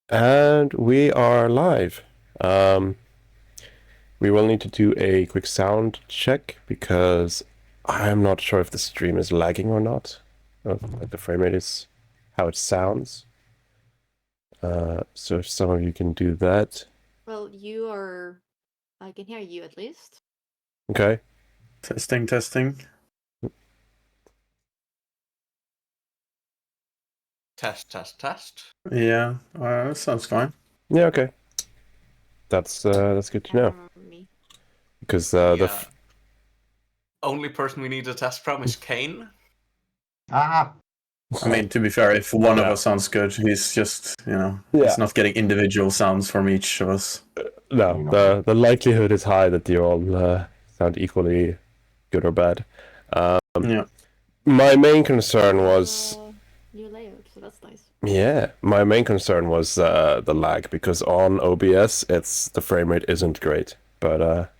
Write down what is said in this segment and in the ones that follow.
And we are live. We will need to do a quick sound check because I'm not sure if the stream is lagging or not. Like the frame rate is how it sounds. So if some of you can do that. Well, I can hear you at least. Okay. Testing. Test. Yeah, sounds fine. Yeah, okay. That's good to know. Me. Because only person we need a test from is Kane. I mean, to be fair, if one of us sounds good, he's just, he's not getting individual sounds from each of us. No, the likelihood is high that you all sound equally good or bad. Yeah. My main concern was new layout, so that's nice. Yeah, my main concern was the lag because on OBS the frame rate isn't great, but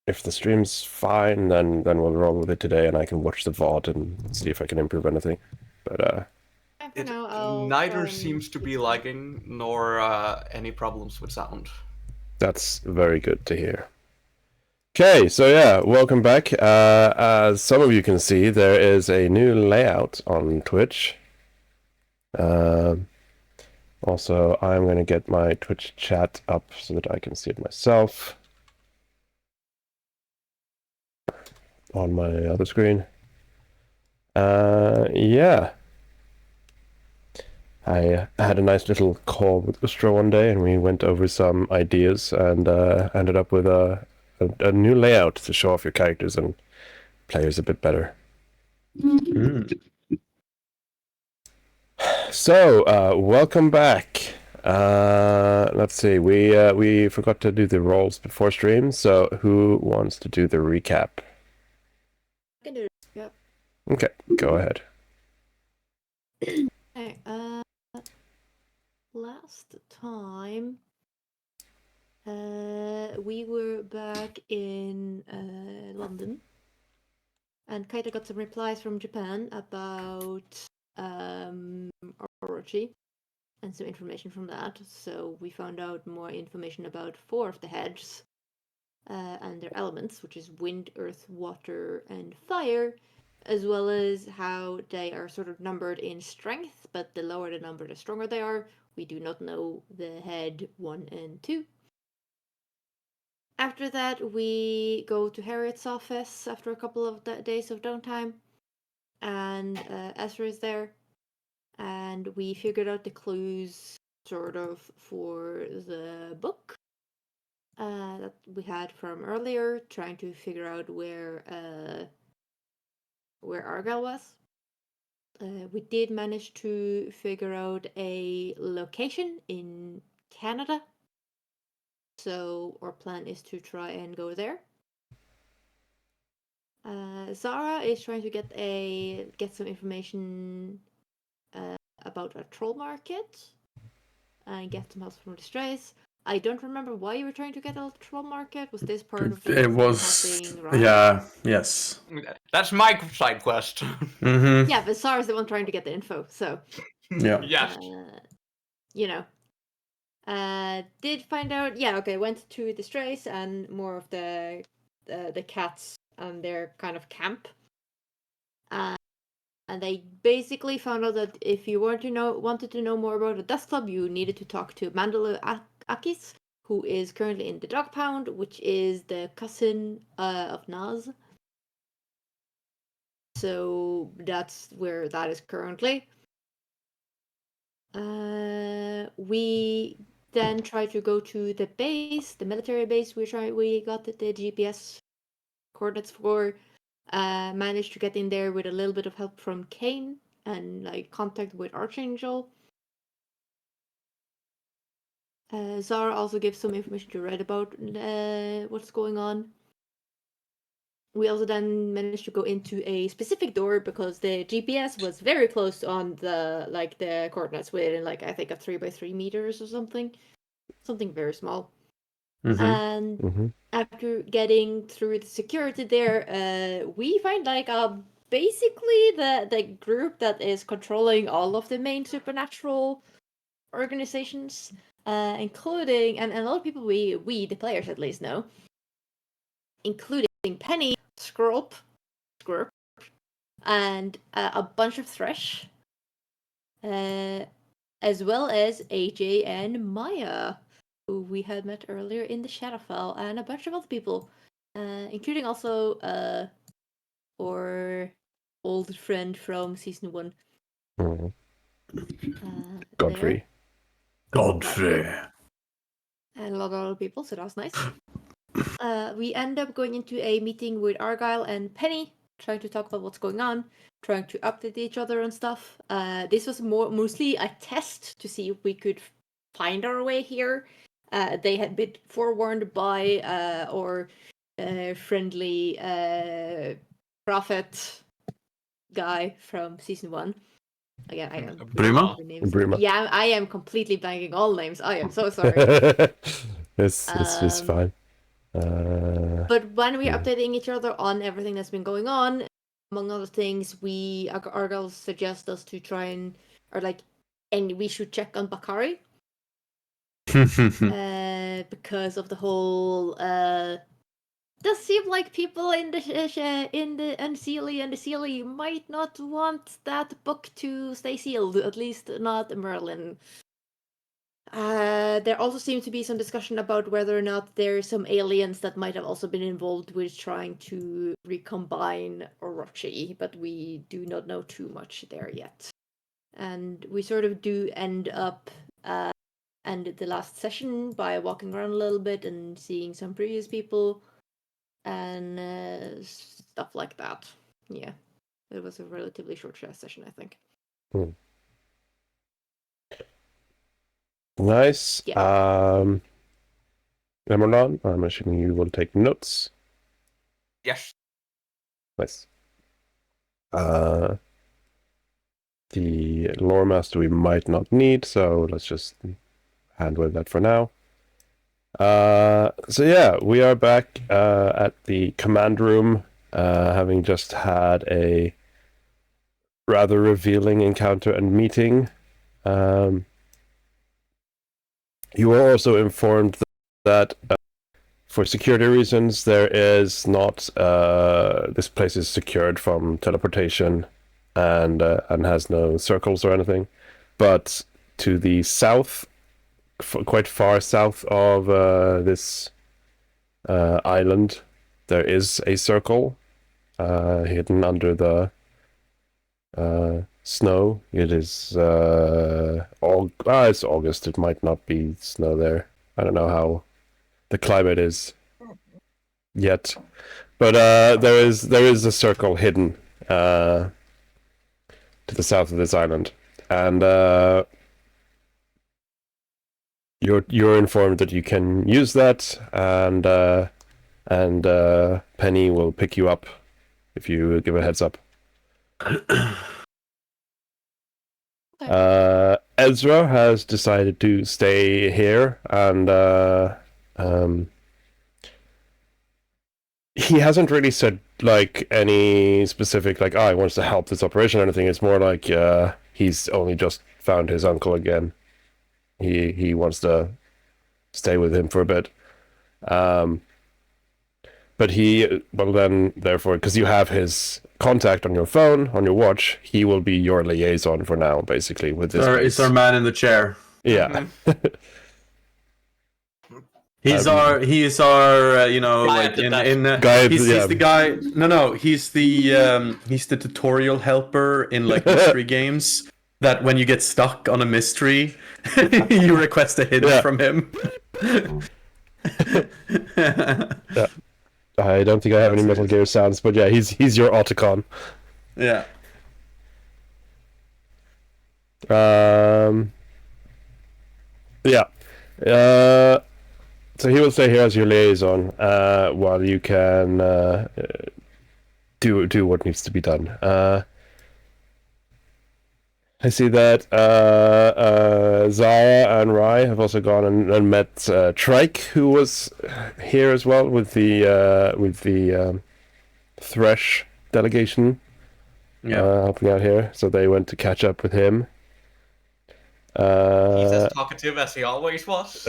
if the stream's fine, then we'll roll with it today, and I can watch the VOD and see if I can improve anything. But neither seems to be lagging nor any problems with sound. That's very good to hear. Okay, so yeah, welcome back. As some of you can see, there is a new layout on Twitch. Also, I'm going to get my Twitch chat up so that I can see it myself on my other screen. Yeah. I had a nice little call with Ustra one day, and we went over some ideas and ended up with a new layout to show off your characters and players a bit better. So, welcome back. Let's see. We forgot to do the roles before stream. So, who wants to do the recap? I can do it. Yep. Okay, go ahead. Okay. Last time, we were back in London, and Kaita got some replies from Japan about Orochi and some information from that. So we found out more information about 4 of the heads and their elements, which is wind, earth, water, and fire, as well as how they are sort of numbered in strength, but the lower the number, the stronger they are. We do not know the head 1 and 2. After that, we go to Harriet's office after a couple of days of downtime, and Ezra is there, and we figured out the clues sort of for the book that we had from earlier, trying to figure out where Argyle was. We did manage to figure out a location in Canada, so our plan is to try and go there. Zara is trying to get some information about a troll market and get some help from the strays. I don't remember why you were trying to get a troll market. Was this part of it was yes. That's my side quest. Mm-hmm. Yeah, but Zara's the one trying to get the info, so yes. Did find out. Yeah, okay. Went to the strays and more of the cats and their kind of camp. And they basically found out that if you wanted to know more about the Dust Club, you needed to talk to Mandala Akis, who is currently in the Dog Pound, which is the cousin of Naz. So that's where that is currently. We then try to go to the base, the military base. We got the GPS coordinates for. Managed to get in there with a little bit of help from Kane and contact with Archangel. Zara also gives some information to Red about what's going on. We also then managed to go into a specific door because the GPS was very close on the coordinates within I think a 3x3 meters or something very small. Mm-hmm. And after getting through the security there, we find a basically the group that is controlling all of the main supernatural organizations, including and a lot of people we the players at least know, including Penny, Squirp, and a bunch of Thresh, as well as AJ and Maya, who we had met earlier in the Shadowfell, and a bunch of other people, including also our old friend from season 1. Godfrey. Godfrey. And a lot of other people, so that was nice. We end up going into a meeting with Argyle and Penny, trying to talk about what's going on, trying to update each other and stuff. This was mostly a test to see if we could find our way here. They had been forewarned by our friendly prophet guy from season 1. Again, I am Brima? Brima. Yeah, I am completely blanking all names. I am so sorry. It's fine. But when we're updating each other on everything that's been going on, among other things, Argyle suggests us to try and we should check on Bakari. Because of the whole does seem like people in the Unseelie and the Seelie might not want that book to stay sealed, at least not Merlin. There also seems to be some discussion about whether or not there are some aliens that might have also been involved with trying to recombine Orochi, but we do not know too much there yet. And we sort of do end up ended the last session by walking around a little bit and seeing some previous people and stuff like that. Yeah, it was a relatively short session, I think. Nice. Yeah. Emerald, I'm assuming you will take notes. Yes. Nice. The lore master we might not need, so let's just handle that for now. So yeah, we are back at the command room, having just had a rather revealing encounter and meeting. You were also informed that for security reasons, there is not this place is secured from teleportation and has no circles or anything, but to the south, quite far south of this island, there is a circle hidden under the snow. It is it's August. It might not be snow there. I don't know how the climate is yet, but there is a circle hidden to the south of this island, and you're informed that you can use that, and Penny will pick you up if you give a heads up. Ezra has decided to stay here, and he hasn't really said like any specific like, he wants to help this operation or anything. It's more like he's only just found his uncle again. He wants to stay with him for a bit. But therefore, because you have his contact on your phone, on your watch, he will be your liaison for now, basically, with this. It's our man in the chair. Yeah. He's our he's the guy. No, he's the tutorial helper in like mystery games. That when you get stuck on a mystery, you request a hint from him. Yeah. I don't think I have any Metal Gear sounds, but yeah, he's your Otacon. Yeah. Yeah. So he will stay here as your liaison, while you can do what needs to be done. I see that Zara and Rai have also gone and met Trike, who was here as well with the Thresh delegation. helping out here. So they went to catch up with him. He's as talkative as he always was.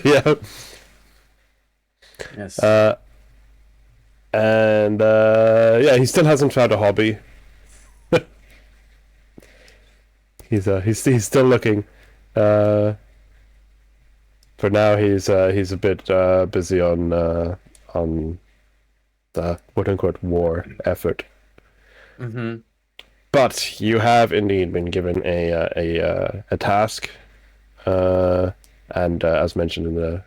Yeah. Yes. And he still hasn't found a hobby. he's still looking. For now, he's a bit busy on the quote unquote war effort. Mm-hmm. But you have indeed been given a task, and as mentioned in the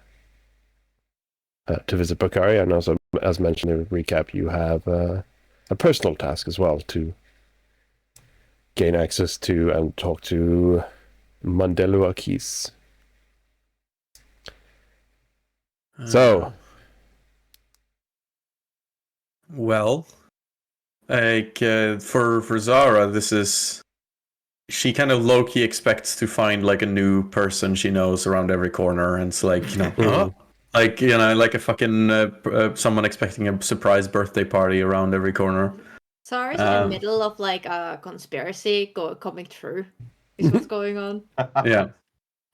to visit Bakari, and also as mentioned in the recap, you have a personal task as well to gain access to and talk to Mandelu Akis. So, well, like for Zara, she kind of low-key expects to find like a new person she knows around every corner, and it's like, like like a fucking someone expecting a surprise birthday party around every corner. Sarah's in the middle of like a conspiracy coming through. Is what's going on. Yeah.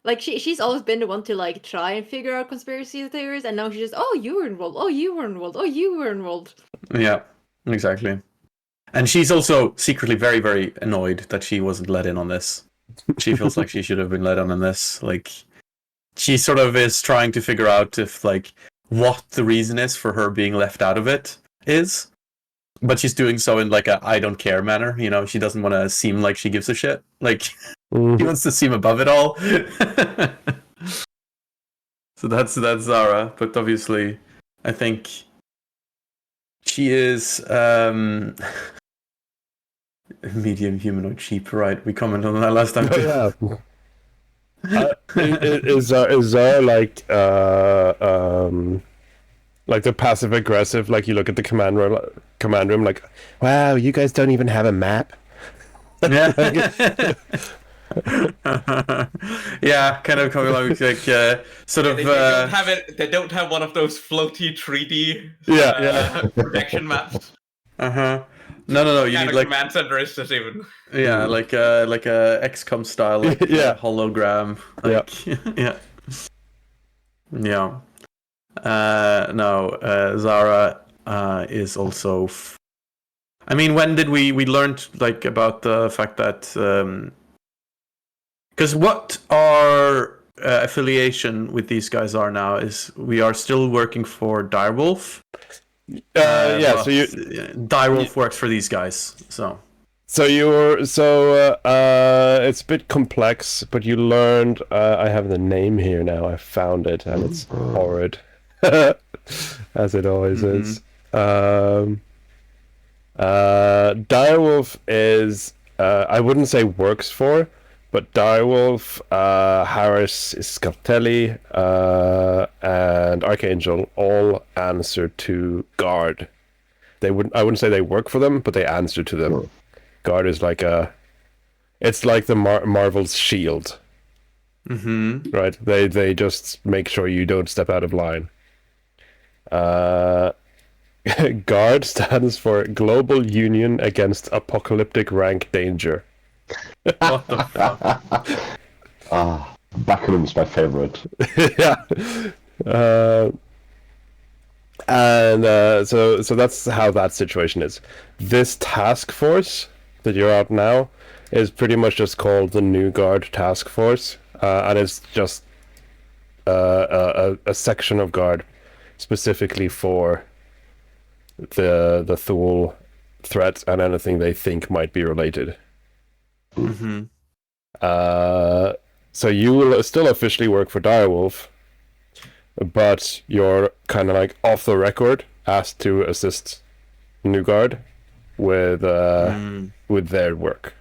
Like she's always been the one to like try and figure out conspiracy theories, and now she's just, oh, you were involved, oh, you were involved, oh, you were involved. Yeah, exactly. And she's also secretly very, very annoyed that she wasn't let in on this. She feels like she should have been let in on this. Like, she sort of is trying to figure out if like what the reason is for her being left out of it is. But she's doing so in like a I don't care manner, she doesn't want to seem like she gives a shit. Like, she wants to seem above it all. So that's Zara, but obviously I think she is medium humanoid sheep, right? We commented on that last time too. Is Zara like the passive aggressive, like you look at the command room like, wow, you guys don't even have a map? Yeah. Yeah, kind of coming along like sort of They don't have it. They don't have one of those floaty 3D projection maps. No. You need like command center is just even. Yeah, like a XCOM style, like hologram. Like, yeah. No, Zara is also. I mean, when did we learned like about the fact that because what our affiliation with these guys are now is we are still working for DIREWOLF. So DIREWOLF works for these guys. So it's a bit complex, but you learned. I have the name here now. I found it, and it's horrid, as it always is. Direwolf is I wouldn't say works for, but Direwolf, Harris Scatelli, and Archangel all answer to Guard. I wouldn't say they work for them, but they answer to them. Guard is like it's like the Marvel's shield. Mm-hmm. Right? They just make sure you don't step out of line. GUARD stands for Global Union Against Apocalyptic Rank Danger. What the fuck? Backroom's my favorite. Yeah. So that's how that situation is. This task force that you're out now is pretty much just called the New Guard Task Force, and it's just a section of Guard specifically for the Thule threat and anything they think might be related. Mm-hmm. So you will still officially work for Direwolf, but you're kind of like off the record asked to assist New Guard with their work.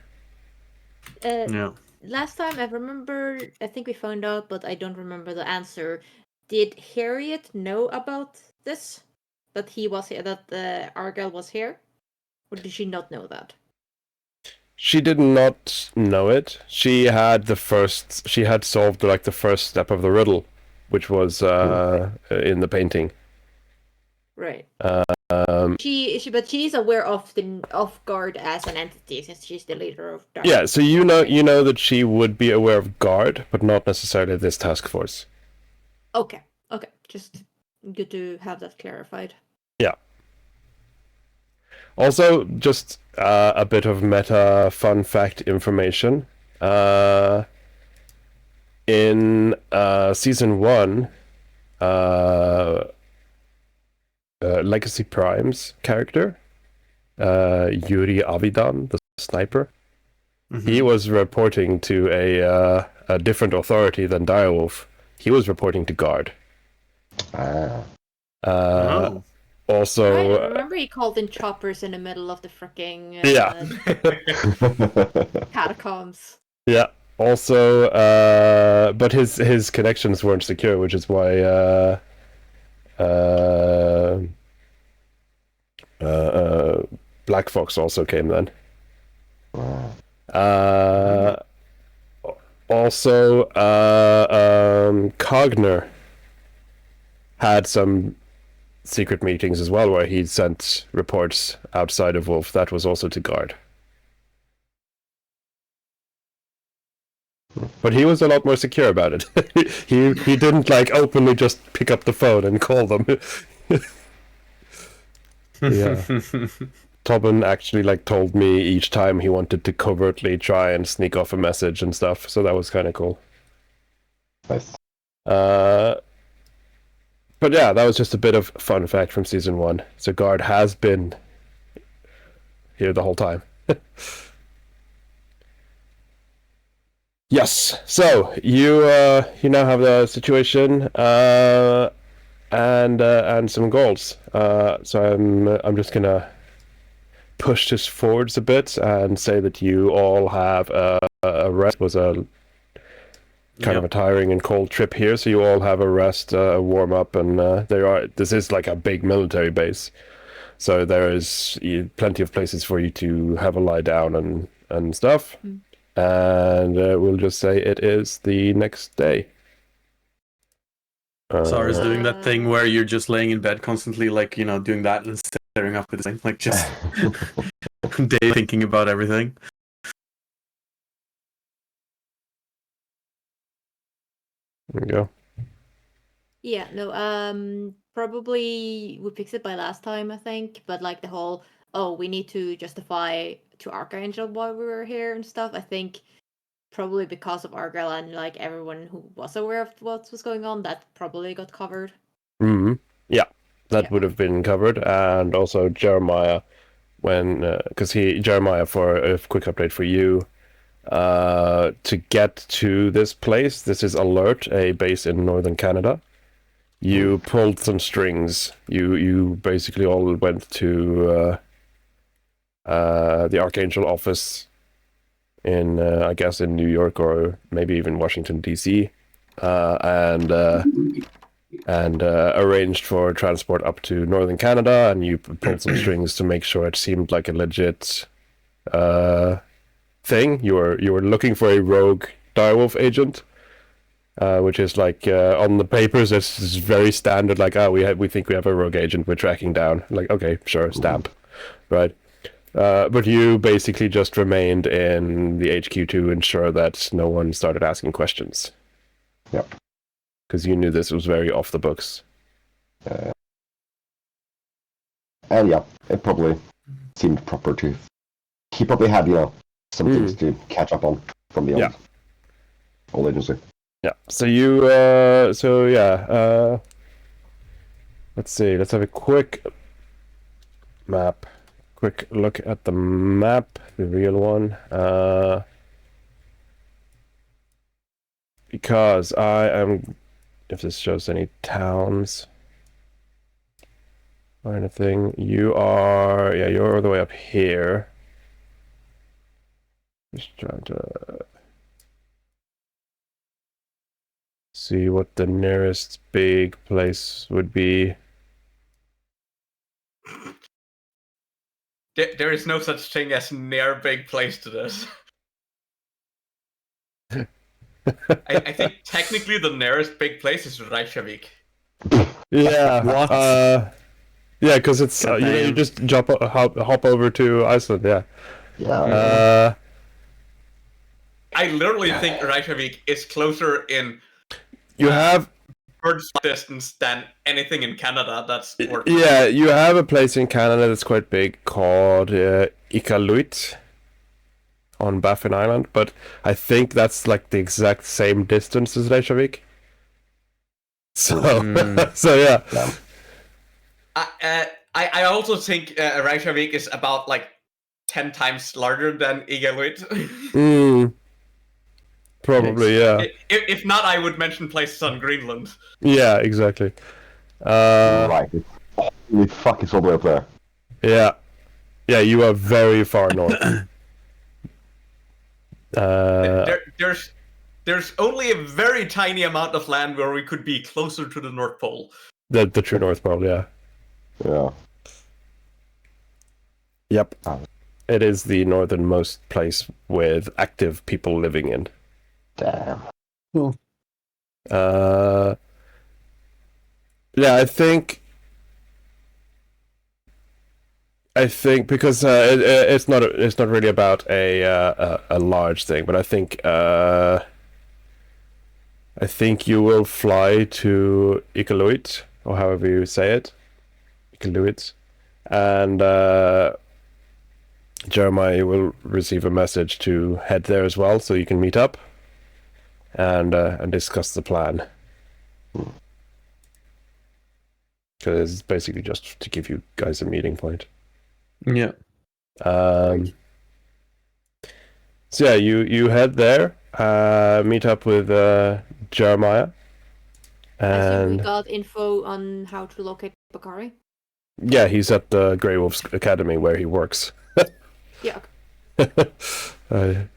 Last time I think we found out, but I don't remember the answer. Did Harriet know about this? That he was here, that Argyle was here? Or did she not know that? She did not know it. She had solved the first step of the riddle, which was in the painting. Right. Um, But she's aware of the guard as an entity since she's the leader of Dark. yeah, so you know that she would be aware of guard, but not necessarily this task force. Okay. Just good to have that clarified. Yeah. Also, just a bit of meta fun fact information. In season 1, Legacy Prime's character, Yuri Avidan, the sniper, he was reporting to a different authority than Direwolf. He was reporting to Guard. Oh. Also, I remember he called in choppers in the middle of the fricking catacombs. Yeah. Also, but his connections weren't secure, which is why Black Fox also came then. Also, Cogner had some secret meetings as well, where he sent reports outside of Wolf. That was also to Guard. But he was a lot more secure about it. he didn't like openly just pick up the phone and call them. Yeah. Tobin actually like told me each time he wanted to covertly try and sneak off a message and stuff, so that was kind of cool. Nice. But yeah, that was just a bit of fun fact from season 1. So Guard has been here the whole time. Yes. So you now have the situation and some goals. So I'm just gonna push this forwards a bit and say that you all have a rest. It was a kind of a tiring and cold trip here, so you all have a rest, a warm up, and this is like a big military base, so there is plenty of places for you to have a lie down and stuff. And we'll just say it is the next day. Sarah's doing that thing where you're just laying in bed constantly, like, doing that and staring up at the thing, like just day thinking about everything. There you go. Yeah, no, probably we fixed it by last time, I think, but like the whole, we need to justify to Archangel why we were here and stuff, I think probably because of Argyle and like everyone who was aware of what was going on, that probably got covered. Yeah, that would have been covered, and also Jeremiah, because Jeremiah, for a quick update for you, to get to this place, this is Alert, a base in northern Canada. You pulled some strings. You basically all went to the Archangel office in I guess in New York or maybe even Washington D.C. and arranged for transport up to northern Canada, and you pulled some strings to make sure it seemed like a legit thing. You were looking for a rogue direwolf agent, which is like on the papers it's very standard, like we think we have a rogue agent we're tracking down, like okay, sure, stamp, right? But you basically just remained in the HQ to ensure that no one started asking questions. Yep. Because you knew this was very off the books. And yeah, it probably seemed proper to. He probably had, some things to catch up on from the old agency. Yeah. So you, let's see. Let's have a quick map. Quick look at the map, the real one. Because I am, if this shows any towns or anything, you're all the way up here. Just trying to see what the nearest big place would be. There is no such thing as near big place to this. I think technically the nearest big place is Reykjavik. Yeah. What? Yeah, because it's you Goddamn. just hop over to Iceland. Yeah. Yeah. I literally think Reykjavik is closer in You have bird's distance than anything in Canada that's worth. yeah, you have a place in Canada that's quite big called Iqaluit on Baffin Island, but I think that's like the exact same distance as Reykjavik. So so yeah. I also think Reykjavik is about like 10 times larger than Iqaluit. Probably, yeah. If not, I would mention places on Greenland. Yeah, exactly. Right. Holy fuck, it's all the way up there. Yeah. Yeah, you are very far north. There's only a very tiny amount of land where we could be closer to the North Pole. The true North Pole, yeah. Yeah. Yep. It is the northernmost place with active people living in. Damn. Cool. Yeah, I think because it's not really about a large thing, but I think you will fly to Iqaluit, or however you say it, Iqaluit, and Jeremiah will receive a message to head there as well, so you can meet up and discuss the plan. Because it's basically just to give you guys a meeting point. Yeah. So yeah, you head there, meet up with Jeremiah, I assume we and got info on how to locate Bakari. yeah, he's at the Grey Wolf's Academy where he works. Yeah. You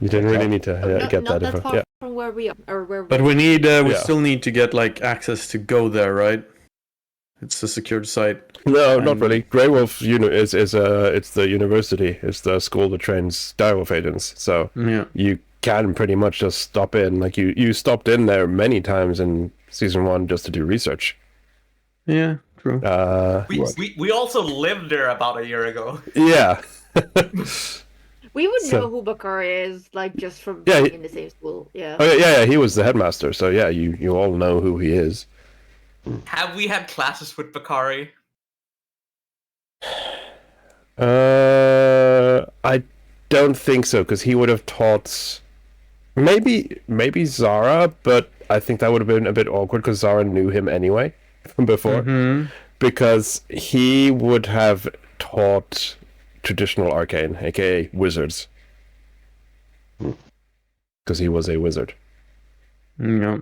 didn't really need to get not that that info. far Yeah. from where we are, or where. But we need, we Yeah. still need to get like access to go there, right? It's a secured site. No, not really. Grey Wolf is it's the university. It's the school that trains direwolf agents. So Yeah. you can pretty much just stop in. Like you stopped in there many times in season 1 just to do research. Yeah, true. We also lived there about a year ago. Yeah. We would So- know who Bakari is, like just from Yeah, being in the same school. Yeah. Oh yeah. He was the headmaster. So yeah, you all know who he is. Have we had classes with Bakari? I don't think so, because he would have taught maybe Zara, but I think that would have been a bit awkward because Zara knew him anyway from before. Mm-hmm. Because he would have taught traditional arcane, aka wizards. Because he was a wizard. Yeah.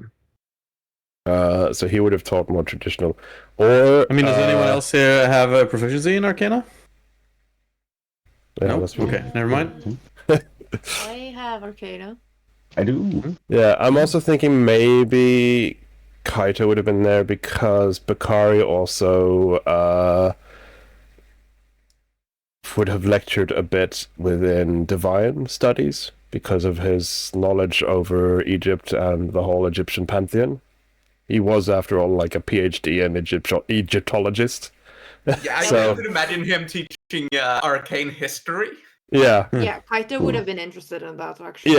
So he would have taught more traditional. Or I mean, does anyone else here have a proficiency in Arcana? Yeah, No. that's true. Okay, never mind. I have Arcana. I do. Yeah, I'm also thinking maybe Kaito would have been there because Bakari also would have lectured a bit within divine studies because of his knowledge over Egypt and the whole Egyptian pantheon. He was, after all, like a PhD in Egyptologist. Yeah, So- I could imagine him teaching arcane history. Yeah, Yeah, Kaito would have been interested in that actually.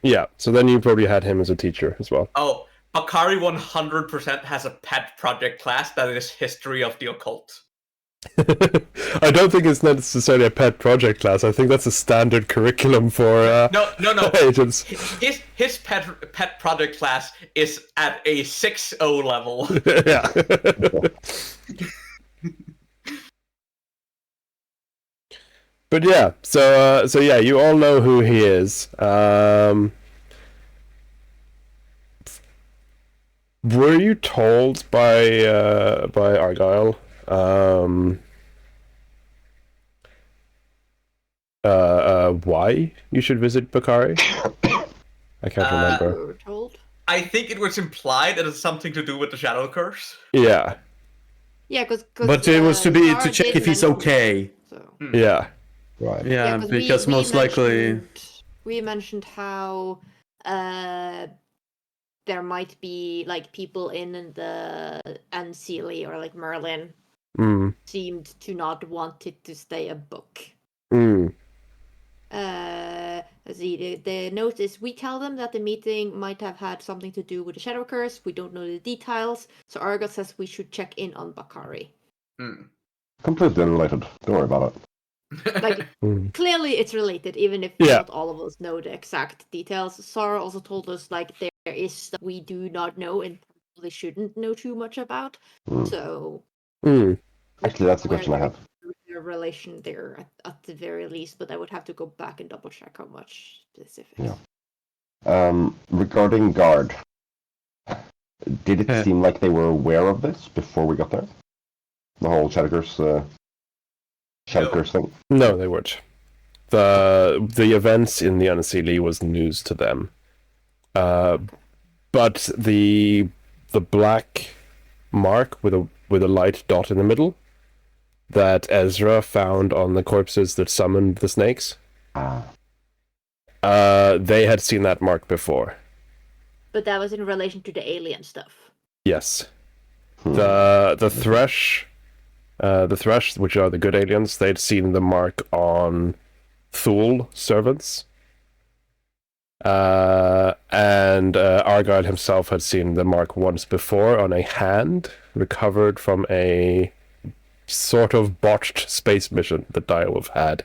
yeah. So then you probably had him as a teacher as well. Oh, Bakari 100% has a pet project class that is history of the occult. I don't think it's necessarily a pet project class. I think that's a standard curriculum for No. agents. His pet project class is at a 6.0 level. Yeah. But yeah, so yeah, you all know who he is. Were you told by Argyle why you should visit Bakari? I can't remember. We were told. I think it was implied that it's something to do with the shadow curse. Yeah, Yeah, because. But it was to check if he's okay. So. yeah. Right. Yeah, 'cause because we most likely. we mentioned how there might be like people in the Ancili or like Merlin seemed to not want it to stay a book. Let's see, the note is, we tell them that the meeting might have had something to do with the Shadow Curse. We don't know the details, so Argot says we should check in on Bakari. Completely unrelated. Don't worry about it. Like, clearly it's related, even if Yeah. not all of us know the exact details. Sarah also told us, like, there is stuff we do not know and probably shouldn't know too much about. So... Actually, that's the question I have. Their relation there at the very least, but I would have to go back and double check how much specifics. Yeah. Regarding guard, did it seem like they were aware of this before we got there? The whole Shadow Curse thing? No, they weren't. The events in the Unseelie was news to them. But the black mark with a light dot in the middle that Ezra found on the corpses that summoned the snakes. They had seen that mark before. But that was in relation to the alien stuff. Yes. The Thresh, which are the good aliens, they'd seen the mark on Thule servants. And Argyle himself had seen the mark once before on a hand recovered from a sort of botched space mission that DIREWOLF had.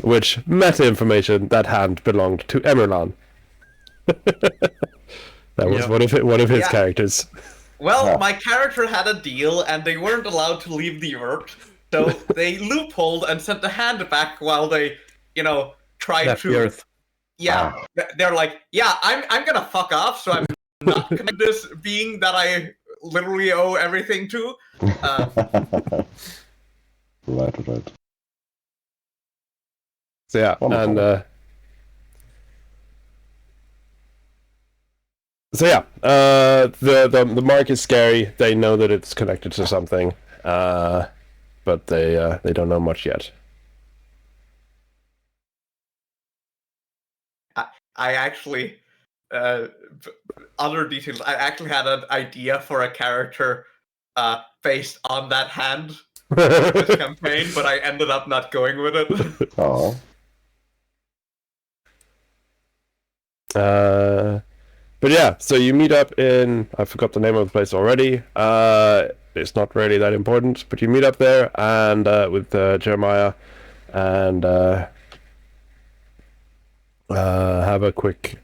Which, meta information, that hand belonged to Emerlan. That was one of his characters. Well, my character had a deal, and they weren't allowed to leave the Earth, so they loopholed and sent the hand back while they, tried Left to. the Earth. Yeah, they're like, I'm gonna fuck off, so I'm not committing this being that I literally owe everything to. Right. So yeah, wonderful. and the mark is scary. They know that it's connected to something, but they don't know much yet. I actually, other details. I actually had an idea for a character based on that hand for this campaign, but I ended up not going with it. Oh. But yeah, so you meet up in, I forgot the name of the place already. It's not really that important, but you meet up there and with Jeremiah and have a quick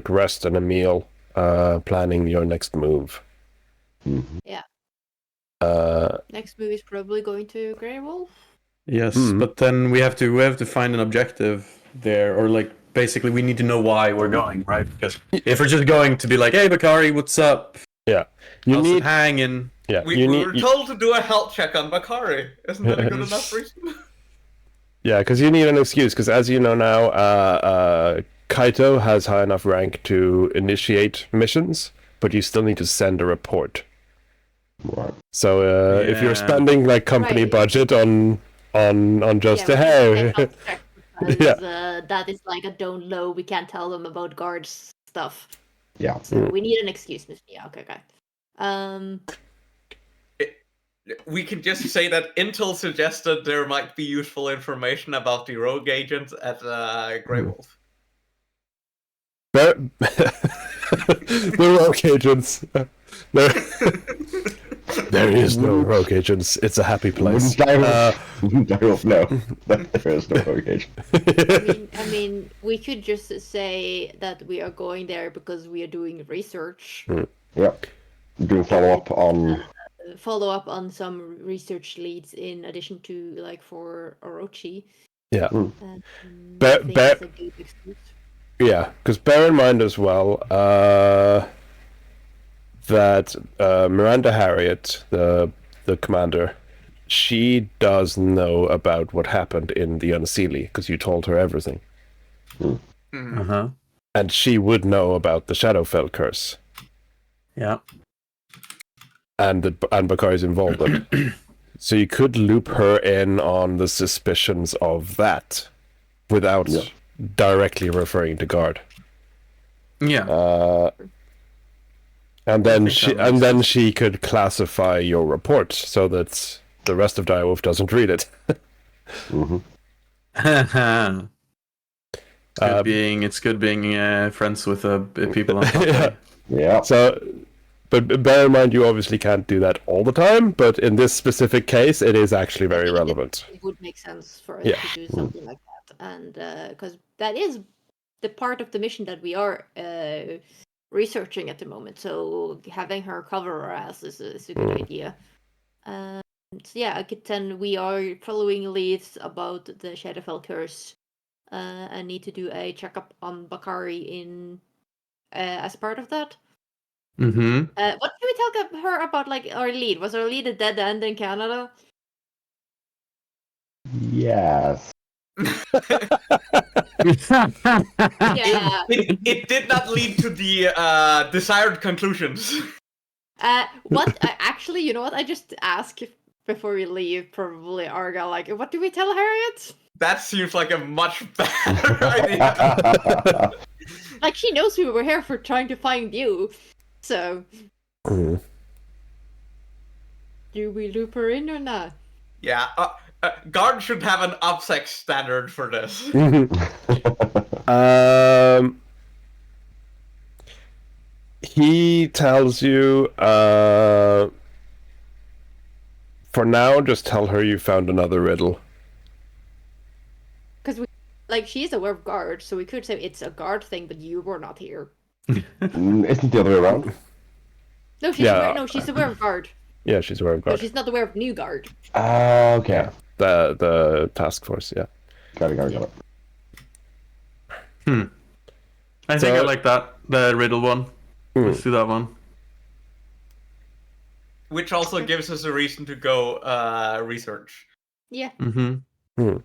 rest and a meal, planning your next move. Yeah. Uh, Next move is probably going to Grey Wolf. Yes, but then we have to find an objective there, or like basically we need to know why we're going, right? Because if we're just going to be like, "Hey, Bakari, what's up?" Yeah, you need hanging. Yeah, we were told to do a health check on Bakari. Isn't that a good enough reason? Yeah, because you need an excuse. Because as you know now, Kaito has high enough rank to initiate missions, but you still need to send a report. Right. So if you're spending like company budget on just hey, that is like a don't know. We can't tell them about guards stuff. Yeah. So we need an excuse, Miss. Yeah. Okay. We can just say that Intel suggested there might be useful information about the rogue agents at Grey Wolf. The rogue agents. There is no rogue agents. It's a happy place. DIREWOLF know that there is no rogue agent. I mean, we could just say that we are going there because we are doing research. Yep. Doing follow up on some research leads in addition to like for Orochi. Yeah. That's a good excuse. Yeah, because bear in mind as well that Miranda Harriet, the commander, she does know about what happened in the Unseelie because you told her everything. And she would know about the Shadowfell curse. Yeah. And Bakari's involvement. So you could loop her in on the suspicions of that without directly referring to guard. Yeah. And I then think she that makes sense. could classify your report so that the rest of DIREWOLF doesn't read it. Hmm. It's good being friends with people on top. Yeah. Yeah. So, but bear in mind, you obviously can't do that all the time. But in this specific case, it is actually very relevant. It would make sense for us Yeah. to do something like that, and because that is the part of the mission that we are researching at the moment. So having her cover our ass is a good idea. So yeah, then we are following leads about the Shadowfell curse, and need to do a checkup on Bakari in as part of that. Mm-hmm. What can we tell her about, like, our lead? Was our lead a dead end in Canada? Yes. Yeah. It did not lead to the desired conclusions. Actually, you know what? I just ask before we leave, probably Arga, like, what do we tell Harriet? That seems like a much better idea. Like, she knows we were here for trying to find you, so Mm. do we loop her in or not? Yeah, guard should have an OPSEC standard for this. He tells you, for now, just tell her you found another riddle. Because she's aware of guard, so we could say it's a guard thing, but you were not here. Isn't the other way around? No, she's Yeah. aware. No, she's aware of guard. Yeah, she's aware of No, guard. she's not aware of new guard. Okay. The task force, yeah. Got it. I think I like that, the riddle one. Let's do that one. Which also gives us a reason to go research. Yeah, Mm-hmm.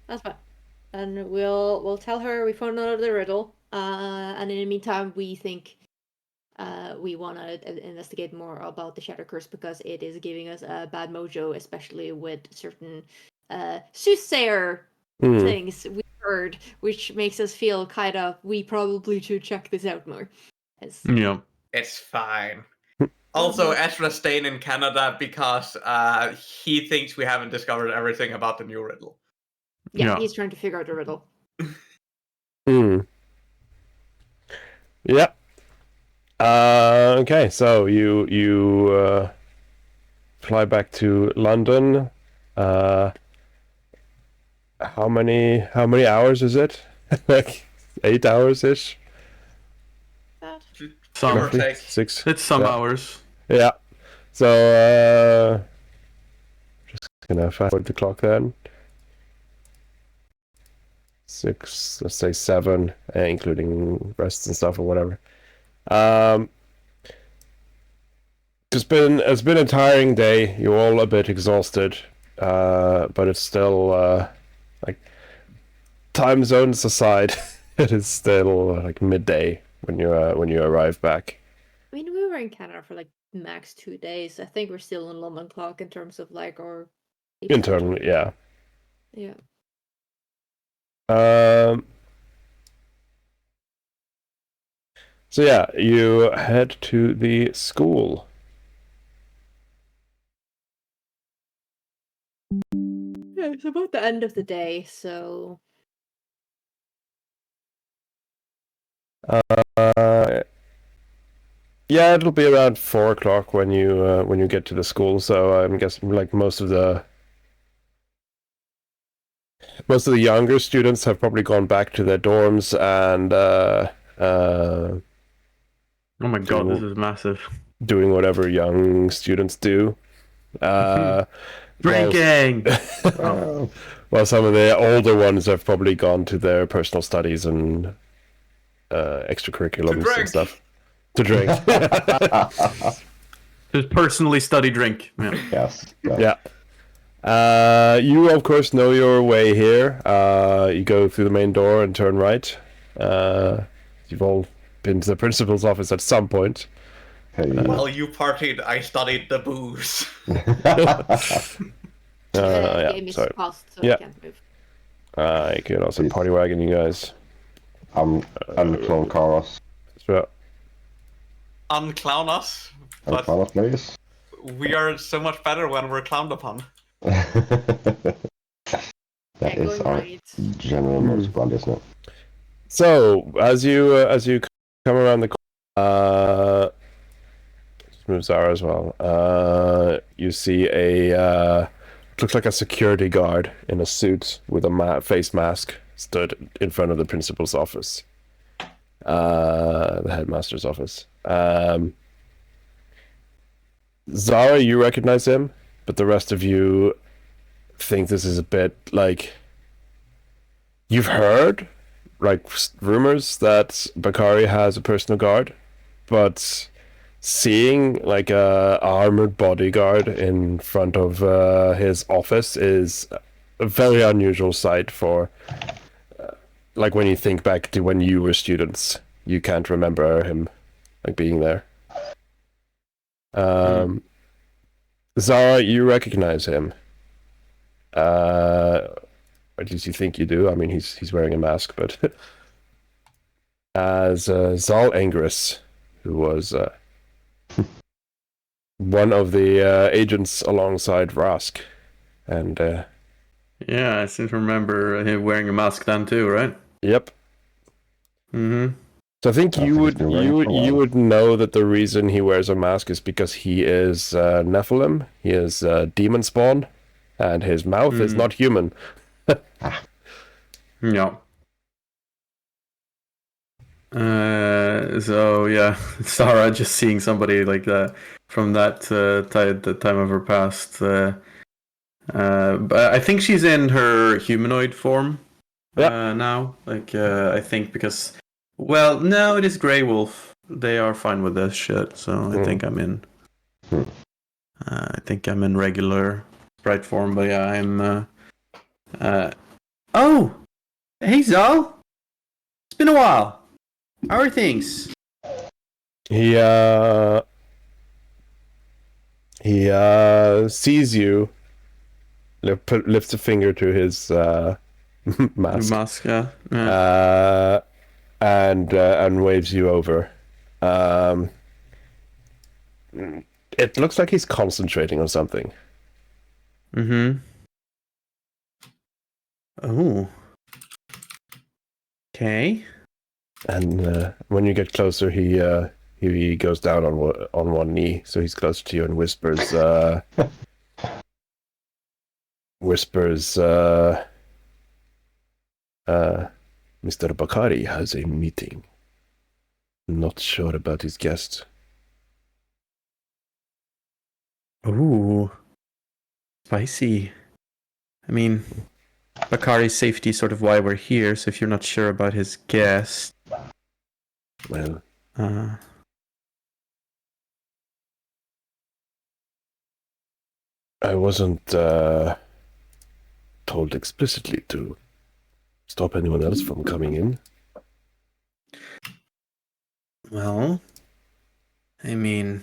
that's fine. And we'll tell her we found another riddle. And in the meantime, we think we want to investigate more about the Shadow Curse because it is giving us a bad mojo, especially with certain soothsayer things we heard, which makes us feel kind of we probably should check this out more. Yeah. It's fine. Also, Ezra staying in Canada because he thinks we haven't discovered everything about the new riddle. Yeah, Yeah. he's trying to figure out the riddle. Yeah. Okay, so you fly back to London. How many hours is it? Like 8 hours ish? Some, Give or take. 6. it's some Yeah. hours. Yeah. So just gonna fast forward the clock then. 6, let's say 7, including rests and stuff or whatever. It's been a tiring day. You're all a bit exhausted, but it's still like time zones aside, it is still like midday when you arrive back. I mean, we were in Canada for like max 2 days. I think we're still on London clock in terms of like our Internally, yeah. Yeah. So yeah, you head to the school. Yeah, it's about the end of the day, so Yeah, it'll be around 4 o'clock when you get to the school. So I'm guessing like most of the younger students have probably gone back to their dorms and Oh my god, this is massive. doing whatever young students do. Drinking! While some of the older ones have probably gone to their personal studies and extracurriculums and stuff. To drink. Just personally study drink. Yeah. Yes. Yeah. You of course know your way here. You go through the main door and turn right. You've all been to the principal's office at some point. Hey. While you partied, I studied the booze. Yeah, game is sorry. paused, so Yeah. we can't move. You can also party wagon you guys. I'm the clone Karos. So, unclown us, Our but clown players. we are so much better when we're clowned upon. That is Going our right. general modus operandi, isn't it? So as you come around the corner, just move Zara as well. You see a looks like a security guard in a suit with a face mask stood in front of the principal's office, the headmaster's office. Zara, you recognize him, but the rest of you think this is a bit like you've heard like rumors that Bakari has a personal guard, but seeing like a armored bodyguard in front of his office is a very unusual sight for like when you think back to when you were students. You can't remember him like being there. Zara, you recognize him. Or at least you think you do. I mean, he's wearing a mask, but as Zal Angris, who was one of the agents alongside Rask, and Yeah, I seem to remember him wearing a mask then too, right? yep. Mm-hmm. So I think I you think would he's been wearing it for a while. would know that the reason he wears a mask is because he is Nephilim. He is demon spawn, and his mouth is not human. Yeah. So yeah, Sarah just seeing somebody like that from that the time of her past. But I think she's in her humanoid form now. Like I think because, well, no, it is Grey Wolf. They are fine with this shit. So I think I'm in. I think I'm in regular sprite form. But yeah, I'm. Oh, hey Zal, it's been a while. How are things? He sees you, lifts a finger to his mask, Mask, yeah. and waves you over. It looks like he's concentrating on something. Mm-hmm. Oh. Okay. And when you get closer, he goes down on one knee, so he's closer to you and whispers, Mr. Bakari has a meeting. Not sure about his guest. Ooh. Spicy. I mean, Bakari's safety is sort of why we're here, so if you're not sure about his guest... Well, I wasn't told explicitly to stop anyone else from coming in. Well, I mean,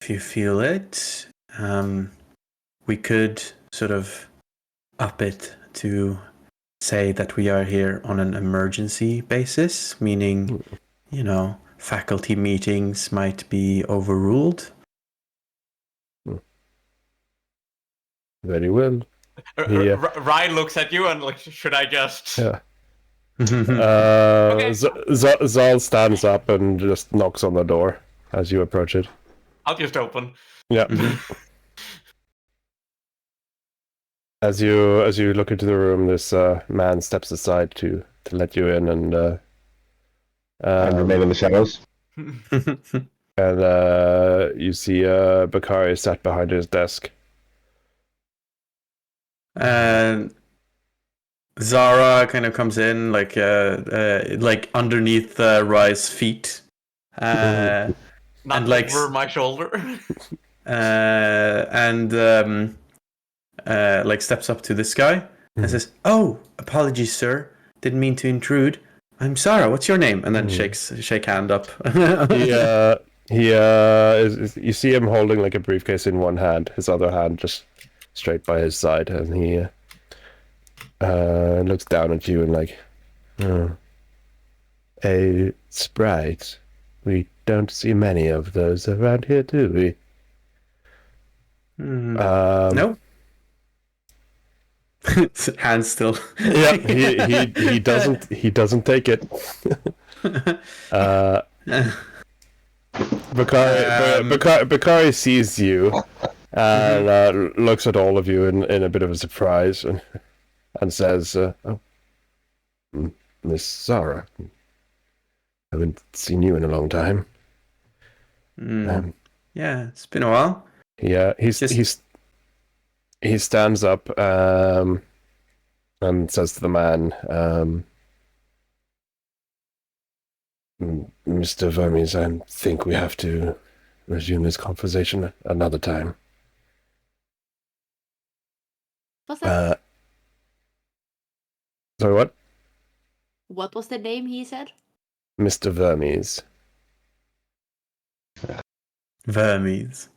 if you feel it, we could sort of up it to say that we are here on an emergency basis, meaning, you know, faculty meetings might be overruled. Very well. Yeah. Ryan looks at you and like, should I just? Yeah. Okay. Zal stands up and just knocks on the door as you approach it. I'll just open. Yeah. As you look into the room, this man steps aside to let you in, and remain in the shadows. and you see Bakari sat behind his desk. And Zara kind of comes in like underneath Rai's feet, Not and like over my shoulder. like steps up to this guy and says, "Oh, apologies, sir. Didn't mean to intrude. I'm Zara. What's your name?" And then shake hand up. You see him holding like a briefcase in one hand, his other hand just straight by his side, and he looks down at you and like, a sprite. We don't see many of those around here, do we? No. Hands still. Yeah, he doesn't take it. Bakari sees you and looks at all of you in a bit of a surprise and says, "Oh, Miss Zara, haven't seen you in a long time." Yeah, it's been a while. Yeah, he stands up and says to the man, "Mr. Vermes, I think we have to resume this conversation another time." What's that? Sorry, what? What was the name he said? Mr. Vermes. Vermes.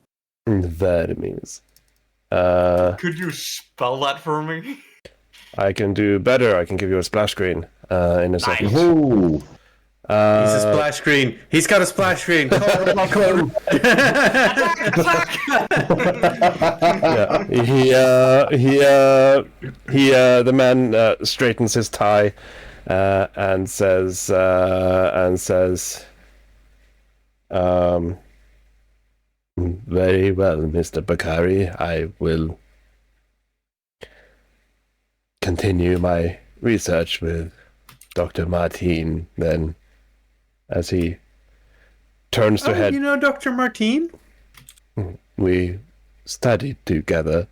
Vermes. Could you spell that for me? I can do better. I can give you a splash screen in a second. Ooh. He's a splash screen. He's got a splash screen. Yeah, the man straightens his tie and says, "Very well, Mr. Bakari. I will continue my research with Dr. Martin then," as he turns to head. You know Dr. Martin? We studied together.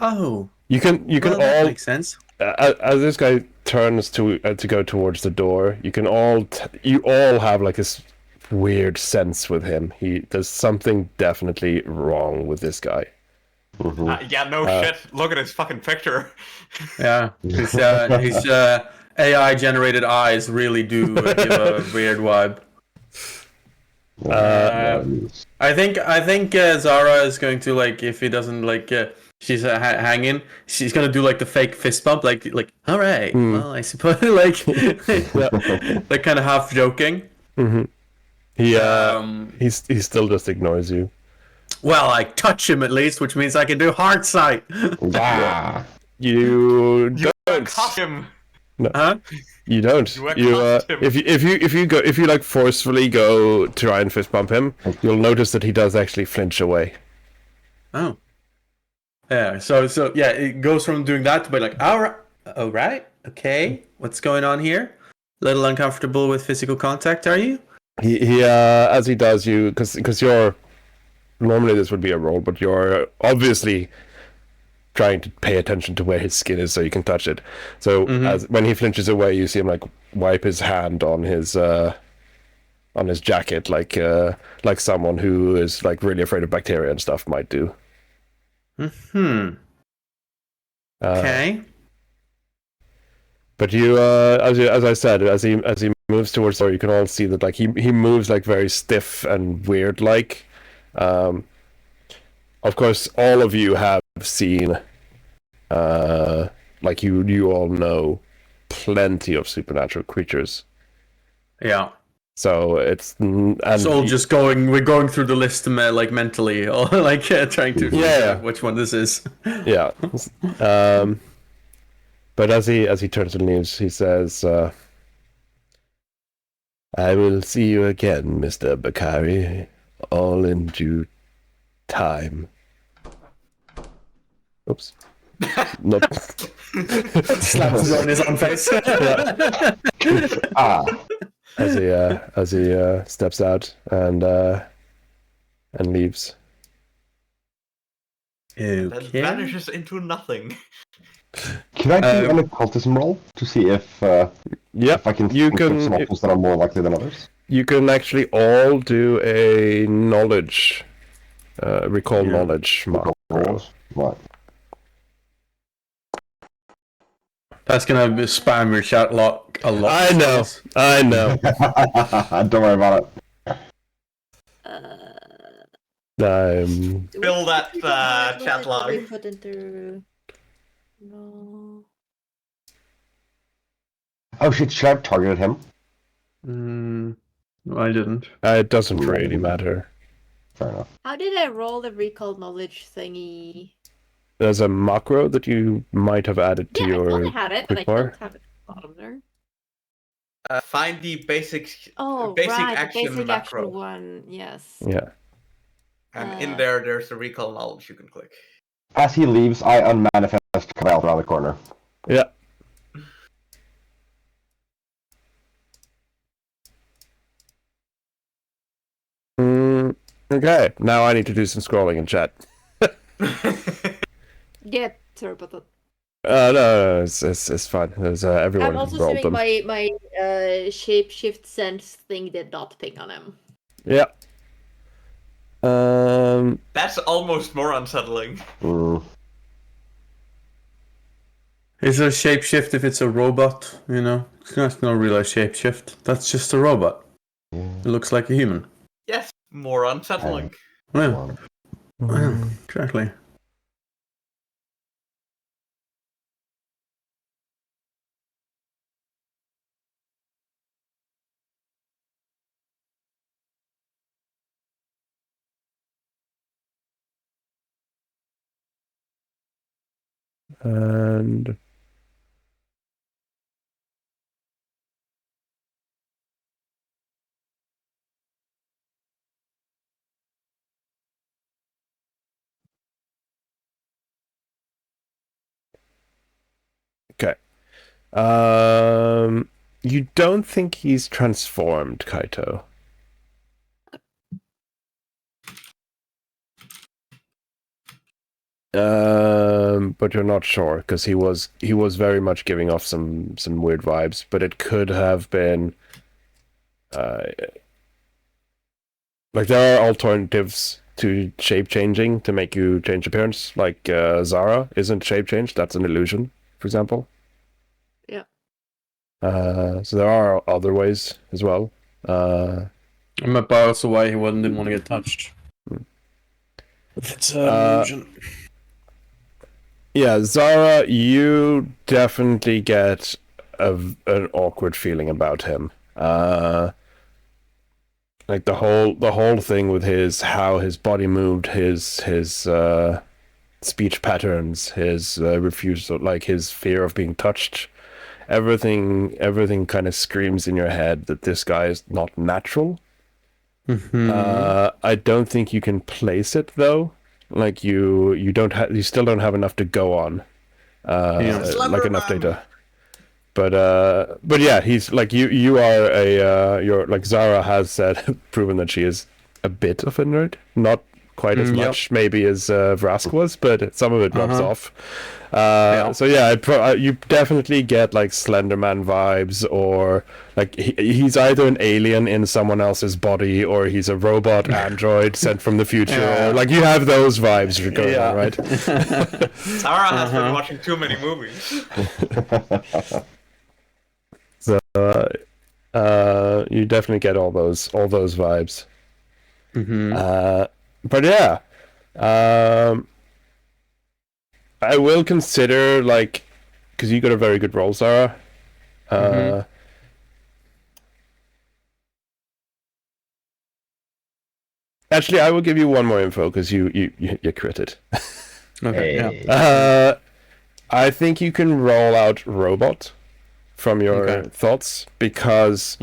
Oh. You can Well, that all makes sense. As this guy turns to go towards the door, you can all you all have like this weird sense with him. There's something definitely wrong with this guy. Yeah, no shit. Look at his fucking picture. Yeah. His AI generated eyes really do give a weird vibe. I think Zara is going to, like, if he doesn't, like, she's hanging, she's gonna do like the fake fist bump, like all right, well, I suppose, like, like kind of half joking. He still just ignores you. Well, I touch him at least, which means I can do hard sight. Ah. You You don't. caught him. Huh? You don't. If you like forcefully go try and fist bump him, you'll notice that he does actually flinch away. Oh. Yeah. So yeah, it goes from doing that to be like, all right, okay, what's going on here? A little uncomfortable with physical contact, are you? He as he does, you because you're normally this would be a roll, but you're obviously trying to pay attention to where his skin is so you can touch it. So as when he flinches away, you see him like wipe his hand on his jacket, like someone who is like really afraid of bacteria and stuff might do. Okay. But you, as I said, as he moves towards the door, you can all see that like he moves like very stiff and weird like. Of course, all of you have seen, like you all know, plenty of supernatural creatures. Yeah. So it's It's all just we're going through the list like mentally, or like trying to figure out which one this is. Yeah. But as he turns and leaves, he says, "I will see you again, Mr. Bakari, all in due time." Oops. Nope. Slaps it on his own face. As he steps out and leaves. Then Okay. vanishes into nothing. Can I do an occultism roll to see if I can think of some options that are more likely than others? You can actually all do a knowledge, recall knowledge mark roll. Right. That's gonna spam your chat lock a lot. I know. Don't worry about it. Fill that chat log. Put into... No. Oh shit, should I have targeted him? I didn't. It doesn't really matter. Fair enough. How did I roll the recall knowledge thingy? There's a macro that you might have added to Yeah, I thought I your had it, but I quick bar. don't have it at the bottom there. Find the basic Oh, basic right, action the basic macro. action one, yes. Yeah. And in there's the recall knowledge you can click. As he leaves, I unmanifest come out around the corner. Yeah. Okay, now I need to do some scrolling in chat. Yeah, sorry about that. No, it's fine. There's everyone I'm also rolled assuming them. my shapeshift sense thing did not ping on him. Yeah. That's almost more unsettling. Is there a shapeshift if it's a robot? You know, that's no real shapeshift. That's just a robot. It looks like a human. Yes, more unsettling. Yeah, exactly. And okay. You don't think he's transformed, Kaito? But you're not sure because he was very much giving off some weird vibes, but it could have been like there are alternatives to shape changing to make you change appearance. Like Zara isn't shape changed; that's an illusion, for example. Yeah. So there are other ways as well. But also why he didn't want to get touched. It's an illusion. Yeah, Zara, you definitely get an awkward feeling about him. Like the whole thing with how his body moved, his speech patterns, his refusal, like his fear of being touched. Everything kind of screams in your head that this guy is not natural. I don't think you can place it though. Like you still don't have enough to go on. Like enough data. But yeah, he's like you are you're like Zara has proven that she is a bit of a nerd, not quite as much maybe as Vrask was, but some of it rubs off. So yeah, you definitely get like Slenderman vibes, or like he's either an alien in someone else's body, or he's a robot android sent from the future, or like you have those vibes going on, right? Sarah has been watching too many movies. So you definitely get all those vibes. But yeah, I will consider, like, because you got a very good roll, Sarah. Actually, I will give you one more info because you critted. Okay. Yeah. I think you can roll out robot from your thoughts, because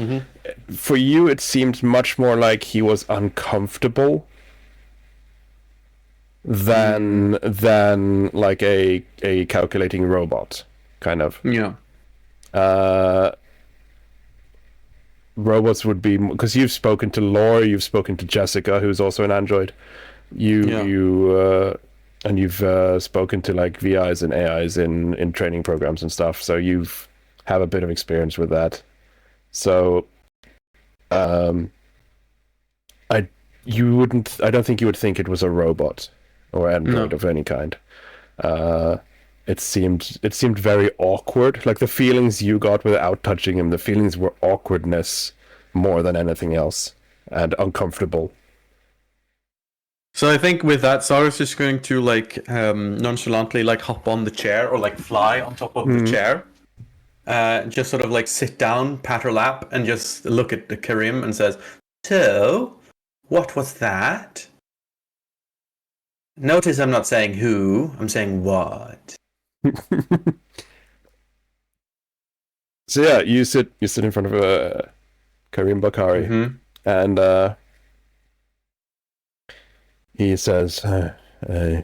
for you it seemed much more like he was uncomfortable than like a calculating robot kind of. Yeah. Robots would be, because you've spoken to Laura, you've spoken to Jessica, who's also an android. And you've spoken to like VIs and AIs in training programs and stuff. So you've have a bit of experience with that. So, I don't think you would think it was a robot or android of any kind. It seemed very awkward. Like the feelings you got without touching him, the feelings were awkwardness more than anything else, and uncomfortable. So I think with that, Zara's just going to like nonchalantly like hop on the chair or like fly on top of the chair, just sort of like sit down, pat her lap, and just look at the Karim and says, "So, what was that?" Notice I'm not saying who, I'm saying what. So yeah, you sit in front of Karim Bakari, Mm-hmm. and he says, "A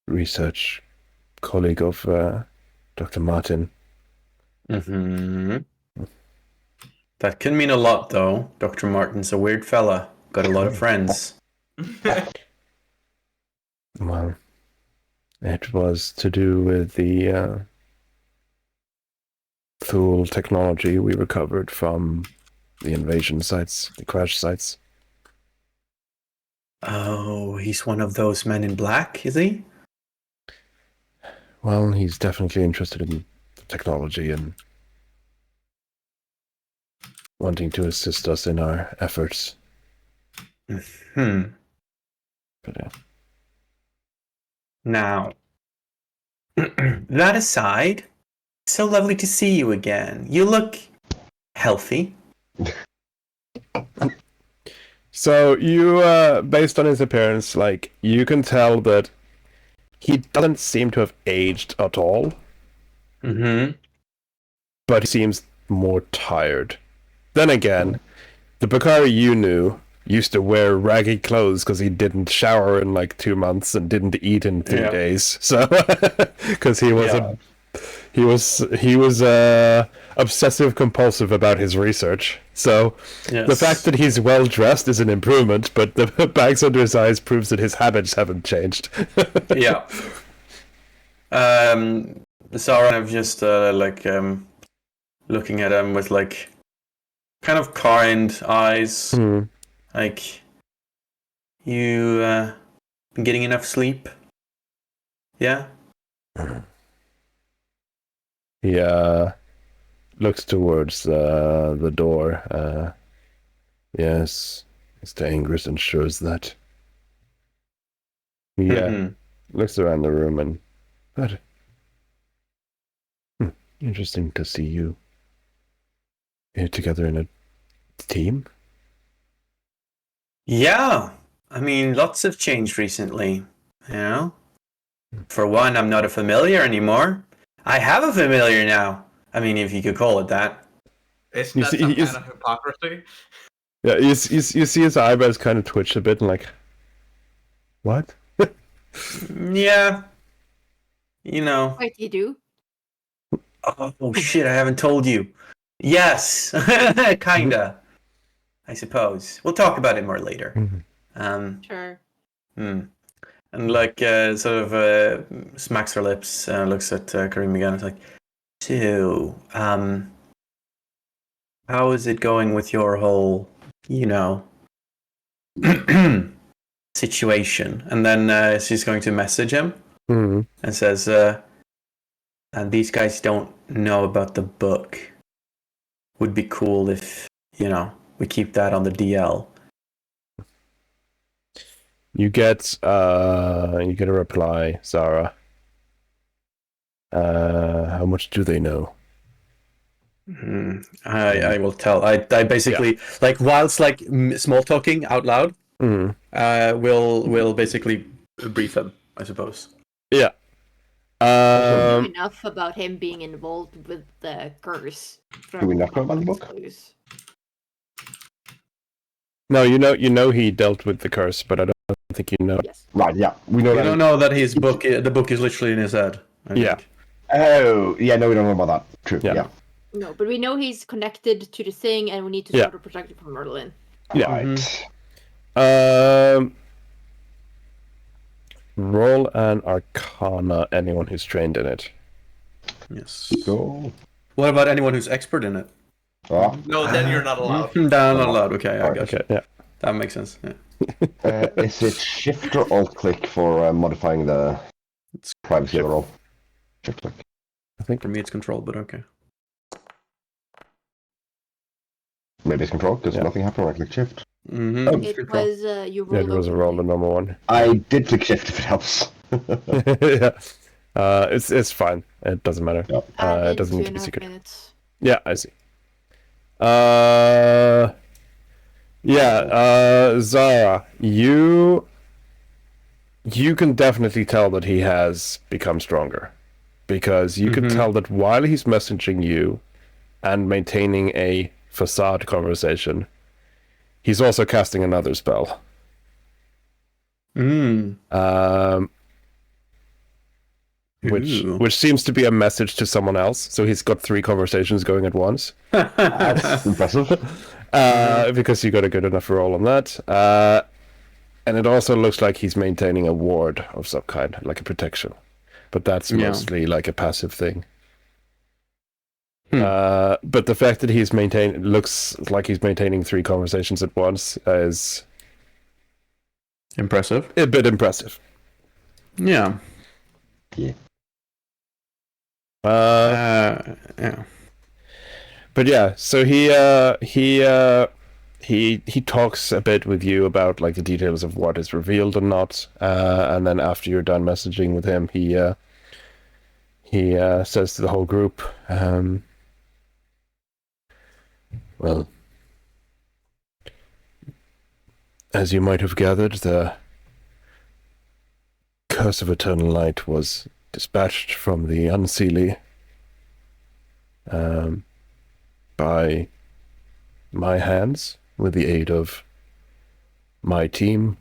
research colleague of Dr. Martin." Mm-hmm. That can mean a lot, though. Dr. Martin's a weird fella. Got a lot of friends. Well, it was to do with the Thule technology we recovered from the invasion sites, the crash sites. Oh, he's one of those men in black, is he? Well, he's definitely interested in the technology and wanting to assist us in our efforts. Hmm. But Now, that aside, so lovely to see you again. You look healthy. so you, based on his appearance, like, you can tell that he doesn't seem to have aged at all, Mm-hmm. but he seems more tired. Then again, the Bakari you knew used to wear raggy clothes because he didn't shower in like 2 months and didn't eat in 3 Yeah. days. So, because he was Yeah. he was obsessive compulsive about his research. So Yes. the fact that he's well dressed is an improvement, but the bags under his eyes proves that his habits haven't changed. Yeah. Zara, I've just looking at him with like kind of kind eyes. Hmm. Like, you been getting enough sleep? Yeah. He looks towards the door. Yes, Mr. Ingris ensures that. He Mhm. looks around the room and... But... interesting to see you here together in a team. Yeah. I mean, lots have changed recently. You know. For one, I'm not a familiar anymore. I have a familiar now. I mean, if you could call it that. Isn't You that see- some you kind of hypocrisy? Yeah, you see his eyebrows kind of twitch a bit and like... What? Yeah. You know. What do you do? Oh shit! I haven't told you. Yes, kinda. I suppose we'll talk about it more later. Sure. And like sort of smacks her lips, looks at Kareem again. It's like, so, how is it going with your whole, situation? And then she's going to message him Mhm. and says, and these guys don't know about the book. Would be cool if, we keep that on the DL. You get a reply, Zara. How much do they know? I will tell. I basically like whilst like small talking out loud. Mhm. We'll basically brief him, I suppose. Yeah. Enough about him being involved with the curse. Do we not know about the book? Clues. No, you know he dealt with the curse, but I don't think you know. Yes. Right, yeah. We know We that. don't know that the book is literally in his head. I Yeah. think. Oh, yeah, no, we don't know about that. True, Yeah. yeah. No, but we know he's connected to the thing, and we need to Yeah. sort of protect it from Merlin. Yeah. Right. Roll an Arcana, anyone who's trained in it. Yes. So, What about anyone who's expert in it? No, then you're not allowed. Not allowed. Okay, I Alright, got you. Okay, yeah. That makes sense. Yeah. is it shift or alt click for modifying the privacy of the roll? Shift click. I think For me, it's control, but okay. Maybe it's control, because Yeah. nothing happened when I clicked shift. Mm-hmm. It was you yeah, rolled it was a over roll, the it. normal one. I did click shift if it helps. Yeah. It's fine. It doesn't matter. Yep. It doesn't need to be 2.5 secret. minutes. Yeah, I see. Zara, you can definitely tell that he has become stronger, because you can tell that while he's messaging you and maintaining a facade conversation, he's also casting another spell. Which seems to be a message to someone else. So he's got 3 conversations going at once. That's impressive. Because you got a good enough roll on that. And it also looks like he's maintaining a ward of some kind, like a protection. But that's mostly like a passive thing. But the fact that looks like he's maintaining 3 conversations at once is Impressive. a bit impressive. Yeah. Yeah. Yeah. But yeah, so he talks a bit with you about like the details of what is revealed and not, and then after you're done messaging with him, he says to the whole group, well, as you might have gathered, the Curse of Eternal Light was dispatched from the Unseelie by my hands with the aid of my team,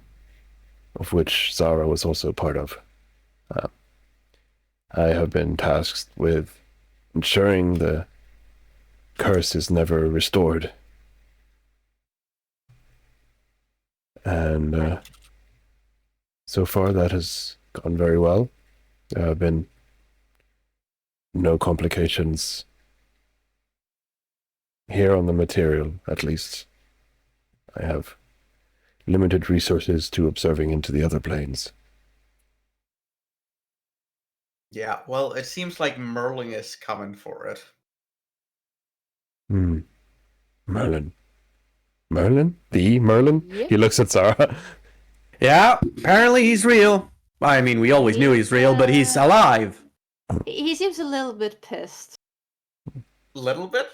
of which Zara was also part of. I have been tasked with ensuring the curse is never restored. And so far that has gone very well. There have been no complications here on the material, at least. I have limited resources to observing into the other planes. Yeah, well, it seems like Merlin is coming for it. Merlin? The Merlin? Yep. He looks at Zara. Yeah, apparently he's real. I mean, we always knew he's real, but he's alive. He seems a little bit pissed. Little bit?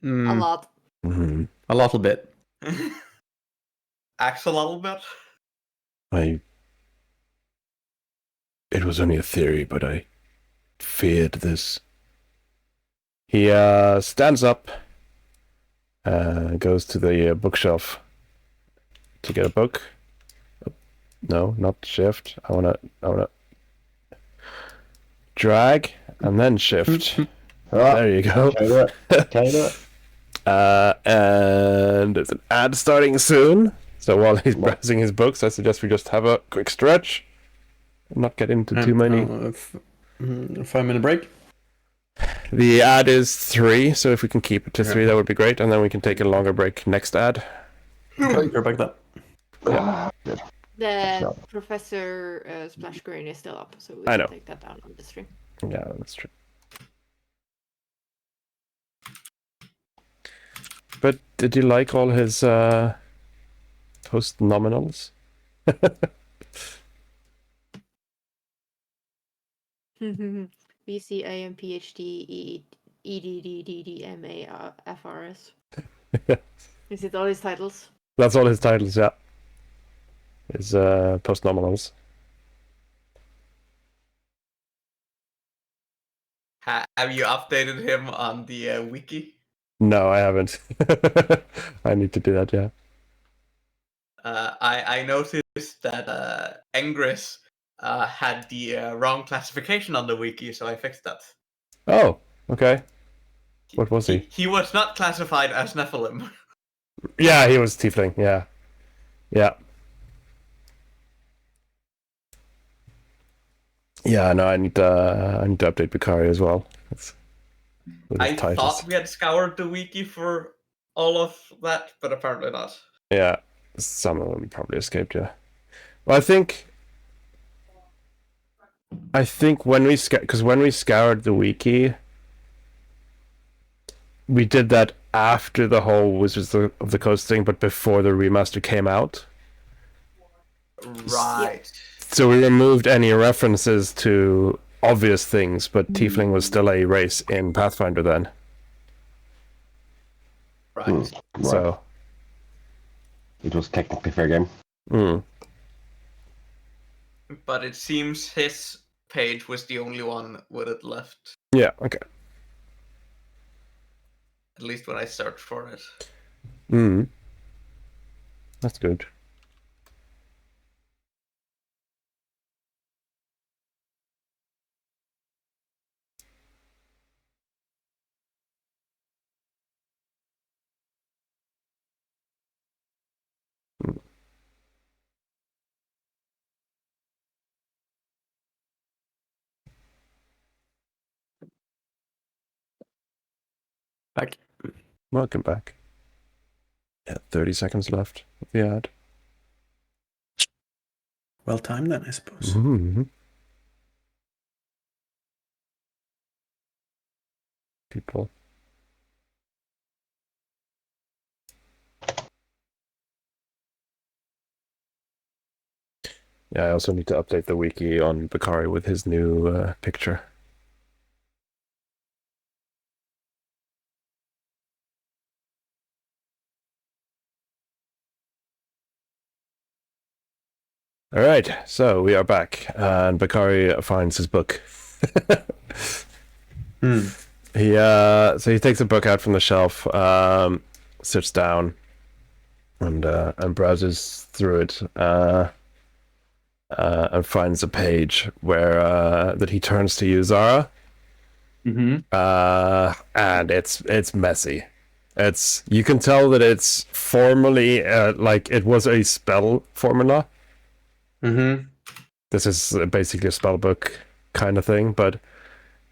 A lot. Mm-hmm. A little bit. Axe a little bit? It was only a theory, but I feared this. He stands up, goes to the bookshelf to get a book. No, not shift. I wanna drag and then shift. There you go. Can you do it? And there's an ad starting soon. So while he's browsing his books, I suggest we just have a quick stretch and not get into too many. 5-minute break. The ad is 3, so if we can keep it to 3, that would be great, and then we can take a longer break next ad. You're back then. Good. The No. Professor splash screen is still up, so we I can know. take that down on the stream. Yeah, that's true. But did you like all his post nominals? BC, AM, PhD, EDD, MA, FRS. Is it all his titles? That's all his titles, yeah. His post nominals. Have you updated him on the wiki? No, I haven't. I need to do that, yeah. I noticed that Engris had the wrong classification on the wiki, so I fixed that. Oh, okay. What was he? He was not classified as Nephilim. Yeah, he was Tiefling, yeah. Yeah. Yeah, no, I need to update Bikari as well. With his I titles. thought we had scoured the wiki for all of that, but apparently not. Yeah, some of them probably escaped, yeah. Well, I think when we scoured the wiki, we did that after the whole Wizards of the Coast thing, but before the remaster came out. Right. So we removed any references to obvious things, but Tiefling was still a race in Pathfinder then. Right. Right. So, It was technically fair game. But it seems his page was the only one with it left. Yeah, okay. At least when I searched for it. That's good. Back. Welcome back. Yeah, 30 seconds left of the ad. Well timed then, I suppose. People. Yeah, I also need to update the wiki on Bakari with his new picture. All right, so we are back, and Bakari finds his book. He takes a book out from the shelf, sits down, and browses through it, and finds a page where that he turns to you, Zara. And it's messy. You can tell that it's formally like it was a spell formula. This is basically a spell book kind of thing, but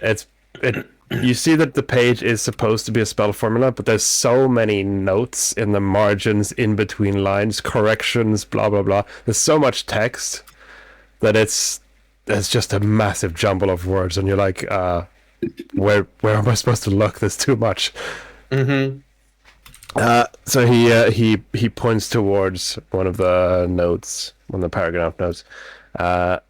you see that the page is supposed to be a spell formula, but there's so many notes in the margins, in between lines, corrections, blah blah blah. There's so much text that it's just a massive jumble of words, and you're like, where am I supposed to look? There's too much. So he points towards one of the notes, one of the paragraph notes. The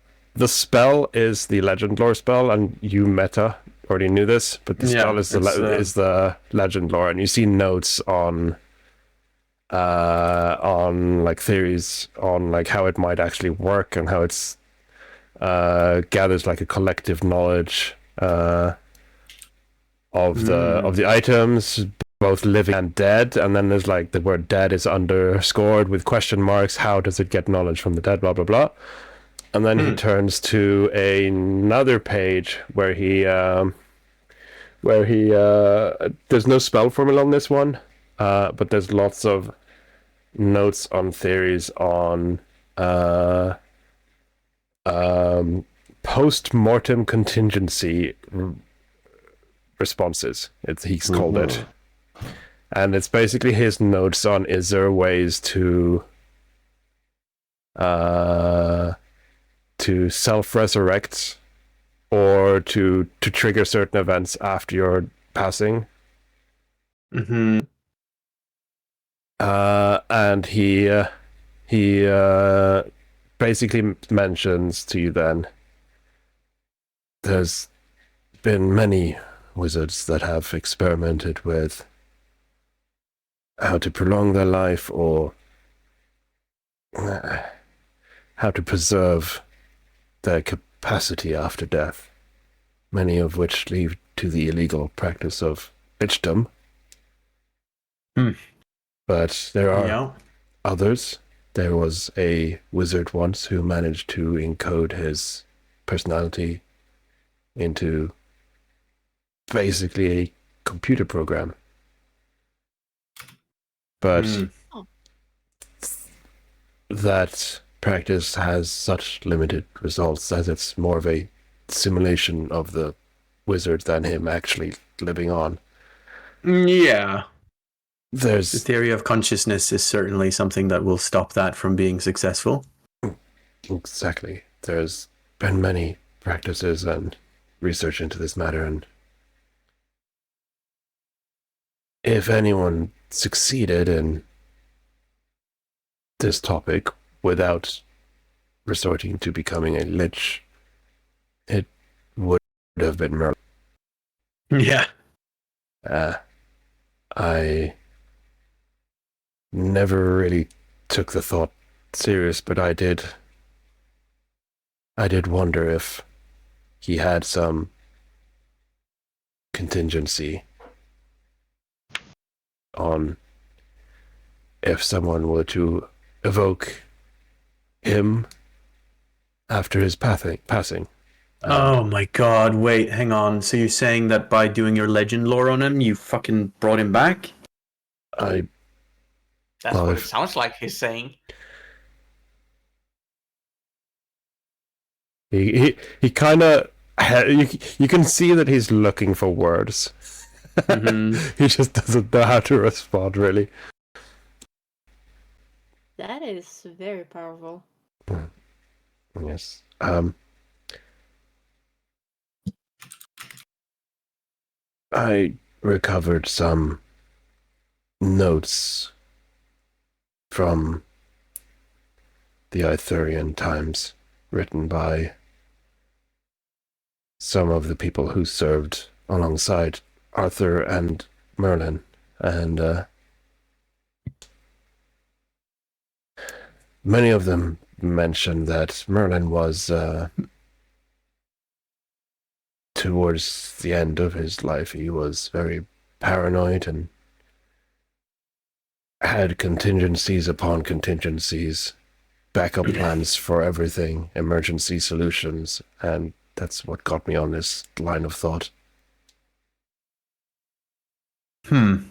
spell is the legend lore spell, and you meta already knew this, but the spell is the legend lore, and you see notes on like theories on like how it might actually work and how it's gathers like a collective knowledge of the items, both living and dead, and then there's like the word dead is underscored with question marks. How does it get knowledge from the dead? Blah blah blah. And then he turns to another page where he there's no spell formula on this one, but there's lots of notes on theories on post-mortem contingency responses. He's called it. And it's basically his notes on, is there ways to self-resurrect or to trigger certain events after your passing. And he basically mentions to you then, there's been many wizards that have experimented with how to prolong their life or how to preserve their capacity after death, many of which lead to the illegal practice of lichdom. But there are others. There was a wizard once who managed to encode his personality into basically a computer program. But that practice has such limited results as it's more of a simulation of the wizard than him actually living on. Yeah. The There's theory of consciousness is certainly something that will stop that from being successful. exactly. There's been many practices and research into this matter, and if anyone succeeded in this topic without resorting to becoming a lich, it would have been Merlin. Yeah. I never really took the thought serious, but I did wonder if he had some contingency on if someone were to evoke him after his passing. Oh my god, wait, hang on. So you're saying that by doing your legend lore on him, you fucking brought him back? I That's Well, what if- it sounds like he's saying. he kind of you can see that he's looking for words. Mhm. He just doesn't know how to respond, really. That is very powerful. Yes. I recovered some notes from the Arthurian times, written by some of the people who served alongside Arthur and Merlin, and many of them mentioned that Merlin was, towards the end of his life, he was very paranoid and had contingencies upon contingencies, backup plans for everything, emergency solutions, and that's what got me on this line of thought. Didn't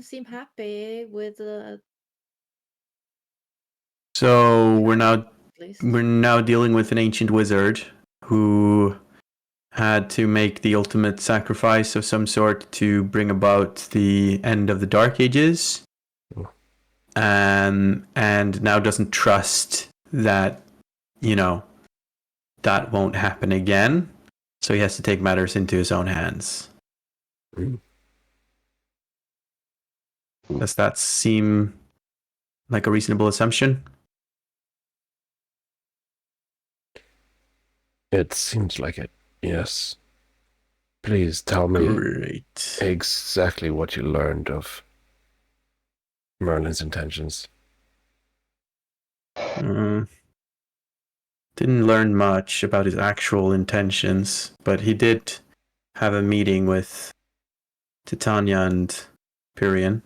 seem happy with So we're at least. now dealing with an ancient wizard who had to make the ultimate sacrifice of some sort to bring about the end of the Dark Ages, and now doesn't trust that, that won't happen again. So he has to take matters into his own hands. Mm. Does that seem like a reasonable assumption? It seems like it, yes. Please tell me Great. exactly what you learned of Merlin's intentions. Didn't learn much about his actual intentions, but he did have a meeting with Titania and Pyrian.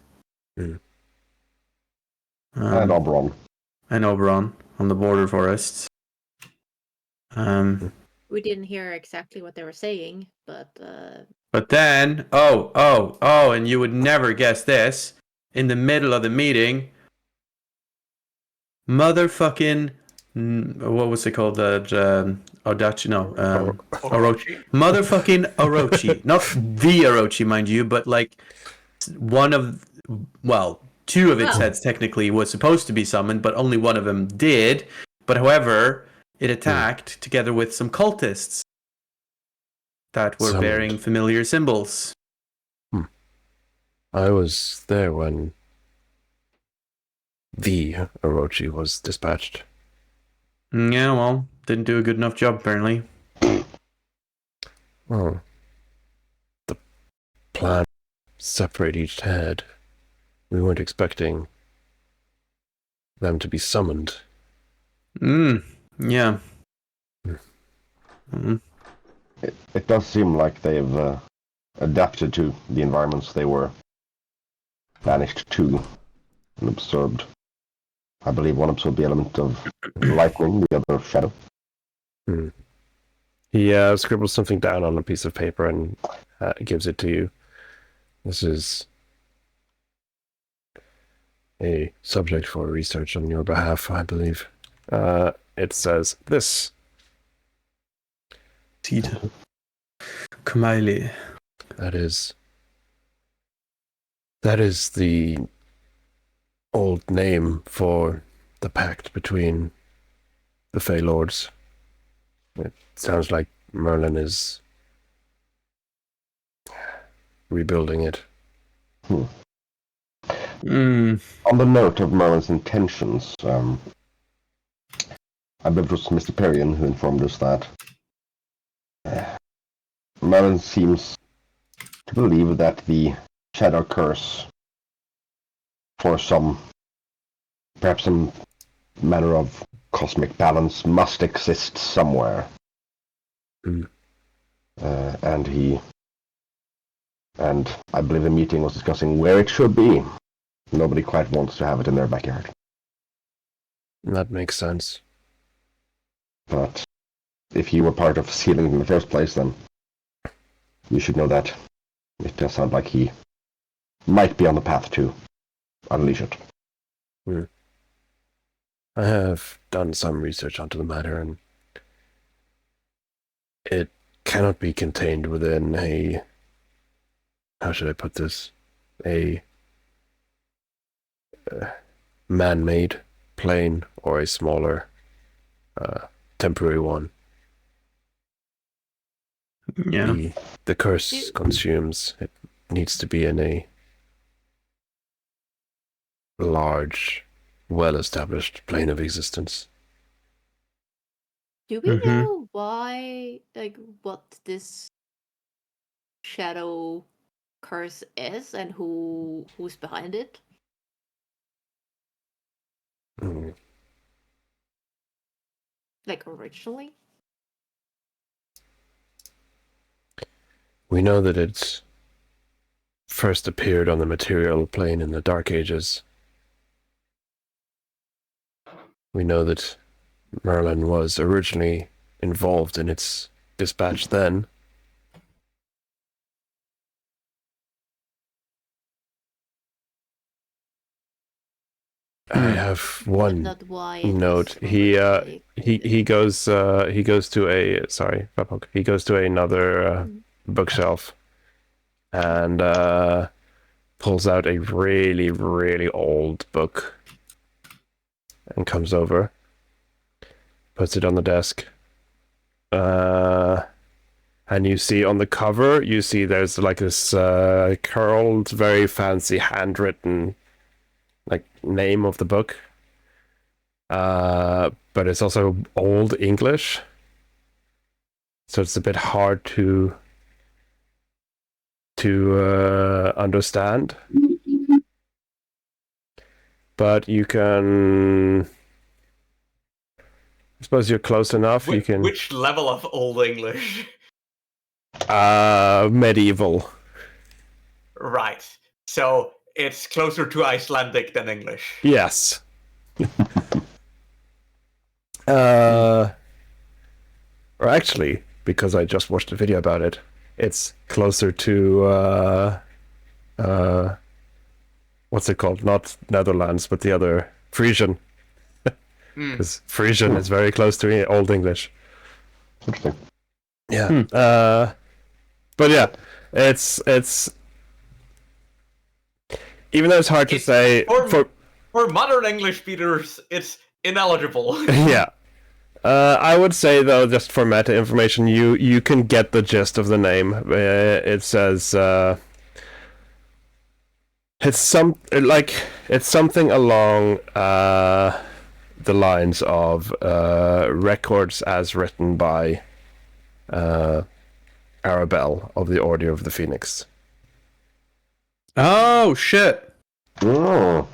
Mm. And Oberon. And Oberon on the border forests. We didn't hear exactly what they were saying, but But then, and you would never guess this, in the middle of the meeting, motherfucking, what was it called? Orochi, no. Orochi? Motherfucking Orochi. Not the Orochi, mind you, but like one of, well, two of its Well. heads technically was supposed to be summoned, but only one of them did. But however, it attacked together with some cultists that were Summoned. bearing familiar symbols. I was there when the Orochi was dispatched. Yeah, well, didn't do a good enough job, apparently. Well, the plan separate each head. We weren't expecting them to be summoned. Yeah. It does seem like they've adapted to the environments they were banished to and absorbed. I believe one absorbed the element of lightning, the other of shadow. He scribbles something down on a piece of paper and gives it to you. This is a subject for research on your behalf, I believe. It says this. Tita. Kamaili. That is the old name for the pact between the Fey Lords. It sounds like Merlin is rebuilding it. On the note of Merlin's intentions, I believe it was Mr. Perrion who informed us that Merlin seems to believe that the Shadow Curse, for perhaps some manner of cosmic balance, must exist somewhere. And I believe the meeting was discussing where it should be. Nobody quite wants to have it in their backyard. That makes sense. But if you were part of sealing it in the first place, then you should know that it does sound like he might be on the path to unleash it. I have done some research onto the matter, and it cannot be contained within a... How should I put this? A man-made plane or a smaller temporary one. Yeah. The curse consumes. It needs to be in a large, well-established plane of existence. Do we know why, like, what this shadow curse is and who's behind it? Mm. Like, originally? We know that it first appeared on the material plane in the Dark Ages. We know that Merlin was originally involved in its dispatch then. I have one Not why it note. was He originally- goes to a he goes to another bookshelf and pulls out a really, really old book and comes over, puts it on the desk, and you see on the cover, there's like this curled, very fancy handwritten like name of the book, but it's also old English, so it's a bit hard to understand. But you can, I suppose you're close enough. You can Which level of Old English? medieval. Right. So it's closer to Icelandic than English. Yes. Or actually, because I just watched a video about it, it's closer to what's it called? Not Netherlands, but the other Frisian. Because Frisian is very close to Old English. Interesting. Yeah. But yeah, it's even though it's hard to say For modern English speakers, it's ineligible. yeah. I would say though, just for meta information, you can get the gist of the name. It says it's something along the lines of records as written by Arabelle of the Order of the Phoenix. Oh shit. Oh.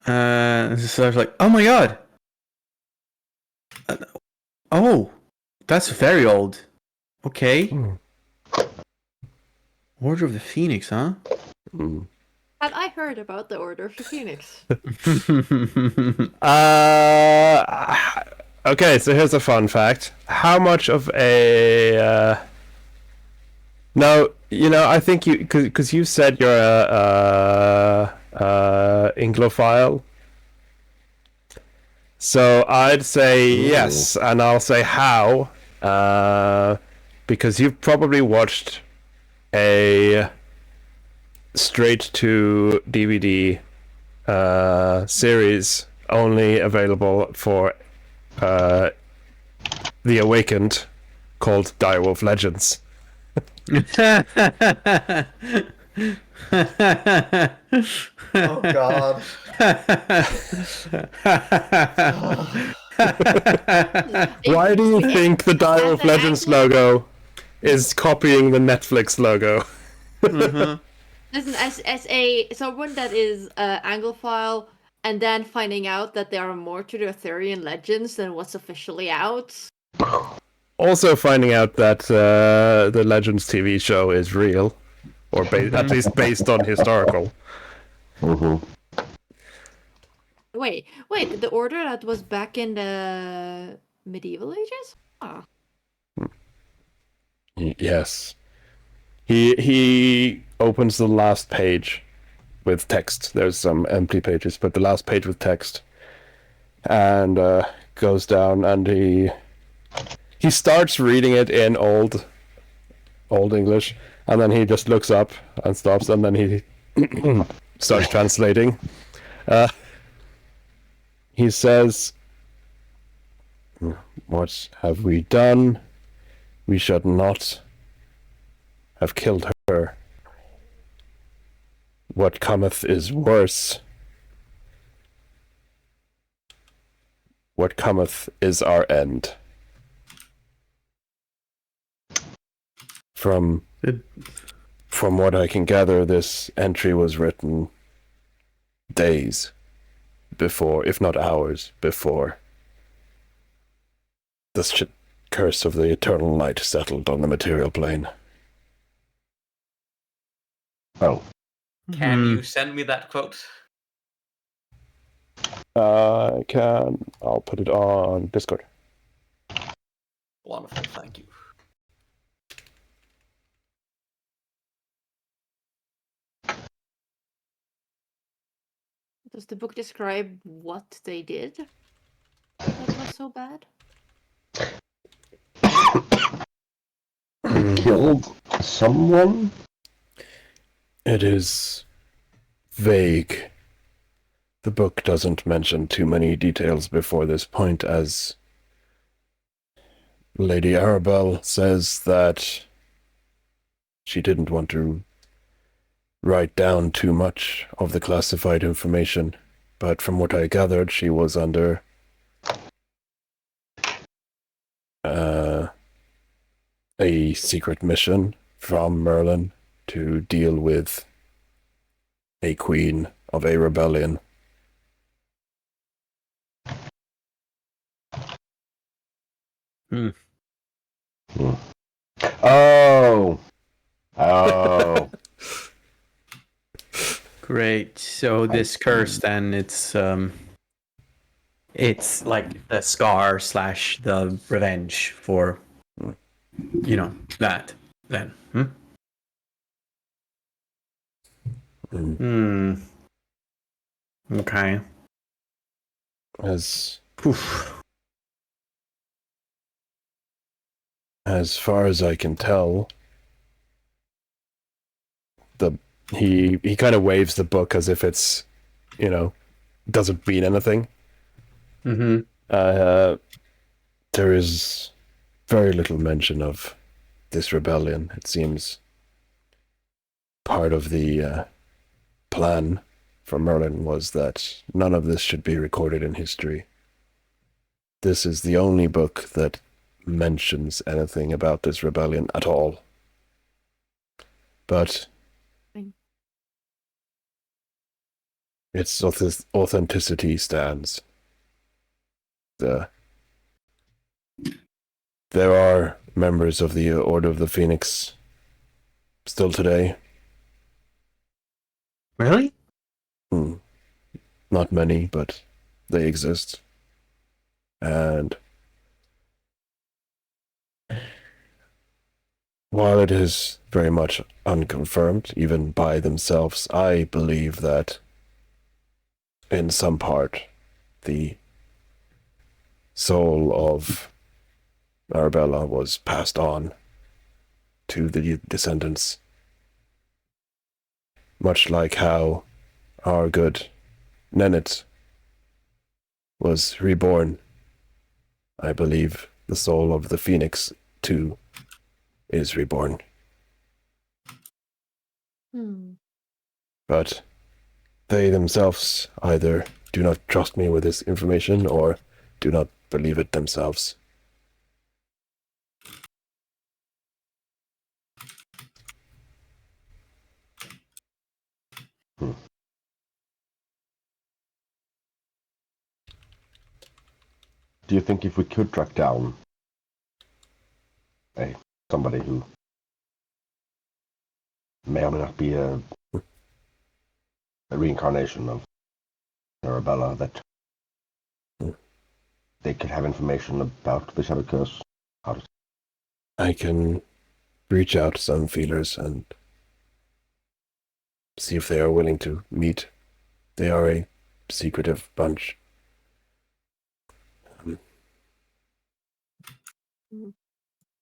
So I was like, oh my god. Oh, that's very old. Okay. Order of the Phoenix, huh? Mm. Have I heard about the Order of the Phoenix? Okay, so here's a fun fact. How much of a no, I think you because you said you're a Anglophile. So I'd say yes, and I'll say how, because you've probably watched a straight to DVD series only available for The Awakened called Direwolf Legends. Oh God. Why do you think the Direwolf an Legends angle- logo is copying the Netflix logo? Mhm. Listen, as a someone that is Anglophile and then finding out that there are more to the Arthurian legends than what's officially out. Also finding out that the Legends TV show is real, or at least based on historical. Mm-hmm. Wait, the order that was back in the medieval ages? Ah. Yes. He opens the last page with text. There's some empty pages, but the last page with text, and goes down, and he starts reading it in old English, and then he just looks up and stops, and then he starts translating. He says, "What have we done? We should not have killed her. What cometh is worse. What cometh is our end." From what I can gather, this entry was written days before, if not hours before, the curse of the eternal night settled on the material plane. Oh, Can Hmm. you send me that quote? I can. I'll put it on Discord. Wonderful, thank you. Does the book describe what they did that was so bad? killed someone? It is vague. The book doesn't mention too many details before this point, as Lady Arabelle says that she didn't want to write down too much of the classified information, but from what I gathered, she was under a secret mission from Merlin to deal with a queen of a rebellion. Oh! Oh. Great. So this curse, then it's like the scar slash the revenge for, that. Then. Okay. As Oof. far as I can tell, he kind of waves the book as if it's, doesn't mean anything. Mm-hmm. There is very little mention of this rebellion. It seems part of the plan for Merlin was that none of this should be recorded in history. This is the only book that mentions anything about this rebellion at all. But its authenticity stands. There are members of the Order of the Phoenix still today. Really? Not many, but they exist. And while it is very much unconfirmed, even by themselves, I believe that in some part the soul of Arabella was passed on to the descendants, much like how our good Nennet was reborn. I believe the soul of the Phoenix, too, is reborn. but they themselves either do not trust me with this information or do not believe it themselves. Do you think if we could track down somebody who may or may not be a reincarnation of Arabella, that they could have information about the Shadow Curse? I can reach out some feelers and see if they are willing to meet. They are a secretive bunch.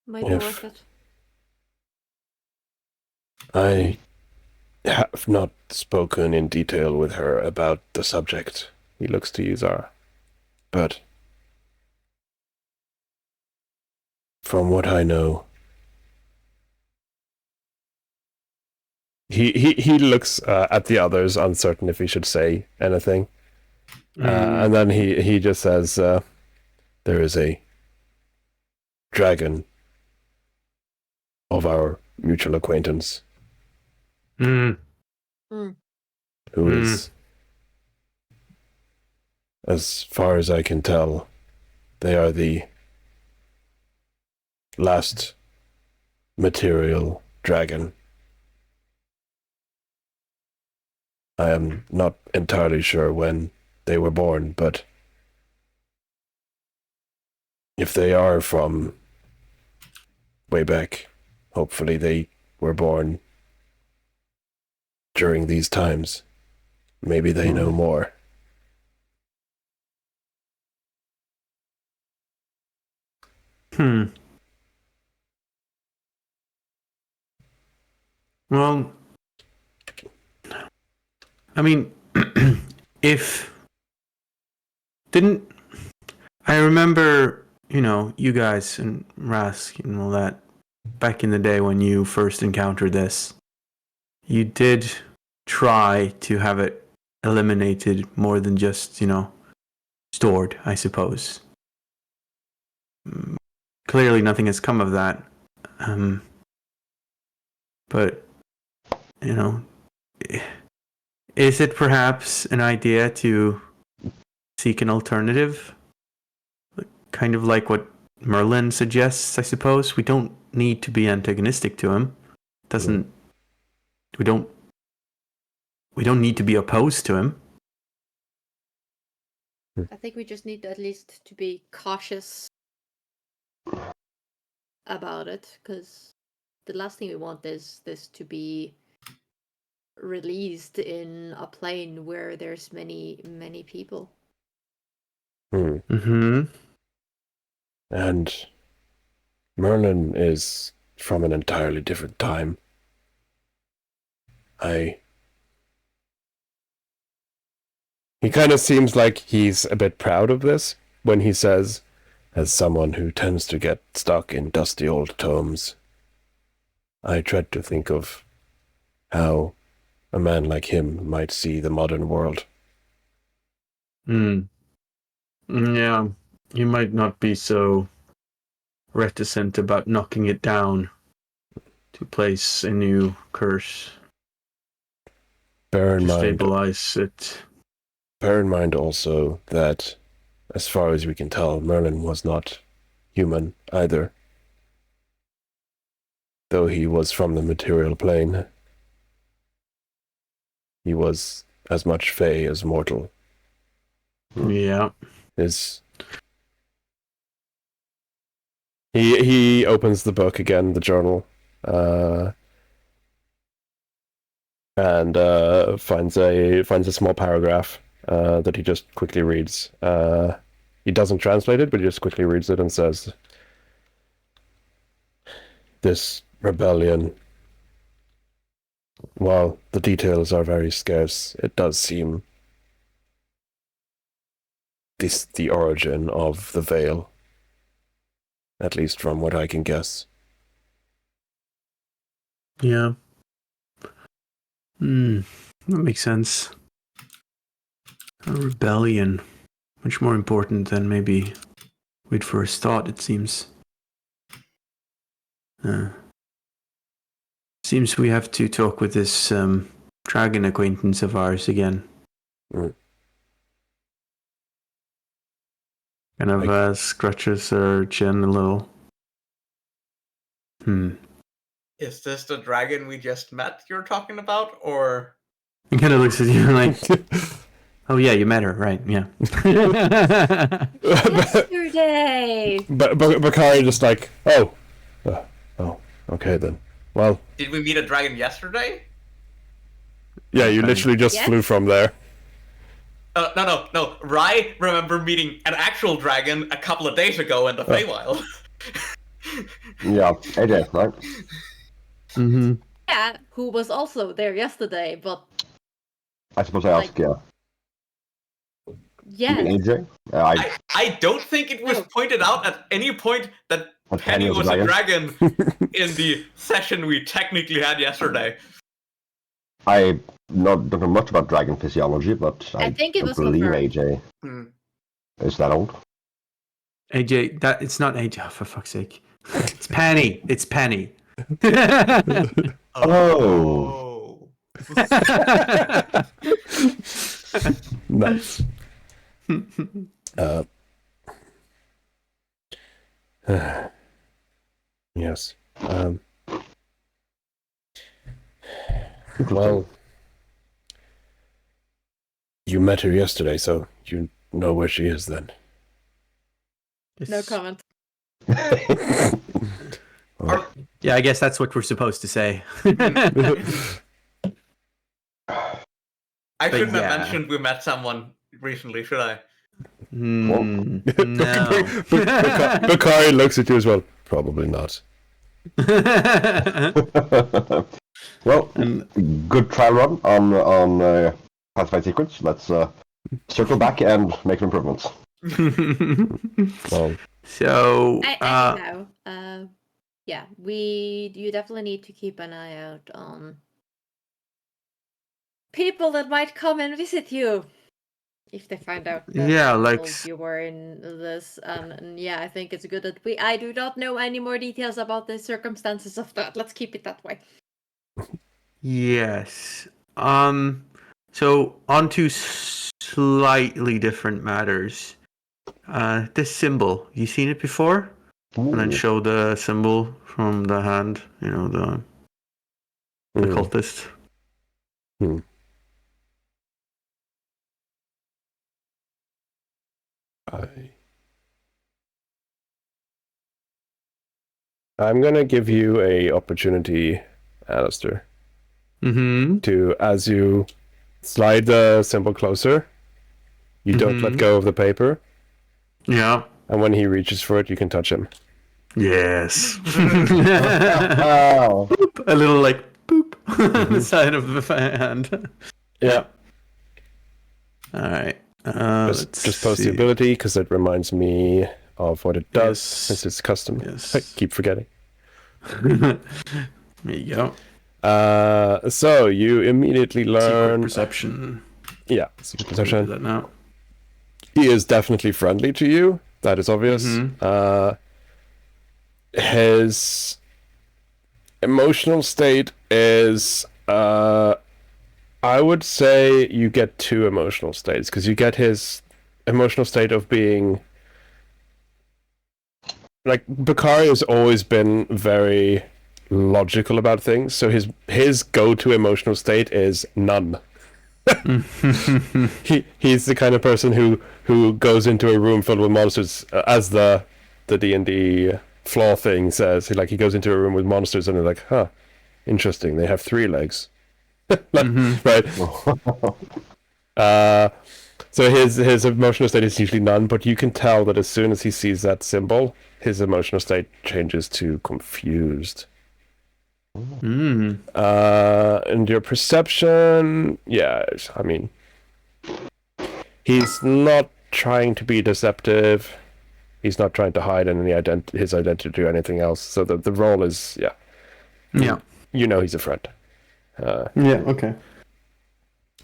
Might be worth it. I have not spoken in detail with her about the subject. He looks to you, Zara. But from what I know, he looks at the others, uncertain if he should say anything. And then he just says, there is a dragon of our mutual acquaintance who is, as far as I can tell, they are the last material dragon. I am not entirely sure when they were born, but if they are from way back, hopefully they were born during these times. Maybe they know more. Well, I mean, if didn't I remember, you guys and Rask and all that back in the day when you first encountered this, you did try to have it eliminated more than just, stored, I suppose. Clearly nothing has come of that. But, is it perhaps an idea to seek an alternative? Kind of like what Merlin suggests, I suppose. We don't need to be antagonistic to him. We don't need to be opposed to him. I think we just need at least to be cautious about it, because the last thing we want is this to be released in a plane where there's many people. And Merlin is from an entirely different time. He kind of seems like he's a bit proud of this when he says, as someone who tends to get stuck in dusty old tomes, I dread to think of how a man like him might see the modern world. Yeah, you might not be so reticent about knocking it down to place a new curse. Bear in stabilize it. Bear in mind also that, as far as we can tell, Merlin was not human either. Though he was from the material plane, he was as much fey as mortal. Yeah. He opens the book again, the journal, and finds a small paragraph that he just quickly reads. He doesn't translate it, but he just quickly reads it and says, "This rebellion, while the details are very scarce, it does seem the origin of the veil, at least from what I can guess." Yeah. That makes sense. A rebellion. Much more important than maybe we'd first thought, it seems. Seems we have to talk with this dragon acquaintance of ours again. Mm. Kind of scratches her chin a little. Is this the dragon we just met you're talking about, or? He kind of looks at you like, oh yeah, you met her, right? Yeah. Yesterday! But Bakari just like, oh, okay then. Well, Did we meet a dragon yesterday? yeah, you literally just flew from there. No. Rai remember meeting an actual dragon a couple of days ago in the Feywild. Yeah, AJ, right? Mm-hmm. Yeah, who was also there yesterday, but I suppose I asked, yeah. yeah. You mean AJ? I don't think it was pointed out at any point that Penny was a dragon in the session we technically had yesterday. I don't know much about dragon physiology, but I think it was believe confirmed. AJ is that old. AJ, it's not AJ. Oh, for fuck's sake, it's Penny. It's Penny. Oh. Nice. Yes. Well, you met her yesterday, so you know where she is then. No comment. Yeah, I guess that's what we're supposed to say. I shouldn't yeah. have mentioned we met someone recently, should I? No. Bakari looks at you as well. Probably not. Well, good trial run on Pathfinder Secrets. Let's circle back and make improvements. Well, So, Anyhow, yeah, you definitely need to keep an eye out on people that might come and visit you if they find out that Yeah, like you were in this. And yeah, I think it's good that I do not know any more details about the circumstances of that. Let's keep it that way. yes. So on to slightly different matters. This symbol, you seen it before? Ooh. And then show the symbol from the hand. You know, the cultist. I'm gonna give you a opportunity, Alistair, to, as you slide the symbol closer, you don't let go of the paper, Yeah. and when he reaches for it, you can touch him. Yes. Oh. A little like boop on the side of the hand. Yeah. All right. Just post the ability, because it reminds me of what it does, Yes. since it's custom. Yes. I keep forgetting. There you go. So you immediately Secret learn... perception. Yeah, secret Do perception. that now. He is definitely friendly to you. That is obvious. His emotional state is... I would say you get two emotional states, because you get his emotional state of being... Like, Bakari has always been very logical about things, so his go-to emotional state is none. He's the kind of person who goes into a room filled with monsters, as the D&D flaw thing says. He goes into a room with monsters and they're like, huh, interesting, they have 3 legs. Right. So his emotional state is usually none, but you can tell that as soon as he sees that symbol, his emotional state changes to confused. And your perception, yeah, I mean, he's not trying to be deceptive. He's not trying to hide his identity or anything else. So the role is, Yeah. you know he's a friend. Yeah. Okay.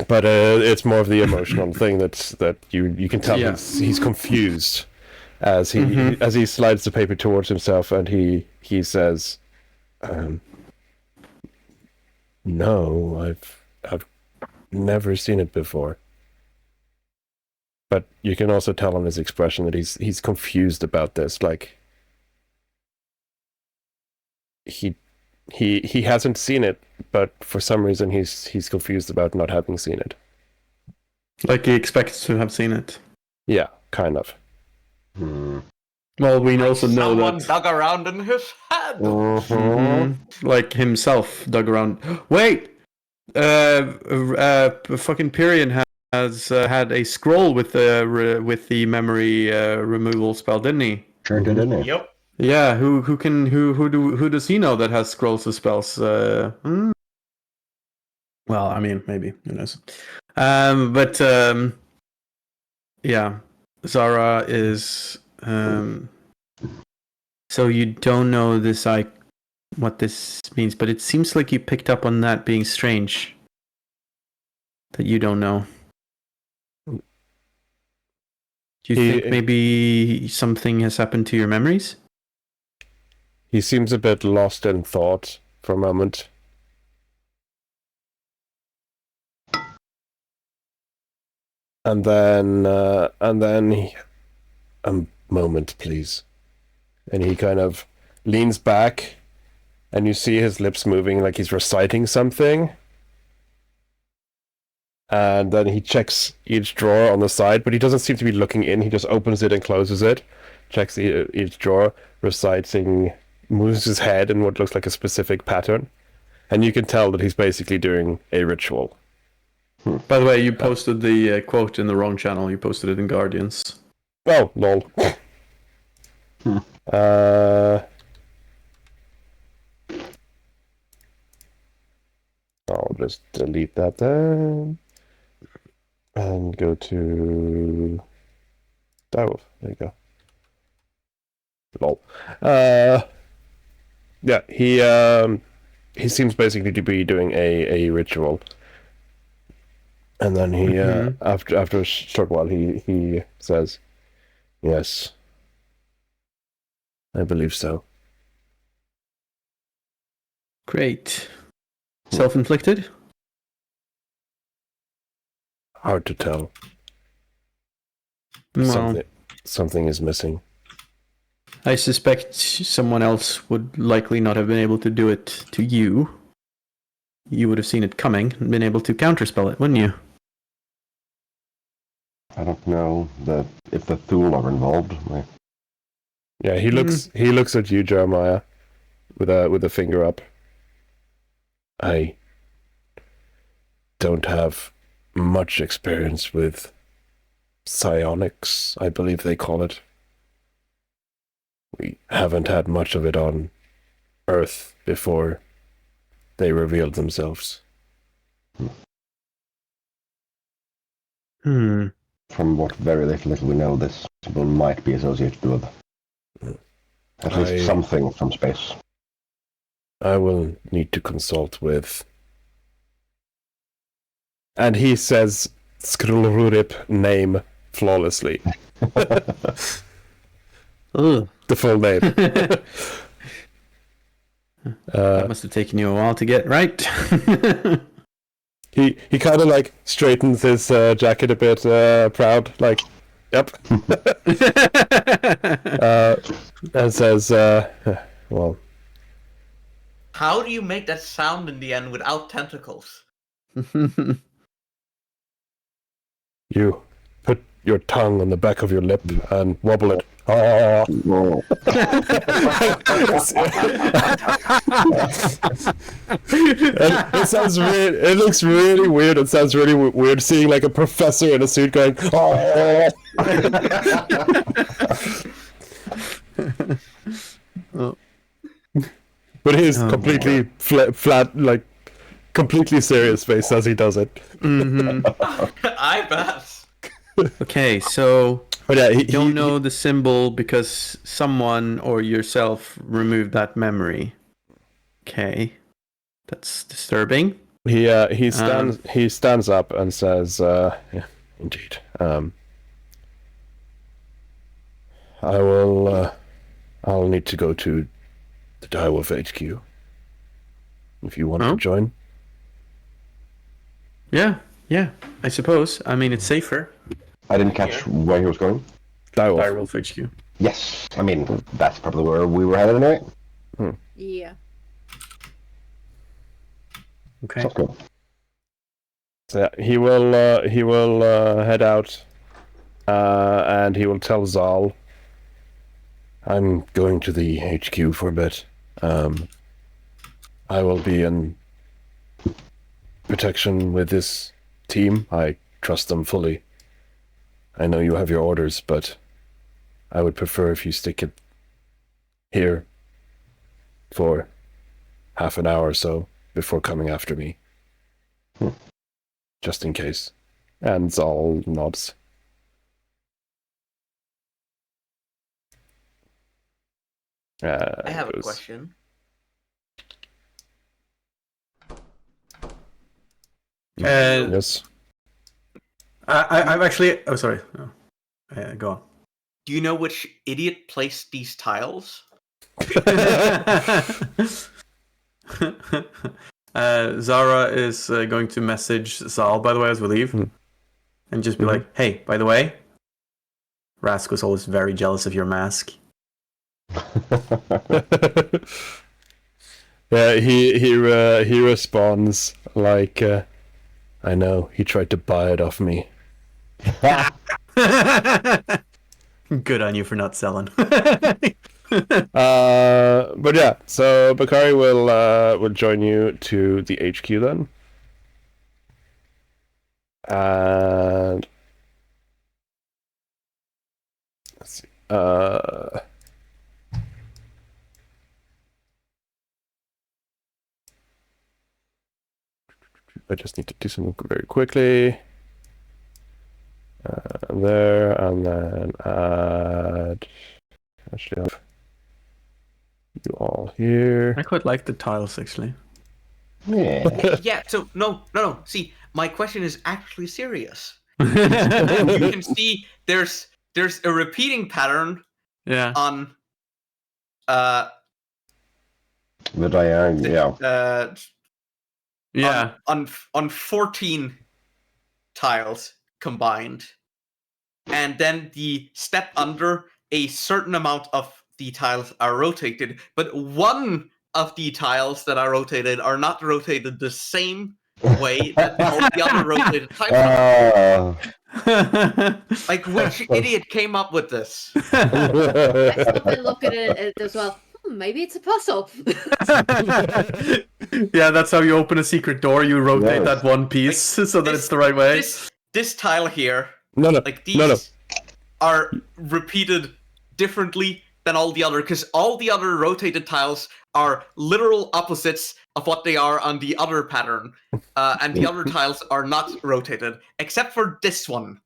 But it's more of the emotional thing that you can tell Yeah. he's confused as he slides the paper towards himself, and he says, "No, I've never seen it before." But you can also tell on his expression that he's confused about this. Like he hasn't seen it, but for some reason he's confused about not having seen it. Like he expects to have seen it. Yeah, kind of. Well, we also know Someone that dug around in his head. like himself dug around. Wait, fucking Pyrian has had a scroll with the memory removal spell, didn't he? Sure did, didn't he? Yep. Yeah, who does he know that has scrolls of spells? Well, I mean, maybe, who knows? But yeah, Zara is. So you don't know what this means, but it seems like you picked up on that being strange. That you don't know. Do you think maybe something has happened to your memories? He seems a bit lost in thought for a moment. And then a moment, please. And he kind of leans back, and you see his lips moving like he's reciting something. And then he checks each drawer on the side, but he doesn't seem to be looking in. He just opens it and closes it, checks each drawer, reciting, moves his head in what looks like a specific pattern. And you can tell that he's basically doing a ritual. By the way, you posted the quote in the wrong channel. You posted it in Guardians. Oh, lol. I'll just delete that then. And go to Direwolf. There you go. Lol. Yeah, he seems basically to be doing a ritual. And then he after a short while he says, "Yes. I believe so." Great. Self-inflicted? Hard to tell. Well, Something is missing. I suspect someone else would likely not have been able to do it to you. You would have seen it coming and been able to counterspell it, wouldn't you? I don't know if the Thule are involved. Yeah, he looks at you, Jeremiah, with a finger up. I don't have much experience with psionics, I believe they call it. We haven't had much of it on Earth before they revealed themselves. From what very little we know, this symbol might be associated with at least something from space. I will need to consult with... And he says Skrulrurip name flawlessly. Ugh. The full name. That must have taken you a while to get right. He kind of like straightens his jacket a bit, proud, like, yep. And says, well... How do you make that sound in the end without tentacles? You put your tongue on the back of your lip and wobble it. Oh. It sounds weird. It looks really weird. It sounds really weird seeing like a professor in a suit going. Oh. But he's completely flat, like completely serious face as he does it. I bet. Okay, so But yeah, you don't know the symbol because someone or yourself removed that memory. Okay, that's disturbing. He stands up and says, yeah, indeed. I'll need to go to the Direwolf HQ. If you want to join. Yeah, I suppose. I mean, it's safer. I didn't catch where he was going. Direwolf. Direwolf HQ. Yes, I mean, that's probably where we were headed anyway. Yeah. Okay. Sounds good. So yeah, he will head out, and he will tell Zal, I'm going to the HQ for a bit. I will be in protection with this team. I trust them fully. I know you have your orders, but I would prefer if you stick it here for half an hour or so before coming after me. Just in case. And Zal nods. I have a question. Yes. I've actually. Oh, sorry. Oh. Go on. Do you know which idiot placed these tiles? Zara is going to message Zal, by the way, as we leave, and just be like, "Hey, by the way, Rask was always very jealous of your mask." Yeah, he responds like, I know, he tried to buy it off me. Good on you for not selling. But yeah, so Bakari will join you to the HQ then. And let's see. I just need to do something very quickly. There, and then add. Actually, have you all here. I quite like the tiles, actually. Yeah. Yeah, so no. See, my question is actually serious. You can see there's a repeating pattern Yeah. on The diagram, yeah. Yeah. on 14 tiles combined, and then the step under, a certain amount of the tiles are rotated, but one of the tiles that are rotated are not rotated the same way that all the other rotated tiles are. Like, which idiot came up with this? Let's look at it as well. Maybe it's a puzzle. Yeah, that's how you open a secret door. You rotate Yes. that one piece so that it's the right way. This tile here, No. like these are repeated differently than all the other, because all the other rotated tiles are literal opposites of what they are on the other pattern, and the other tiles are not rotated, except for this one.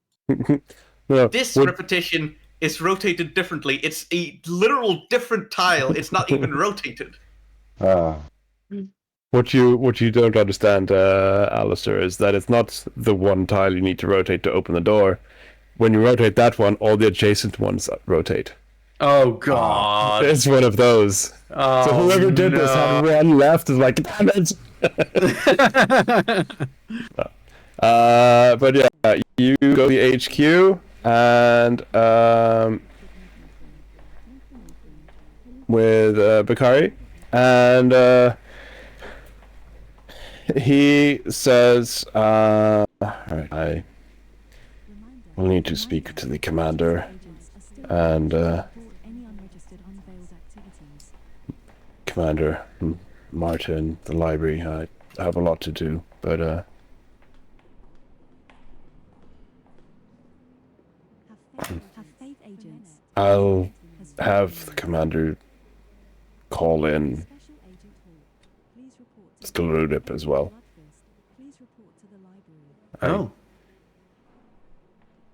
No. This repetition is rotated differently. It's a literal different tile. It's not even rotated. What you don't understand, Alistair, is that it's not the one tile you need to rotate to open the door. When you rotate that one, all the adjacent ones rotate. Oh god. It's one of those. Oh, So whoever did this had one left is like, damn it! But yeah, you go to the HQ and with Bakari, and he says, "Alright, I will need to speak to the commander and Commander Martin, the library. I have a lot to do, but I'll have the commander call in Skaludip as well. Oh.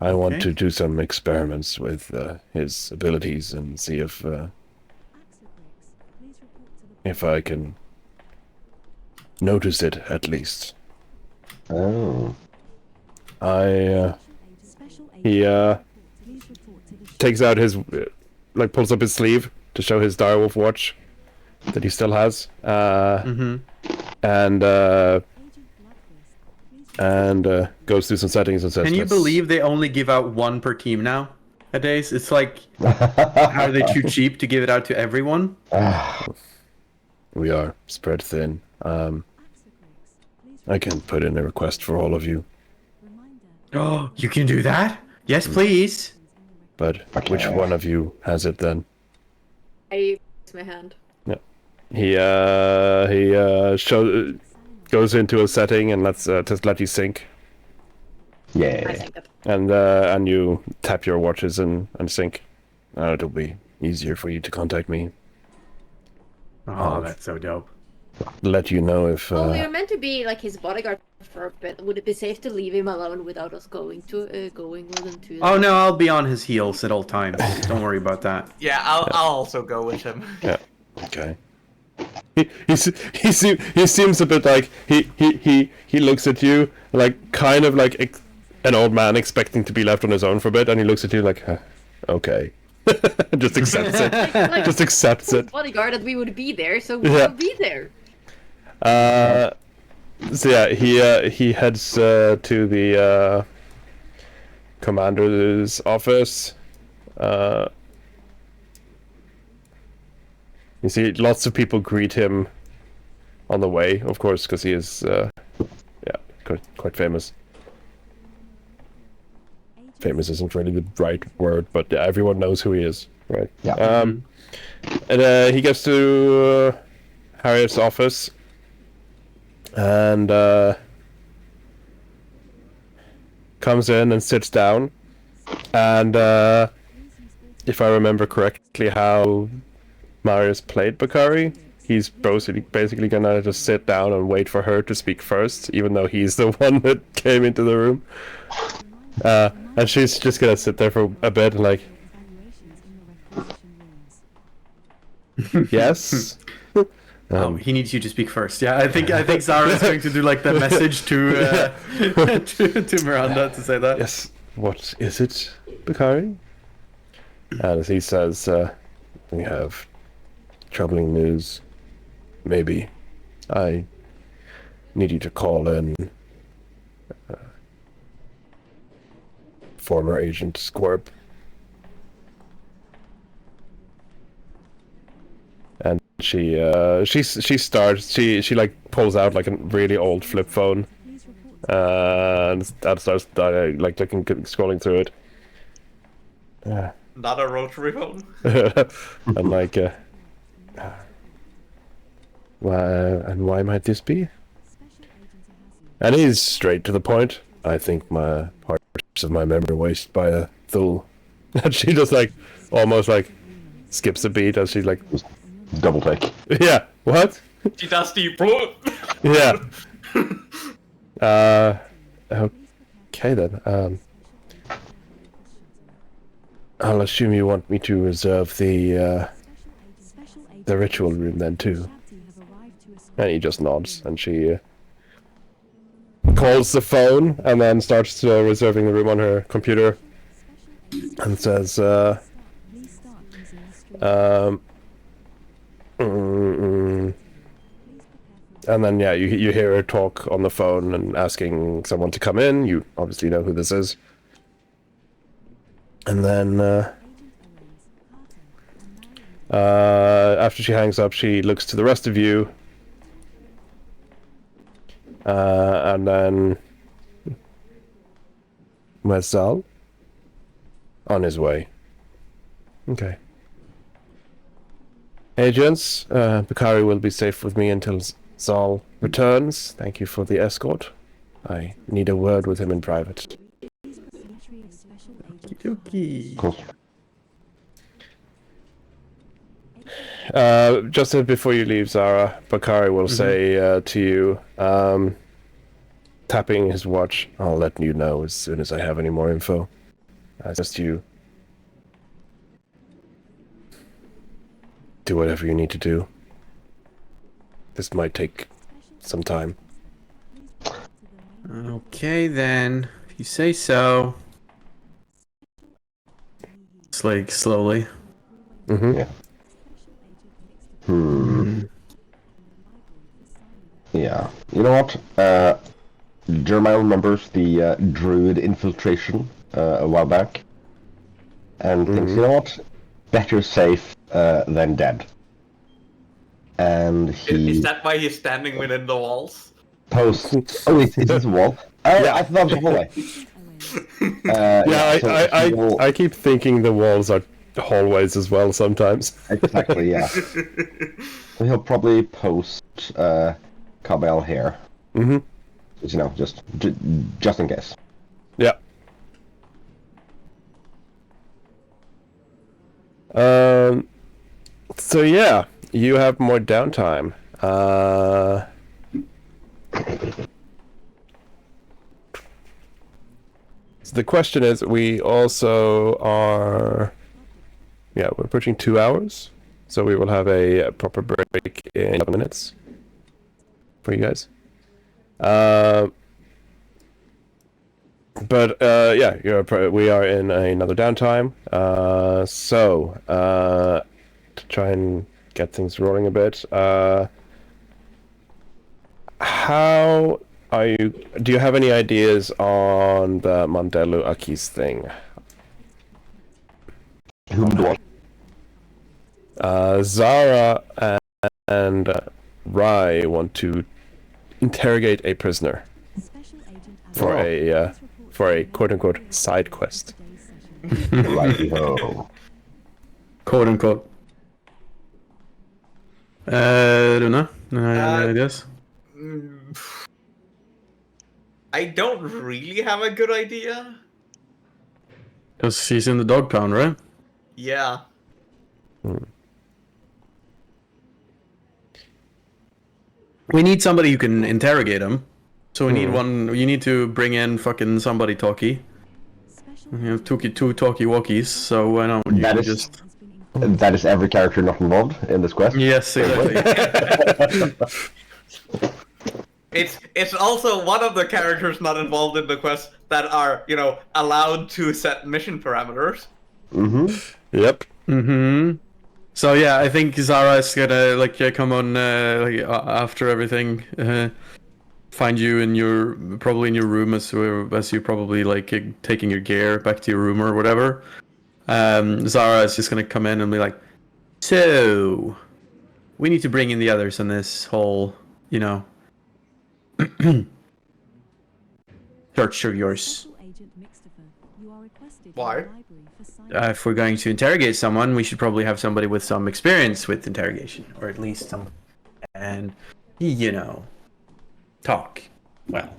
I want to do some experiments with his abilities and see if I can notice it at least. Oh. He takes out his pulls up his sleeve to show his direwolf watch that he still has. And goes through some settings and says, Can you "Let's-" believe they only give out one per team nowadays? It's like, are they too cheap to give it out to everyone? We are spread thin. I can put in a request for all of you, Oh, you can do that? Yes, please. but which one of you has it then? I raise my hand. He goes into a setting and lets just let you sync, I Yeah. think that. and you tap your watches and sync. It'll be easier for you to contact me. Oh, that's so dope. Let you know if Well, we were meant to be like his bodyguard for a bit. Would it be safe to leave him alone without us going with him to? Oh no, I'll be on his heels at all times. Don't worry about that. Yeah, I'll also go with him. Yeah. Okay. He seems a bit like he looks at you like kind of like an old man expecting to be left on his own for a bit, and he looks at you like, okay, just accepts it. Like, Just accepts it. bodyguard that we would be there, so we Yeah. will be there. So yeah, he heads to the commander's office. You see lots of people greet him on the way, of course, because he is quite famous. Famous isn't really the right word, but yeah, everyone knows who he is, right? Yeah. And he gets to Harriet's office, and comes in and sits down, and if I remember correctly how Marius played Bakari, he's basically gonna just sit down and wait for her to speak first, even though he's the one that came into the room. And she's just gonna sit there for a bit and like, yes. He needs you to speak first. Yeah, I think Zara's going to do like the message to to Miranda to say that. Yes. What is it, Bakari? And as he says, we have troubling news. Maybe I need you to call in former agent Squirp. And she like pulls out like a really old flip phone, and starts like scrolling through it. Not a rotary phone. And like, why might this be? And he's straight to the point. I think my parts of my memory wasted by a Thule. And she just like almost like skips a beat as she's like, Double take. yeah, what? She does the blow. Yeah. Okay then. I'll assume you want me to reserve the ritual room then too. And he just nods, and she calls the phone and then starts reserving the room on her computer, and says, and then yeah, you hear her talk on the phone and asking someone to come in. You obviously know who this is. And then after she hangs up, she looks to the rest of you, and then where's Zal? On his way. Okay. Agents, Bakari will be safe with me until Zal returns. Thank you for the escort. I need a word with him in private. Cool. Just before you leave, Zara, Bakari will say to you, tapping his watch, I'll let you know as soon as I have any more info. Just you do whatever you need to do. This might take some time. Okay, then. If you say so. It's like slowly. Mm-hmm. Yeah. Yeah. You know what? Jeremiah remembers the druid infiltration a while back, and thinks, you know what? Better safe than dead. And he Is that why he's standing within the walls? posts. Oh, is this a wall? Oh, Yeah. I thought that was a hallway. Yeah, so he will- I keep thinking the walls are hallways as well sometimes. Exactly, yeah. So he'll probably post Cabell here. Mm-hmm. You know, just in case. Yeah. So yeah, you have more downtime. So the question is, we also are... Yeah, we're approaching 2 hours. So we will have a proper break in 11 minutes for you guys. But yeah, we are in another downtime. So to try and get things rolling a bit, how are you? Do you have any ideas on the Mandelu Akis thing? Whom do I? Zara and Rai want to interrogate a prisoner for a quote-unquote side quest. Righty-ho. Quote unquote. I don't know. No ideas. I don't really have a good idea. Because she's in the dog pound, right? Yeah. We need somebody who can interrogate him. So we need one. You need to bring in fucking somebody talkie. We have two talkie walkies. So why don't you That is- just? That is every character not involved in this quest. Yes, exactly. It's also one of the characters not involved in the quest that are, you know, allowed to set mission parameters. Mm-hmm. Yep. Mm-hmm. So yeah, I think Zara is gonna come on after everything. Find you in your room as you probably taking your gear back to your room or whatever. Zara is just gonna come in and be like, so we need to bring in the others on this whole, search of yours. Why? If we're going to interrogate someone, we should probably have somebody with some experience with interrogation, or at least some, and talk well.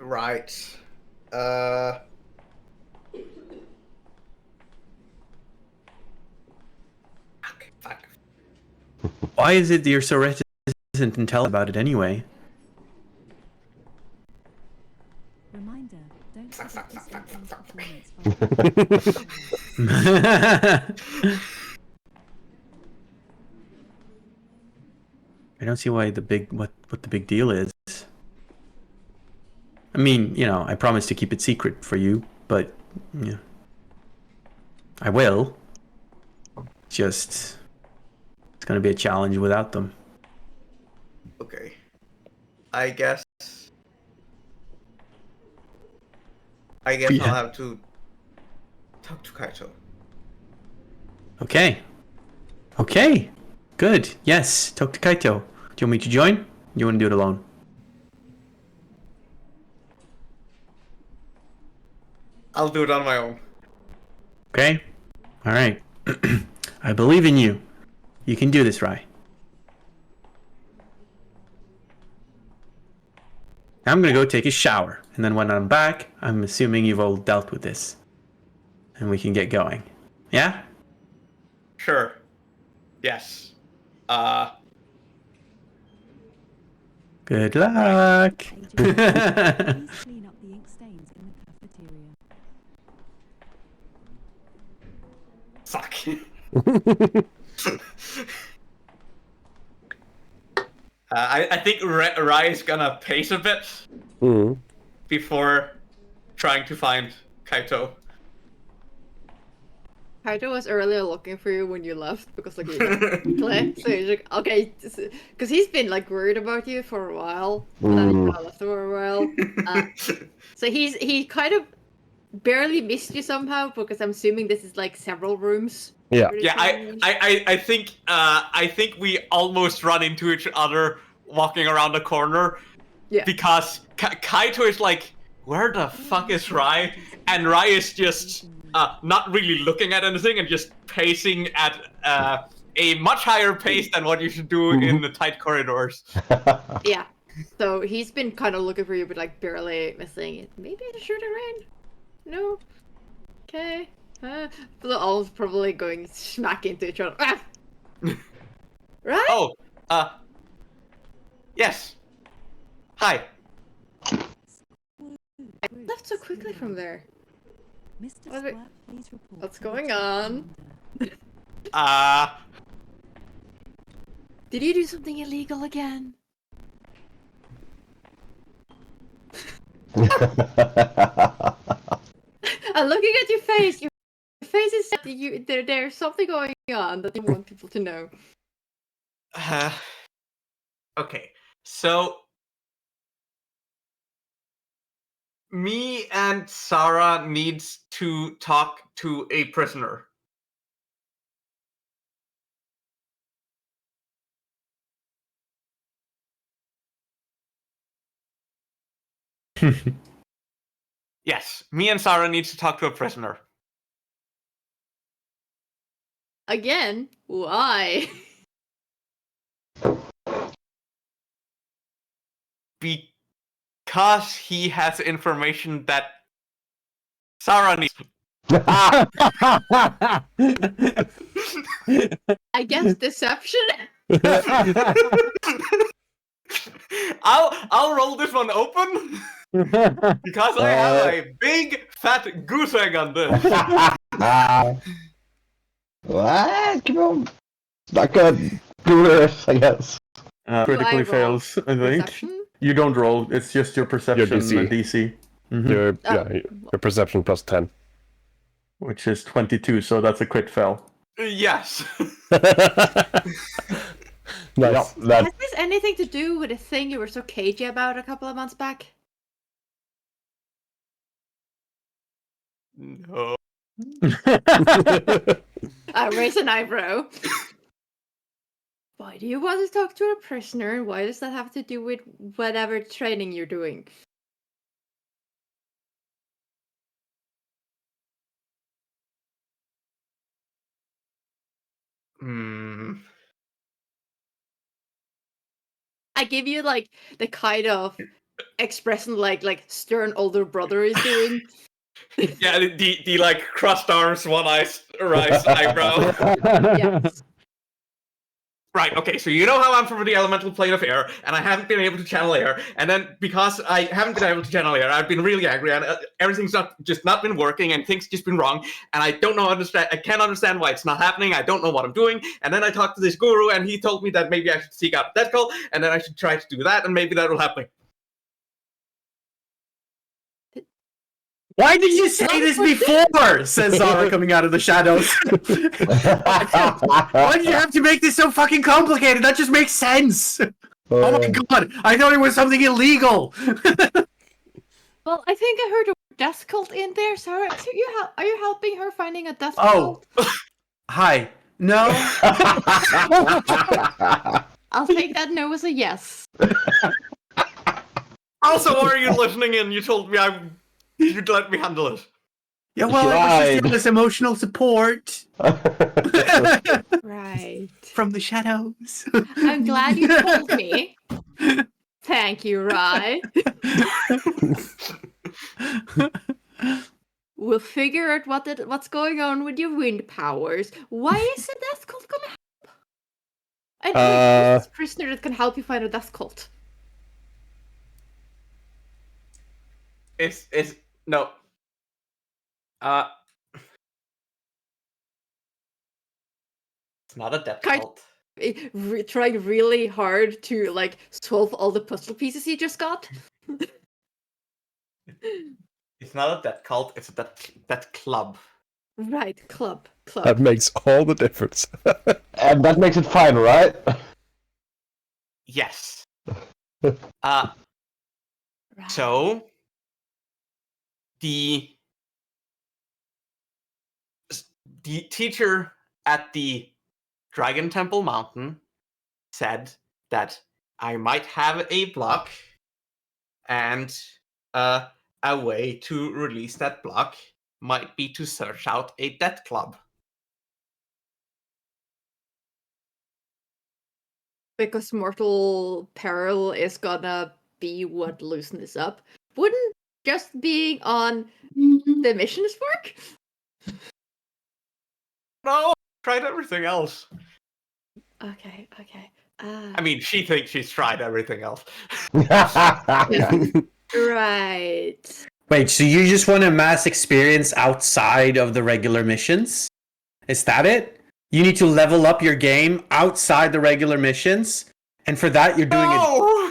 Right. Okay, fuck. Why is it that you're so reticent and tell about it anyway? Reminder, don't forget to state any performance I don't see why what the big deal is. I mean, I promise to keep it secret for you, but yeah, I will. Just it's gonna be a challenge without them. Okay. I guess Yeah. I'll have to talk to Kaito. Okay. Good. Yes. Talk to Kaito. Do you want me to join? You want to do it alone? I'll do it on my own. Okay. All right. I believe in you. You can do this, Rai. I'm gonna go take a shower, and then when I'm back, I'm assuming you've all dealt with this, and we can get going. Yeah? Sure. Yes. Good luck. Please clean up the ink stains in the cafeteria. I think Rai is gonna pace a bit Mhm. before trying to find Kaito. Kaito was earlier looking for you when you left because like you left quickly. So he's like, okay, because he's been like worried about you for a while, and then you kind of left for a while. So he kind of barely missed you somehow because I'm assuming this is like several rooms. Yeah. Yeah, I think we almost run into each other walking around the corner. Yeah. Because Kaito is like, where the fuck is Rai? And Rai is just not really looking at anything and just pacing at a much higher pace than what you should do in the tight corridors. Yeah. So he's been kind of looking for you, but like barely missing it. Maybe the shooting range? No. Okay. They're all probably going smack into each other. Ah! Right? Oh, yes. Hi. Left so quickly from there. Mr. What are- Squirt, please report What's to the going team on? commander. Did you do something illegal again? I'm looking at your face. Your face is there's something going on that you want people to know. Okay, so me and Sarah needs to talk to a prisoner. Yes, me and Sarah needs to talk to a prisoner. Again? Why? Because he has information that Sarah needs. I guess deception? I'll roll this one open because I have a big fat goose egg on this. What? Come on. Not good. Do this, I guess. Critically roll fails, I think. Deception? You don't roll, it's just your perception DC. DC. Mhm. Your perception plus 10. Which is 22, so that's a crit fail. Yes. Nice. Has this anything to do with the thing you were so cagey about a couple of months back? No. I raise an eyebrow. Why do you want to talk to a prisoner, and why does that have to do with whatever training you're doing? I give you like the kind of expression like stern older brother is doing. Yeah, the like crossed arms, one raised eyebrow. Yeah. Right, okay, so you know how I'm from the elemental plane of air, and I haven't been able to channel air, and then because I haven't been able to channel air, I've been really angry, and everything's not been working, and things just been wrong, and I can't understand why it's not happening, I don't know what I'm doing, and then I talked to this guru, and he told me that maybe I should seek out a death cult, and then I should try to do that, and maybe that will help me. Why did you say this before? Says Zara coming out of the shadows. Why did you have to make this so fucking complicated? That just makes sense. Oh my god, I thought it was something illegal. Well, I think I heard a death cult in there, Sarah. So are you helping her finding a death Oh, cult? hi. No. I'll take that no as a yes. Also, why are you listening in? You told me you'd let me handle it. Yeah, well, it was just this emotional support. Right. From the shadows. I'm glad you told me. Thank you, Rai. We'll figure out what's going on with your wind powers. Why is a death cult gonna help? And who's this prisoner that can help you find a death cult? It's no. It's not a death Kind- cult. Trying really hard to like solve all the puzzle pieces he just got. It's not a death cult. It's a death club. Right, club. That makes all the difference. And that makes it fine, right? Yes. Right. So the teacher at the Dragon Temple Mountain said that I might have a block, and a way to release that block might be to search out a death club. Because mortal peril is gonna be what loosen this up. Wouldn't just being on the missions work? No, tried everything else. Okay. I mean, she thinks she's tried everything else. Right. Wait, so you just want a mass experience outside of the regular missions? Is that it? You need to level up your game outside the regular missions, and for that you're doing it. No!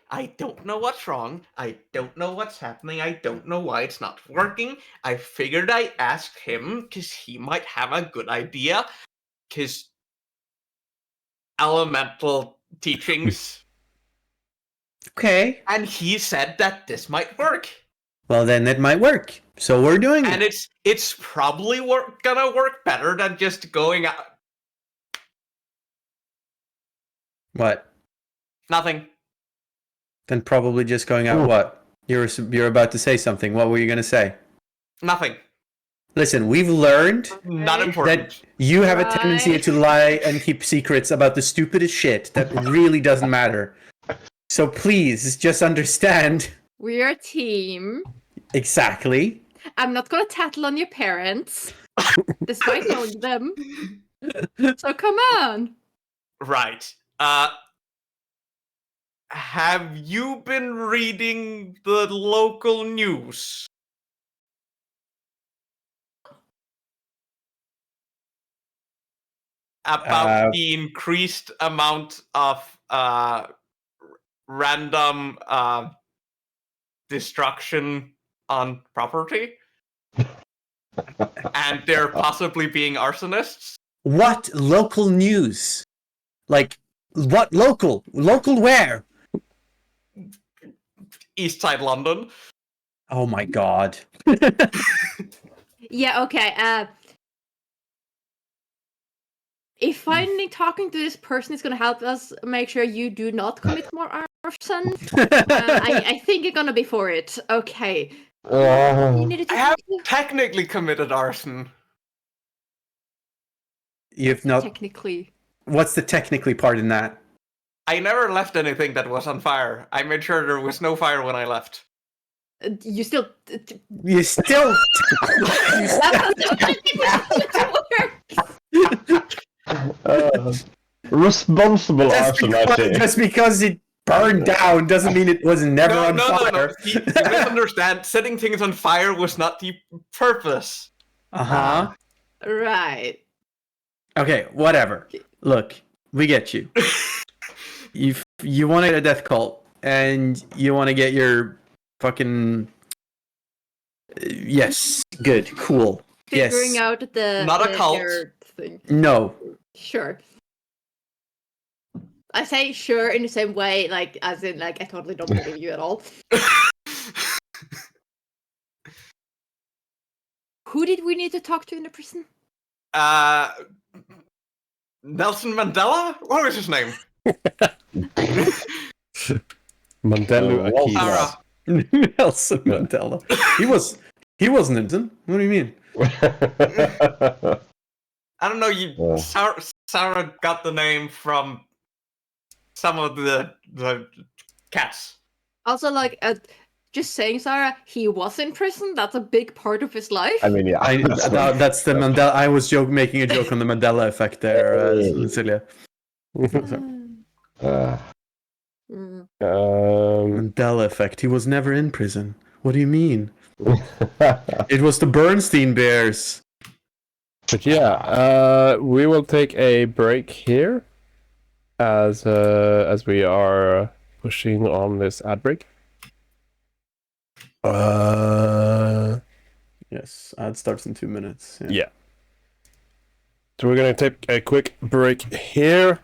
I don't know what's wrong. I don't know what's happening. I don't know why it's not working. I figured I asked him because he might have a good idea. Because elemental teachings. Okay. And he said that this might work. Well, then it might work. So we're doing And it. it's probably gonna work better than just going out. What? Nothing. Then probably just going out. What? You're about to say something. What were you gonna say? Nothing. Listen, we've learned Not important. that you have a Right. tendency to lie and keep secrets about the stupidest shit that really doesn't matter. So please just understand We're a team. exactly. I'm not gonna tattle on your parents, despite knowing them. So come on. Right. Have you been reading the local news? About the increased amount of random destruction on property? And they're possibly being arsonists? What local news? Like, what local? Local where? East Side London. Oh my god. Yeah, okay. If finding talking to this person is gonna help us make sure you do not commit more arson, I think you're gonna be for it. Okay. You needed to I have talk to- technically committed arson. You've not. Technically. What's the technically part in that? I never left anything that was on fire. I made sure there was no fire when I left. You still. You still. Responsible arson, I say. Just because it burned down doesn't mean it was never on No. fire. You misunderstand. Setting things on fire was not the purpose. Uh-huh. Right. Okay, whatever. Look, we get you. You want a death cult, and you want to get your fucking... Yes, good, cool. Figuring Yes. out the Not a the cult. error thing. No. Sure. I say sure in the same way, like as in like I totally don't believe you at all. Who did we need to talk to in the prison? Nelson Mandela? What was his name? Mandela Well, Akila. Sarah. Nelson Mandela. He wasn't Indian. What do you mean? I don't know. Sarah got the name from some of the cats. Also, like, just saying, Sarah, he was in prison. That's a big part of his life. I mean, yeah. That's the Mandela. I was making a joke on the Mandela effect there, Celia. Mm. Mandela effect. He was never in prison. What do you mean? It was the Bernstein Bears. But we will take a break here as we are pushing on this ad break. Yes, ad starts in 2 minutes. Yeah. So we're gonna take a quick break here.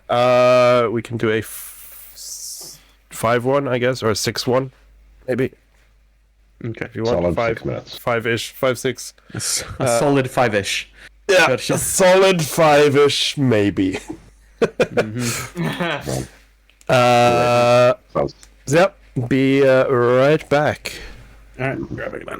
We can do a 5-1, I guess, or a 6-1, maybe. Okay. If you want Solid 5, 6 minutes. 5-ish, 5-6. A solid 5-ish. Yeah, Gotcha. a solid 5-ish, maybe. Sounds Yep. Be right back. All right, grab it then.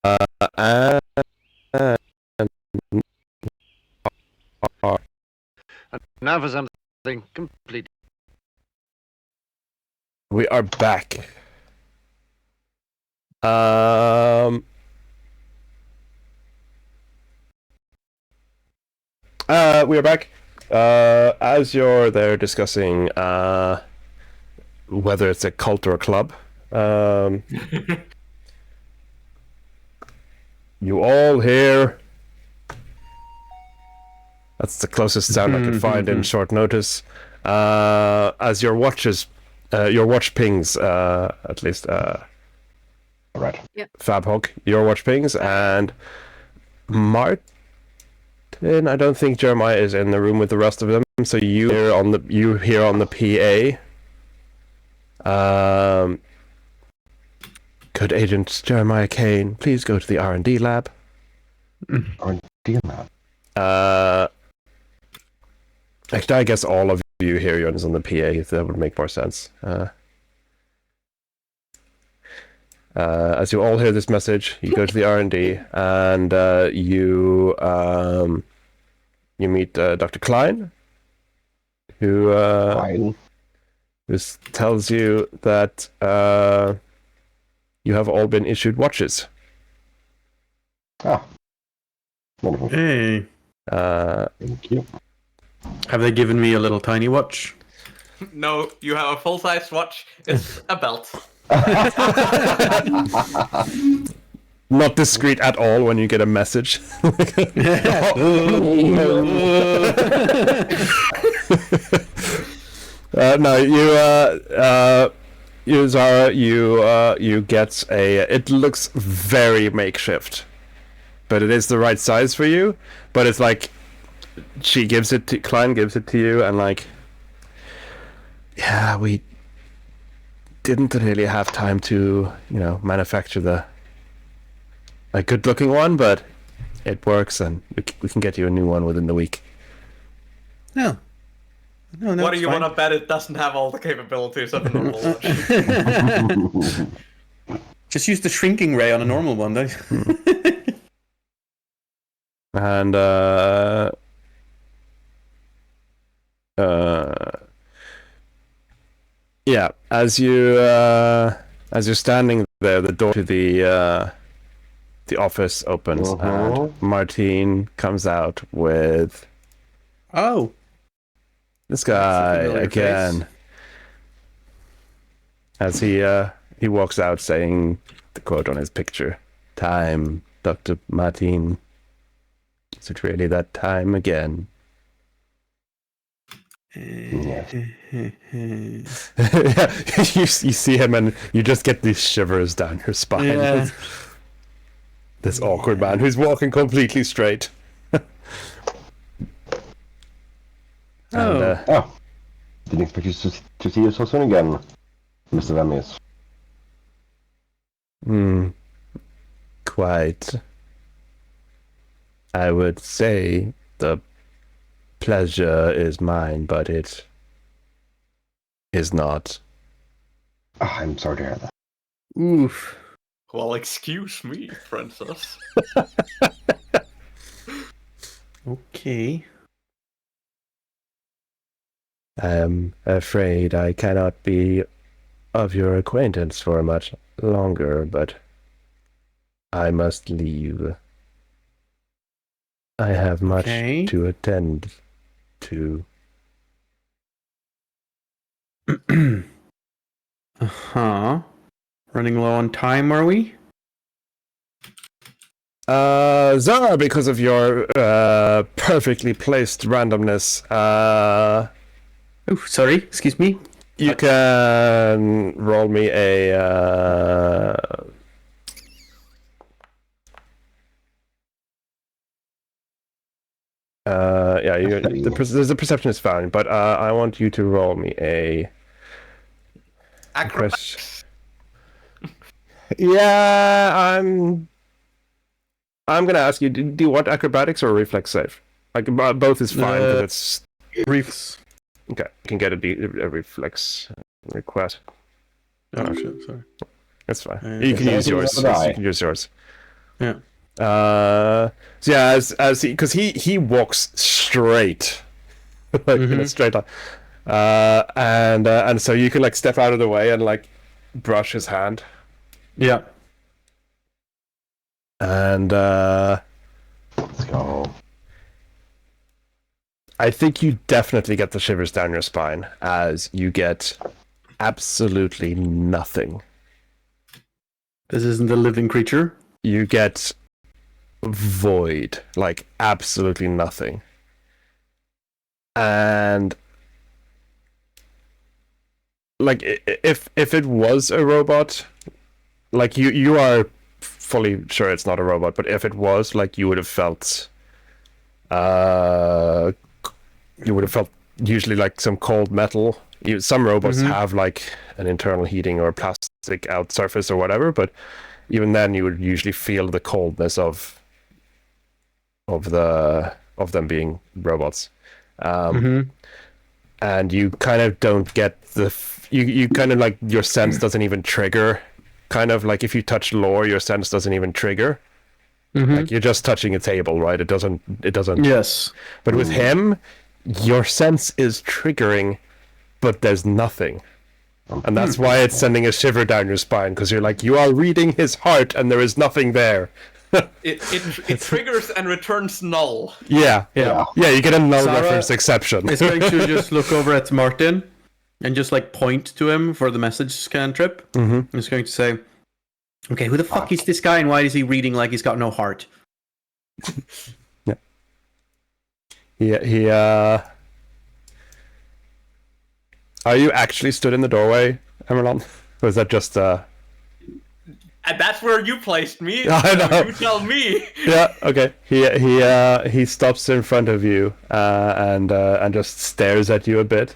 and Now for something complete. we are back. We are back. As you're there discussing whether it's a cult or a club, you all hear. That's the closest sound I could find in short notice. As your watch pings, at least. Right. Fabhog, your watch pings, and Martin. I don't think Jeremiah is in the room with the rest of them, so you hear on the PA. Could Agent Jeremiah Kane please go to the R&D lab? R&D lab. Actually, I guess all of you hear Jonas on the PA, if that would make more sense. As you all hear this message, you go to the R&D, and you meet Dr. Klein, who tells you that you have all been issued watches. Ah. Wonderful. Hey. Thank you. Have they given me a little tiny watch? No, you have a full-size watch. It's a belt. Not discreet at all when you get a message. No, you Zara, you get a. It looks very makeshift, but it is the right size for you. But it's like Klein gives it to you, and like, yeah, we didn't really have time to, manufacture a good-looking one, but it works, and we can get you a new one within the week. No. No, What do you fine. want to bet it doesn't have all the capabilities of a normal watch? Just use the shrinking ray on a normal one, though. And yeah, as you're standing there, the door to the office opens, and Martine comes out with Oh. this guy familiar again. face. As he walks out, saying the quote on his picture: "Time, Dr. Martine. Is it really that time again?" Yes. Yeah, you see him and you just get these shivers down your spine. Yeah. This awkward man who's walking completely straight. And, Oh. Didn't expect you to see you so soon again, Mr. Vemius. Quite. I would say the pleasure is mine, but it is not. Ah, I'm sorry to hear that. Oof. Well, excuse me, princess. Okay. I am afraid I cannot be of your acquaintance for much longer, but I must leave. I have much Okay. to attend to. Uh-huh. Running low on time, are we? Zara, because of your perfectly placed randomness, Oh, sorry. Excuse me. you can roll me a yeah, the perception is fine, but I want you to roll me a Acrobatics. Yeah, I'm gonna ask you. Do you want acrobatics or a reflex save? Like both is fine because it's Reefs. okay. You can get a reflex request. Oh, shit, sorry. That's fine. Yeah. You can Yeah, use I think yours. that's what I- You can use yours. Yeah. So yeah, as he walks straight, like in a straight line, and so you can like step out of the way and like brush his hand, Yeah. and Let's go. I think you definitely get the shivers down your spine as you get absolutely nothing. This isn't a living creature. You get void, like absolutely nothing. And like if it was a robot, like you are fully sure it's not a robot, but if it was, like you would have felt usually like some cold metal. Some robots have like an internal heating or plastic out surface or whatever, but even then you would usually feel the coldness of them being robots. And you kind of don't get you kind of like your sense doesn't even trigger. Kind of like if you touch lore, your sense doesn't even trigger. Like you're just touching a table, right? It doesn't. Yes. But with him, your sense is triggering, but there's nothing. And that's why it's sending a shiver down your spine, because you're like, you are reading his heart and there is nothing there. It triggers and returns null. Yeah, you get a null Sarah reference exception. It's going to just look over at Martin and just like point to him for the message cantrip. It's going to say, okay, who the fuck is this guy and why is he reading like he's got no heart? He Are you actually stood in the doorway, Emerlon? Or is that just And that's where you placed me. I know. You tell me. Yeah, okay. He stops in front of you and just stares at you a bit,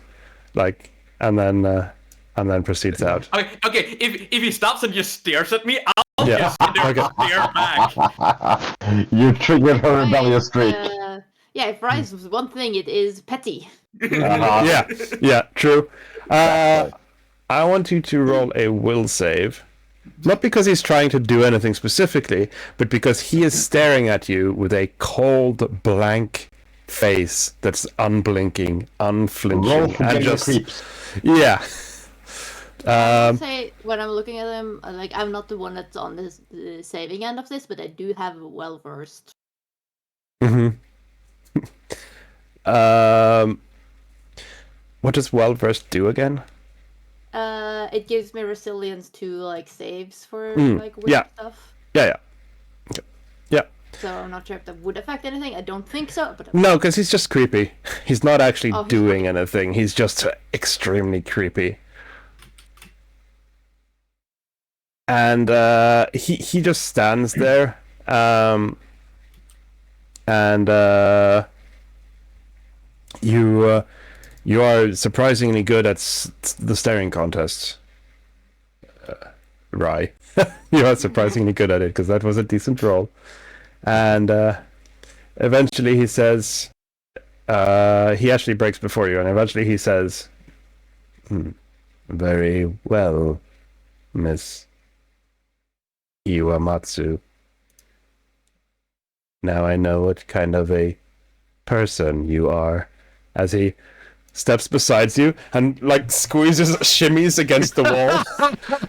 like, and then proceeds out. Okay. If he stops and just stares at me, I'll Yeah. just sit there and stare back. You triggered her rebellious streak. Yeah, if Rise was one thing, it is petty. Yeah, true. I want you to roll a will save. Not because he's trying to do anything specifically, but because he is staring at you with a cold, blank face that's unblinking, unflinching, Roll for and getting just creeps. yeah. I say when I'm looking at him, like I'm not the one that's on the saving end of this, but I do have well versed. What does well versed do again? It gives me resilience to like saves for like weird yeah. stuff. Yeah. Okay. Yeah. So I'm not sure if that would affect anything. I don't think so. But No, because he's just creepy. He's not actually Oh, he's doing anything. He's just extremely creepy. And he just stands there. You are surprisingly good at the staring contests. Rye. You are surprisingly good at it, because that was a decent roll. And eventually he says, he actually breaks before you, and eventually he says, very well, Miss Iwamatsu. Now I know what kind of a person you are. As he steps beside you and like shimmies against the wall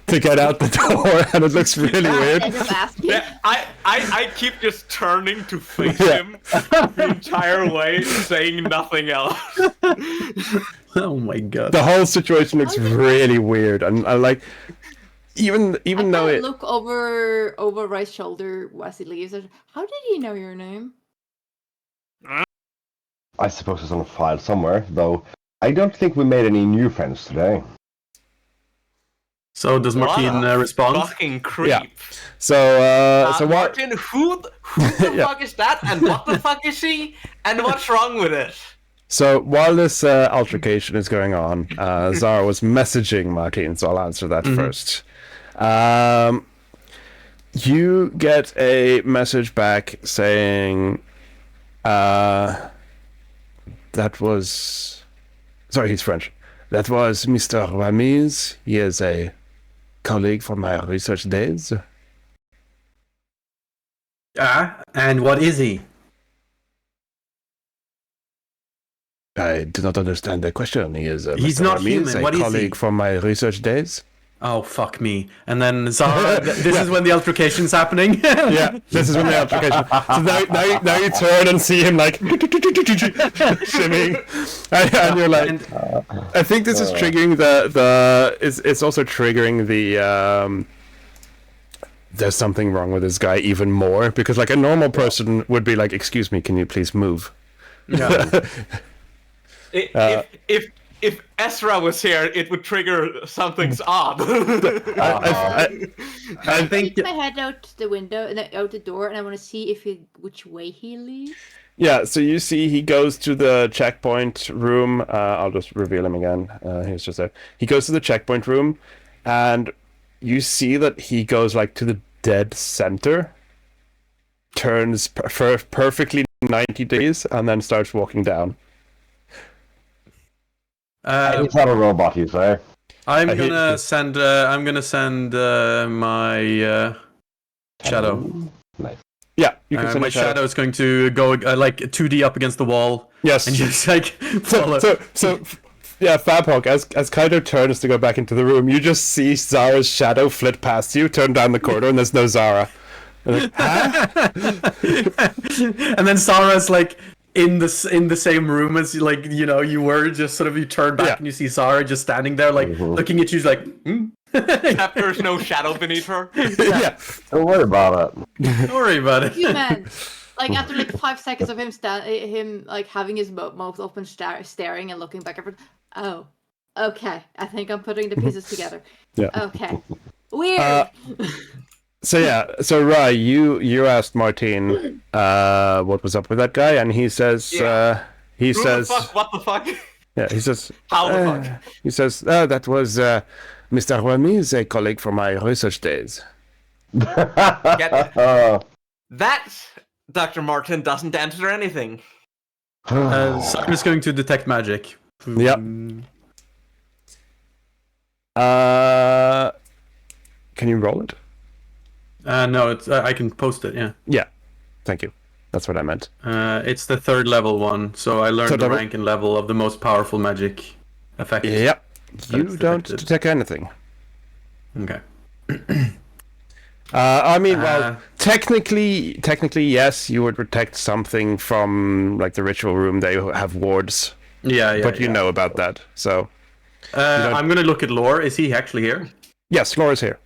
to get out the door, and it looks really weird. Yeah, I keep just turning to face him the entire way, saying nothing else. Oh my god. The whole situation looks really weird, and I like even though it look over Rice's shoulder as he leaves. How did he know your name? I suppose it's on a file somewhere, though. I don't think we made any new friends today. So does Martin respond? Fucking creep. Yeah. So what? Martin, who the Yeah. fuck is that? And what the fuck is he? And what's wrong with it? So while this altercation is going on, Zara was messaging Martin, so I'll answer that first. You get a message back saying, that was... Sorry, he's French. That was Mr. Ramirez. He is a colleague from my research days. And what is he? I do not understand the question. He is He's Mr. not Ramirez, human. a What is he? colleague from my research days. Oh, fuck me. And then Zara, this is when the altercation's happening. Yeah, this is when the application. So now you turn and see him like shimming, and you're like, I think this is triggering it's also triggering the there's something wrong with this guy even more, because like a normal person would be like, excuse me, can you please move? Yeah. If Ezra was here, it would trigger something's odd. I think Keep my head out the window and out the door, and I want to see which way he leaves. Yeah, so you see he goes to the checkpoint room. I'll just reveal him again. He's just there. He goes to the checkpoint room, and you see that he goes like to the dead center, turns perfectly 90 degrees, and then starts walking down. He's not a robot, you say? I'm gonna send my shadow. Nice. Yeah, you can send My a shadow. shadow is going to go like 2D up against the wall. Yes. And just like follow. So yeah, Fabhawk, as Kaido turns to go back into the room, you just see Zara's shadow flit past you, turn down the corridor, and there's no Zara. And, like, huh? And then Zara's like in the same room as like you were, just sort of you turn back and you see Zara just standing there like looking at you like Except there's no shadow beneath her. Yeah. Don't worry about it. Don't worry about it. Human. Like after like 5 seconds of him like having his mouth open, staring and looking back at her. Oh, okay. I think I'm putting the pieces together. Yeah. Okay. Weird. So Rai, you asked Martin what was up with that guy, and he says Who the says fuck? What the fuck? yeah, he says How the fuck? he says that was Mr. Ramirez, a colleague from my research days. That, Dr. Martin, doesn't answer anything. Simon's going to detect magic. Yep. Can you roll it? No, it's I can post it. Yeah. Yeah. Thank you. That's what I meant. It's the 3rd level one, so I learned Third the level? rank and level of the most powerful magic effect. Yep. You That's don't detected. detect anything. Okay. I mean, well, technically, yes, you would detect something from like the ritual room. They have wards, Yeah. but you know about that. So I'm gonna look at Lore. Is he actually here? yes, Laura's here.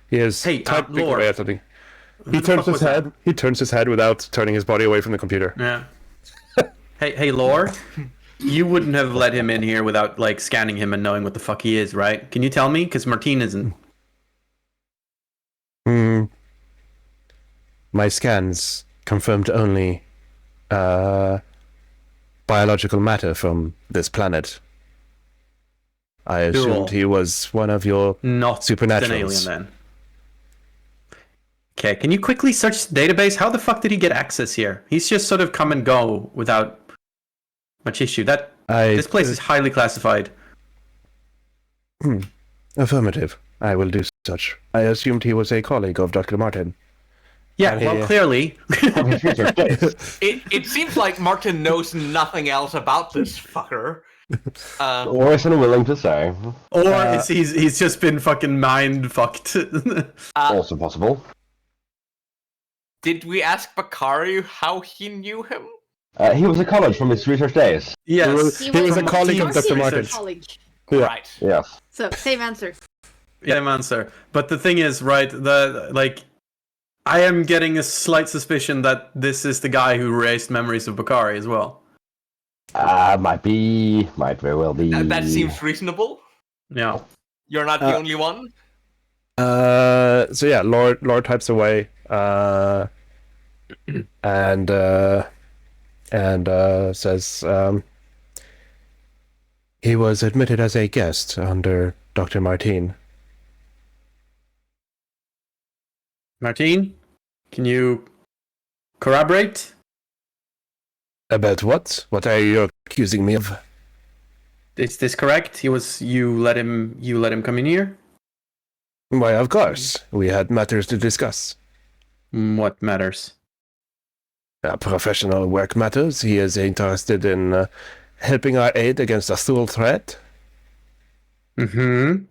He is Hey, typing Lore. away at something. Who He the turns fuck his was that? head. He turns his head without turning his body away from the computer. Yeah. Hey, Lore. You wouldn't have let him in here without like scanning him and knowing what the fuck he is, right? Can you tell me? Because Martine isn't. My scans confirmed only biological matter from this planet. I assumed he was one of your Not an alien supernaturals. then. Okay, can you quickly search the database? How the fuck did he get access here? He's just sort of come and go without much issue. This place is highly classified. Affirmative. I will do such. I assumed he was a colleague of Dr. Martin. Yeah, And well, clearly. It seems like Martin knows nothing else about this fucker. Or isn't willing to say. Or he's just been fucking mind fucked. Also possible. Did we ask Bakari how he knew him? He was a college from his research days. Yes. He was a colleague of Dr. Martin. College. Yeah. Right. Yes. So same answer. Yeah, answer. But the thing is, right, I am getting a slight suspicion that this is the guy who erased memories of Bakari as well. Might very well be. That seems reasonable. Yeah. You're not the only one. So yeah, Lord types away, and says he was admitted as a guest under Dr. Martin. Martine, can you corroborate? About what? What are you accusing me of? Is this correct? You let him come in here? Why, of course. We had matters to discuss. What matters? professional work matters. He is interested in helping our aid against a Thule threat. Mm-hmm.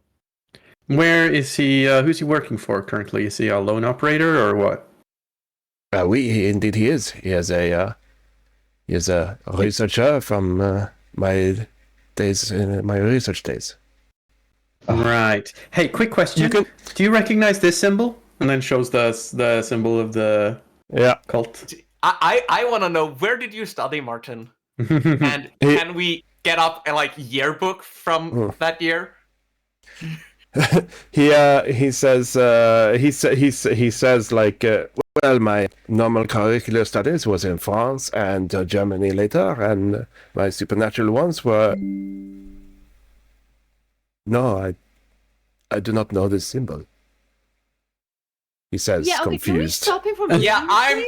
Where is he? Who's he working for currently? Is he a lone operator or what? Indeed he is. He is a researcher from my days, my research days. Right. Hey, quick question. Do you recognize this symbol? And then shows the symbol of the cult. I want to know, where did you study, Martin? And can we get up a yearbook from that year? He says well, my normal curricular studies was in France and Germany later, and my supernatural ones were. No, I do not know this symbol. He says, Yeah, okay, can we confused. stop him from Yeah, I'm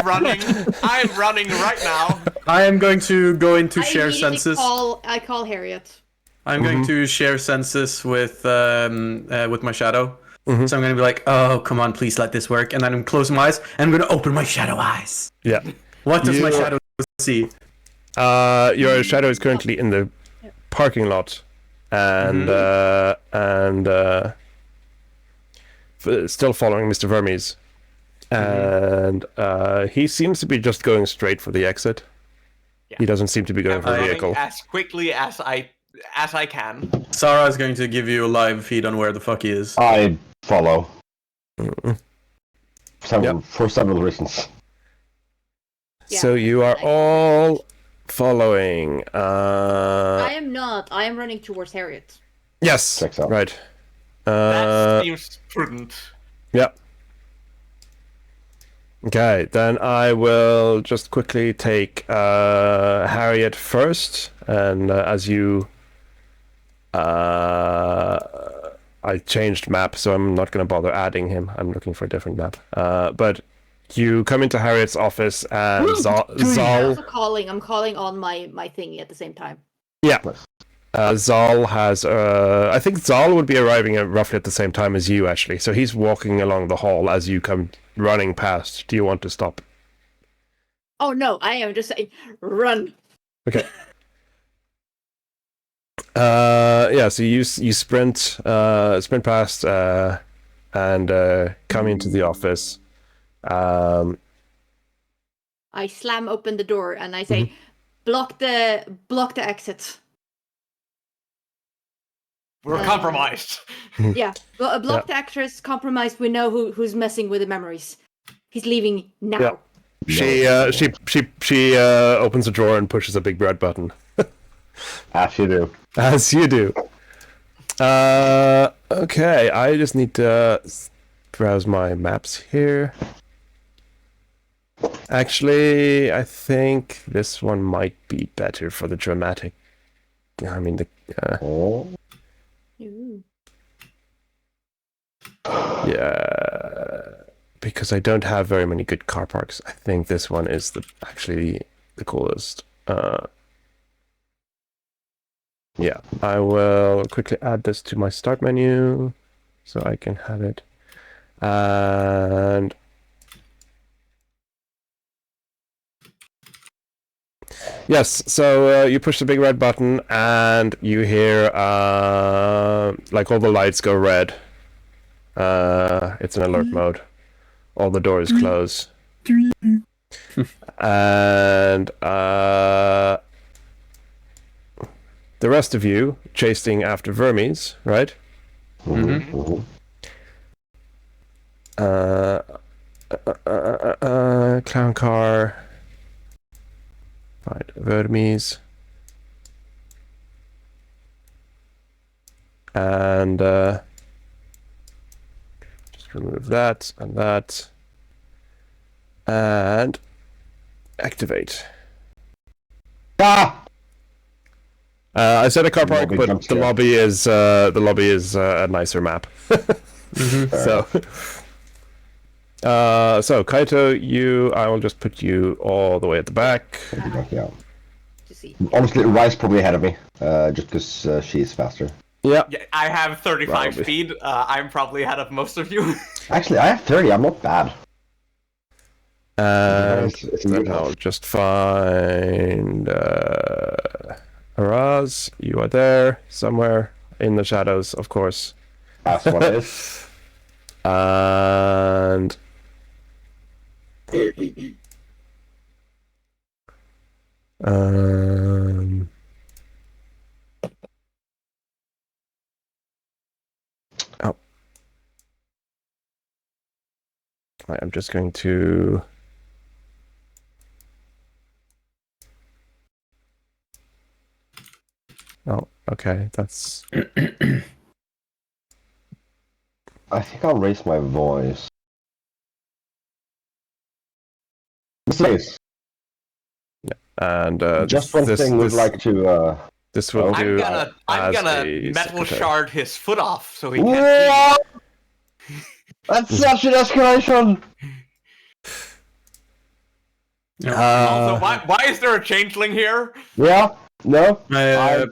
running. I'm running right now. I am going to go into share immediately census. I call Harriet. I'm going to share census with my shadow. Mhm. So I'm going to be like, oh, come on, please let this work. And then I'm closing my eyes, and I'm going to open my shadow eyes. Yeah. What does my shadow see? Your shadow is currently in the parking lot, and still following Mr. Vermes, and he seems to be just going straight for the exit. Yeah. He doesn't seem to be going for a Running vehicle. as quickly as I can. Sarah is going to give you a live feed on where the fuck he is. I follow. Mm-mm. For several reasons. Yeah, So you are all following. I am not. I am running towards Harriet. Yes. Checks out. Right. That seems prudent. Yeah. Okay, then I will just quickly take Harriet first, and as you, I changed map, so I'm not going to bother adding him. I'm looking for a different map. But you come into Harriet's office, and I'm Zal. also calling. I'm calling on my thingy at the same time. Yeah. Zal has. I think Zal would be arriving at roughly at the same time as you, actually. So he's walking along the hall as you come running past. Do you want to stop? Oh no, I am just saying, run. Okay. Yeah. So you sprint past and come into the office. I slam open the door and I say, block the exit. We're compromised. Yeah, block the actress, compromised. We know who's messing with the memories. He's leaving now. Yeah. She opens a drawer and pushes a big red button. As you do. As you do. Okay, I just need to browse my maps here. Actually, I think this one might be better for the dramatic. I mean, Oh. Ooh. yeah, because I don't have very many good car parks. I think this one is actually the coolest. Yeah, I will quickly add this to my start menu so I can have it. And yes, so you push the big red button and you hear like all the lights go red. It's in alert mode. All the doors close. And the rest of you chasing after Vermes, right? Mm-hmm. Clown car. Find Vermes. And just remove that and that. And activate. Ah! I said a car park, Lobby but jump the scare. lobby is a nicer map. So Kaito, I will just put you all the way at the back. Yeah. To see. Honestly, Rice probably ahead of me, just because she's faster. Yeah. Yeah, I have 35 Probably. speed. I'm probably ahead of most of you. Actually, I have 30. I'm not bad. And It's in then good I'll health. just find Araz. You are there somewhere in the shadows, of course. That's what it is. And um, oh, I'm just going to. Oh, okay, that's. I think I'll raise my voice. Please. And Just one thing we'd like to. This will Oh. do. I'm as gonna a metal secretary. shard his foot off so he can't. What? That's such an escalation! Also, why is there a changeling here? Yeah? No? My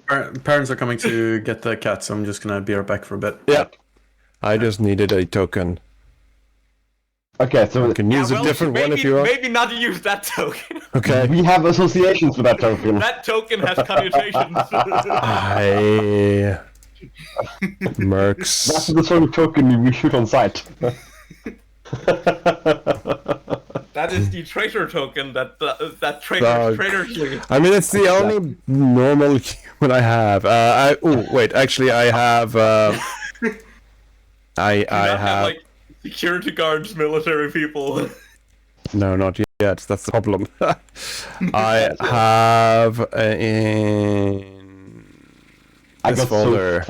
parents are coming to get the cat, so I'm just gonna be right back for a bit. Yeah, I just needed a token. Okay, so You can use a different one if you want. Maybe not use that token. Okay. we have associations with that token. That token has connotations. I Mercs. That's the sort of token we shoot on sight. That is the traitor token that Fuck. traitors use. I mean, it's the only normal human I have. Wait, actually, I have. I have. Like security guards, military people. No, not yet. That's the problem. I have in I this got folder.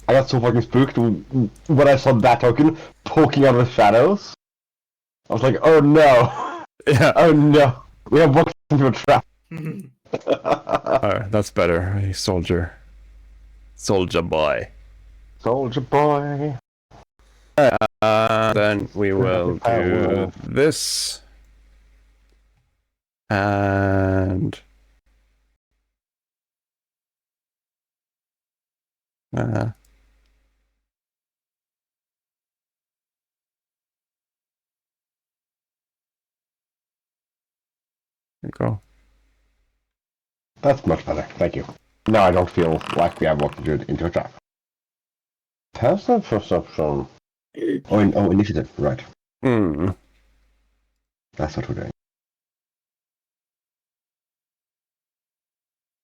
I got so fucking spooked when I saw that token poking out of the shadows. I was like, oh no! Yeah. Oh no! We have walked into a trap. Alright, that's better. A soldier. Soldier boy. Soldier boy. Then we will do this. And... there you go. That's much better, thank you. Now I don't feel like we have walked into a trap. Passive perception. Initiative, right. Hmm. That's what we're doing.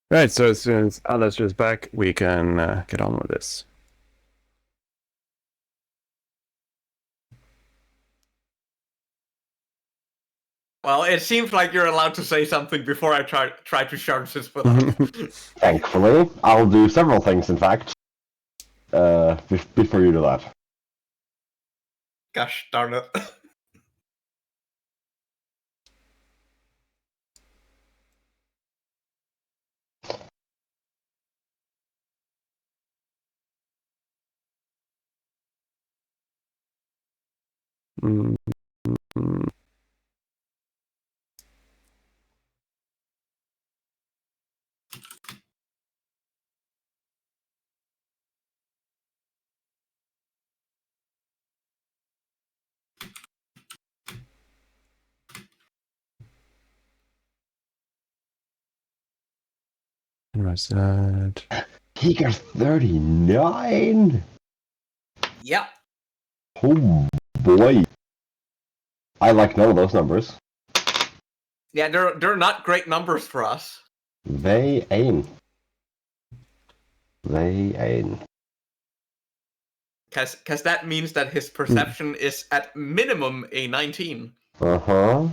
Right, so as soon as Alistair's back, we can get on with this. Well, it seems like you're allowed to say something before I try to charge this foot. Thankfully, I'll do several things, in fact. Before you do that. Gosh darn it. Mm. What's that? He got 39? Yep. Oh boy. I like none of those numbers. Yeah, they're not great numbers for us. They ain't. They ain't. Cause that means that his perception is at minimum a 19. Uh-huh.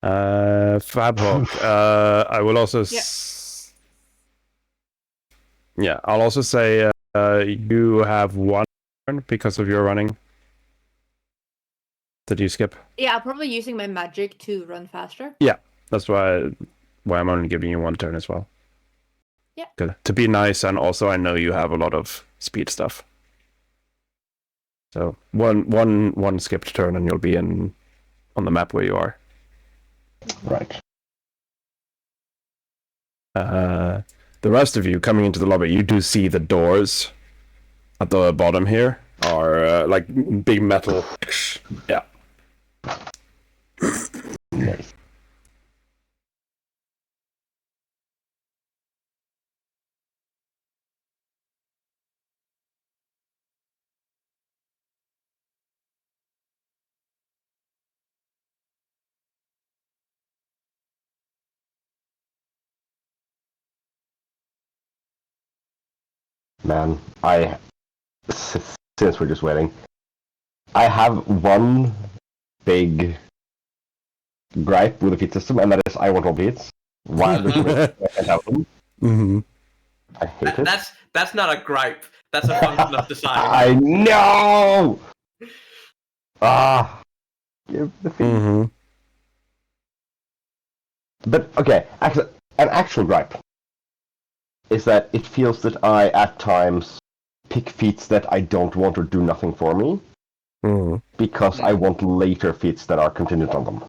Fabhawk. I will also. Yeah, I'll also say you have one because of your running. Did you skip? Yeah, I'm probably using my magic to run faster. Yeah, that's why I'm only giving you one turn as well. Yeah. Good. To be nice, and also I know you have a lot of speed stuff. So one skipped turn, and you'll be on the map where you are. Right. The rest of you coming into the lobby, you do see the doors at the bottom here are like big metal Yeah. Nice. Man, since we're just waiting, I have one big gripe with the feat system, and that is I want all feats. Why does it can't have them? Mm-hmm. I hate it. That's not a gripe. That's a function of design. I know. Give the feat. Mm-hmm. But okay, actually, an actual gripe is that it feels that I at times pick feats that I don't want or do nothing for me Mm-hmm. because I want later feats that are contingent on them.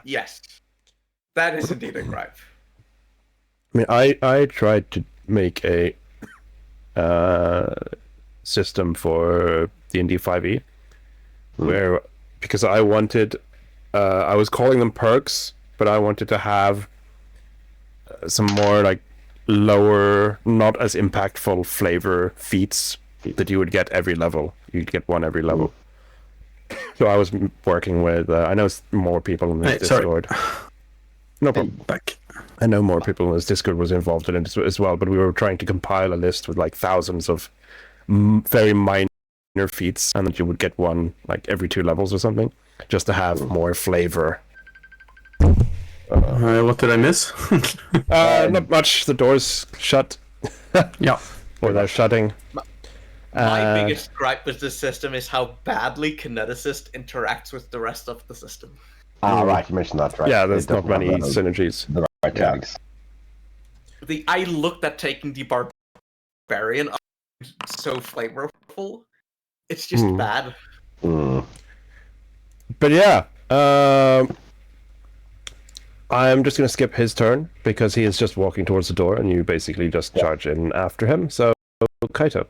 Yes. That is indeed a gripe. I mean, I tried to make a system for D&D 5e where, because I wanted, I was calling them perks, but I wanted to have some more like lower, not as impactful flavor feats that you would get every level. You'd get one every level. So I was working with, I know more people in this Hey, sorry. Discord. No problem. Back. I know more people in this Discord was involved in it as well, but we were trying to compile a list with like thousands of very minor feats, and that you would get one like every 2 levels or something, just to have more flavor. What did I miss? Not much. The door's shut. Yeah. Or they're shutting. My biggest gripe with this system is how badly Kineticist interacts with the rest of the system. Right, you mentioned that, right? Yeah, there's It not doesn't many have synergies. the right Yeah. tags. I looked at taking the Barbarian. It's so flavorful. It's just bad. Mm. But yeah, I'm just gonna skip his turn because he is just walking towards the door, and you basically just charge in after him. So, Kaito.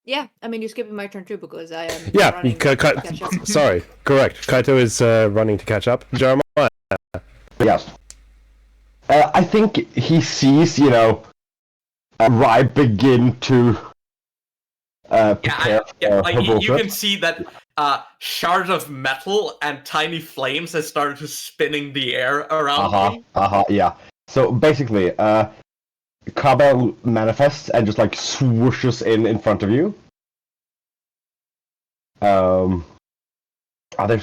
Yeah, I mean, you're skipping my turn too because I am Yeah, running to catch up. sorry, correct. Kaito is running to catch up. Jeremiah. Yes. I think he sees, Rai begin to prepare for Like her you bullshit. can see that shards of metal and tiny flames have started to spin in the air around me. Yeah. So basically, Kabel manifests and just like swooshes in front of you. There's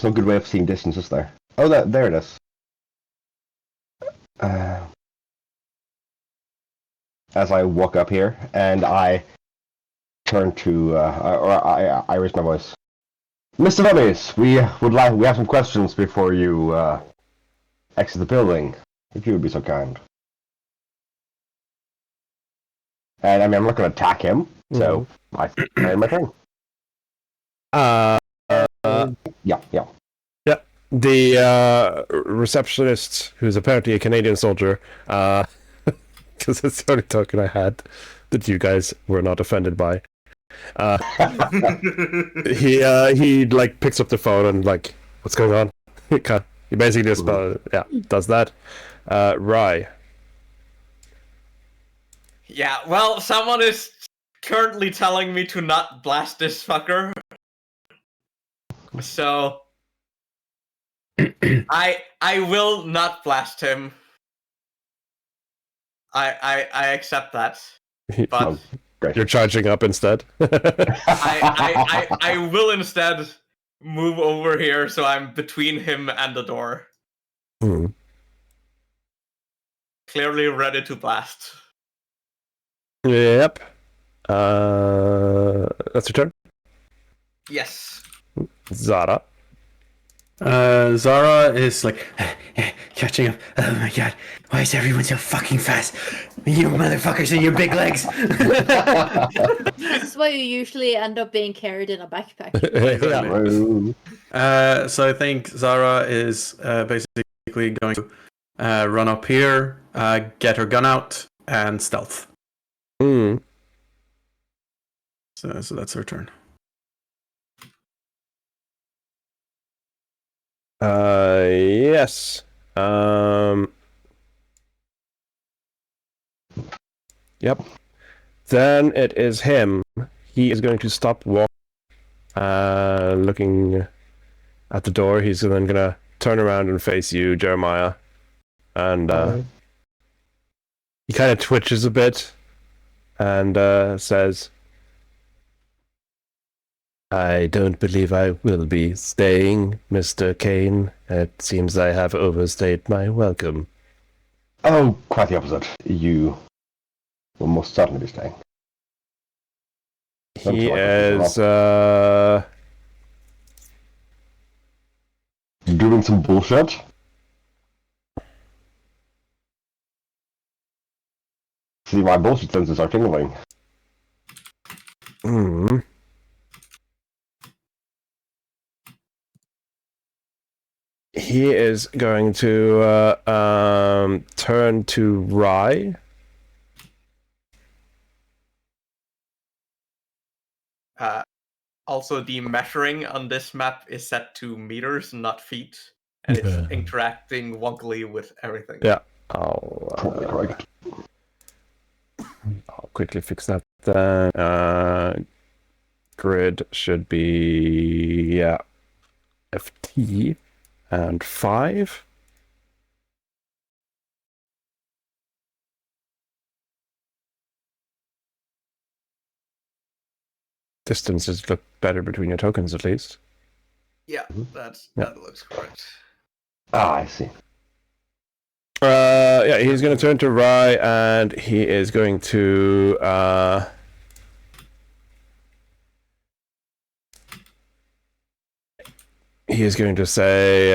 no good way of seeing distances there. Oh, there it is. As I walk up here, and I turn to, I raise my voice. Mr. Venice, we have some questions before you exit the building. If you would be so kind. And I mean, I'm not going to attack him, so I end my turn. Yeah. The receptionist, who's apparently a Canadian soldier, because it's the only token I had that you guys were not offended by. He like picks up the phone and like, what's going on? He basically just does that. Rai. Yeah, well, someone is currently telling me to not blast this fucker. So I will not blast him. I accept that. But You're charging up instead. I will instead move over here so I'm between him and the door. Clearly ready to blast. Yep. That's your turn. Yes. Zara. Zara is like catching up. Oh my god, why is everyone so fucking fast? You motherfuckers and your big legs. This is why you usually end up being carried in a backpack. So I think Zara is basically going to run up here, get her gun out, and stealth. So that's her turn. Yes. Yep. Then it is him. He is going to stop walking, looking at the door. He's then gonna turn around and face you, Jeremiah. And he kind of twitches a bit and says, I don't believe I will be staying, Mr. Kane. It seems I have overstayed my welcome. Oh, quite the opposite. You will most certainly be staying. Don't He feel like we're is, doing some bullshit. See, my bullshit senses are tingling. He is going to turn to Rye. Also, the measuring on this map is set to meters, not feet, and it's interacting wonkily with everything. Yeah. Probably correct. I'll quickly fix that then. Grid should be, yeah, FT and 5. Distances look better between your tokens, at least. Yeah, that looks correct. Ah, I see. Yeah, he's going to turn to Rye, and he is going to say,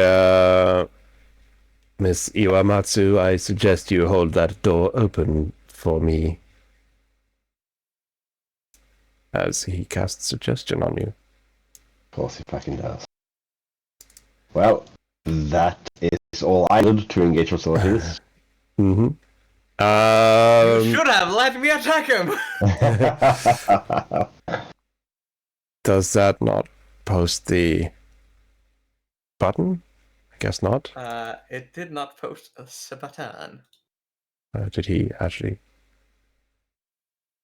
Miss Iwamatsu, I suggest you hold that door open for me. As he casts suggestion on you. Of course he fucking does. Well, that is all I did to engage facilities. Mm-hmm. You should have let me attack him! Does that not post the button? I guess not. It did not post a button. Did he actually?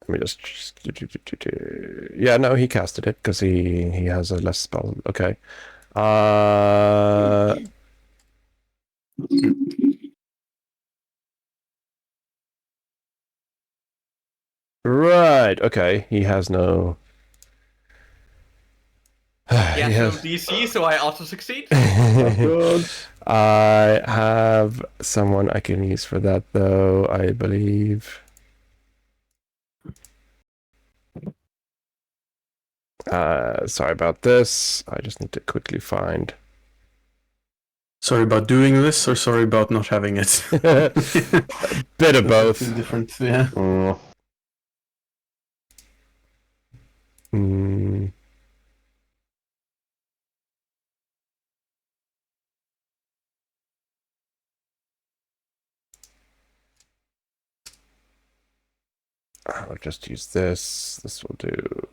Let me just. Yeah, no, he casted it because he has a less spell. Okay. Right. Okay. He has no. He has no DC, so I auto succeed. Good. I have someone I can use for that, though, I believe. Sorry about this. I just need to quickly find. Sorry about doing this, or sorry about not having it? Bit of both. Different, yeah. I'll just use this. This will do.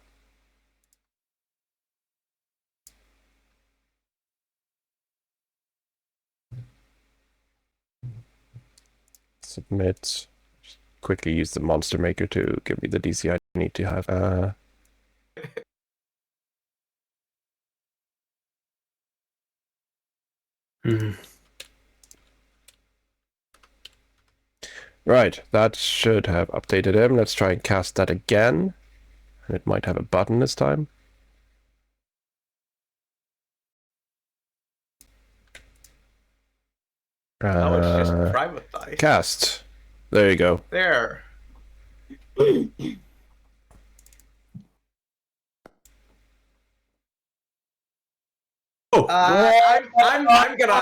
Submit. Just quickly use the monster maker to give me the DC I need to have. Right, that should have updated him. Let's try and cast that again. And it might have a button this time. Now it's just private die. Cast. There you go. There.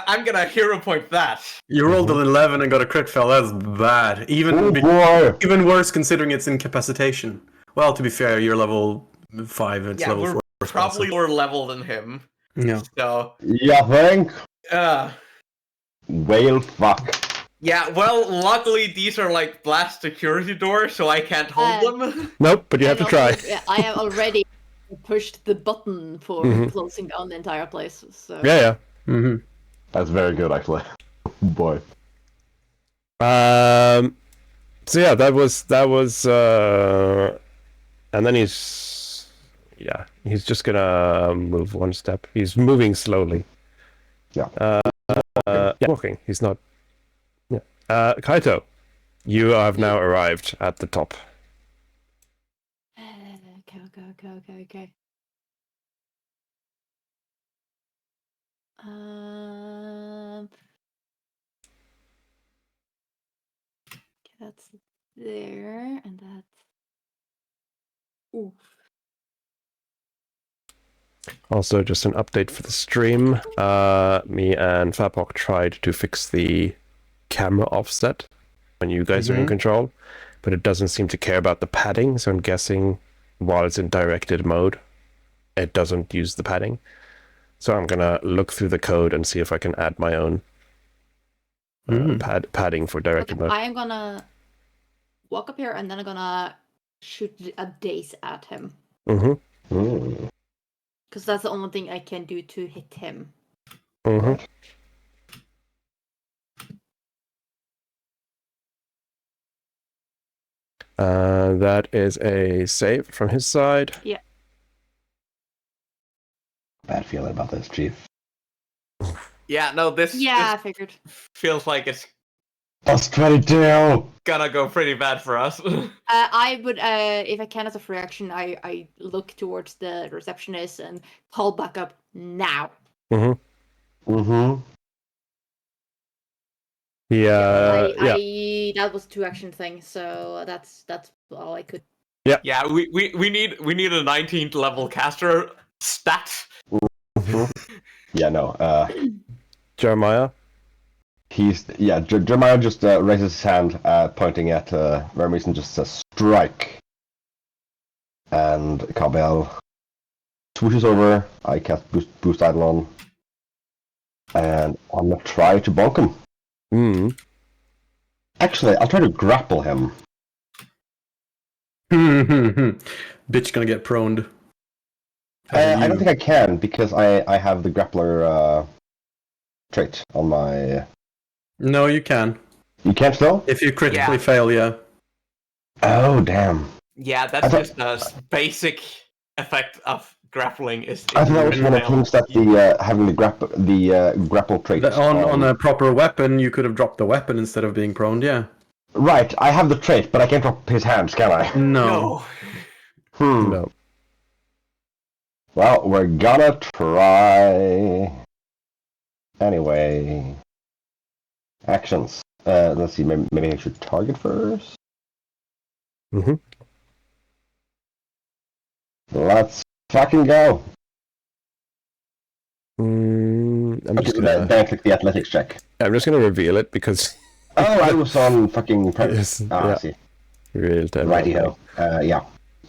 I'm gonna hero point that. You rolled an 11 and got a crit fail. That's bad. Even worse considering it's incapacitation. Well, to be fair, you're level 5. It's level 4. We're probably lower level than him. Yeah. So. You think? Whale fuck. Yeah, well, luckily these are like blast security doors, so I can't hold them. Nope, but you have to try. Yeah, I have already pushed the button for closing down the entire place. So. Yeah. That's very good, actually. Boy. So yeah, that was and then he's just gonna move one step. He's moving slowly. Yeah. Walking. He's not. Yeah. Kaito, you have now arrived at the top. Okay. That's there, and that's. Ooh. Also, just an update for the stream. Me and Fapok tried to fix the camera offset when you guys are in control, but it doesn't seem to care about the padding, so I'm guessing while it's in directed mode, it doesn't use the padding. So I'm gonna look through the code and see if I can add my own padding for directed mode. I am gonna walk up here, and then I'm gonna shoot a daze at him. Mm-hmm. Because that's the only thing I can do to hit him. Mm-hmm. That is a save from his side. Yeah. Bad feeling about this, Chief. Yeah, no, this I figured. feels like it's That's 22! gonna go pretty bad for us. I would, if I can as a free action, I look towards the receptionist and call back up now. Mm-hmm. That was a 2-action thing, so that's all I could. Yeah, we need a 19th level caster stat. Yeah, no, Jeremiah? Jeremiah just raises his hand, pointing at Vermes and just says, strike. And Kabel swooshes over, I cast boost Eidolon, and I'm gonna try to bonk him. Actually, I'll try to grapple him. Bitch gonna get proned. I don't think I can, because I have the grappler trait on my... No, you can. You can't still? If you critically fail, yeah. Oh, damn. Yeah, that's just a basic effect of grappling. Is I thought that was one of the things that having the grapple trait. On a proper weapon, you could have dropped the weapon instead of being prone, yeah. Right, I have the trait, but I can't drop his hands, can I? No. No. Well, we're gonna try. Anyway. Actions. Let's see, maybe I should target first? Let's fucking go. I'm just Then gonna click the athletics check. reveal it because Oh, I was on fucking premise. Yes, I yeah. see. real time. Righty-ho. Yeah.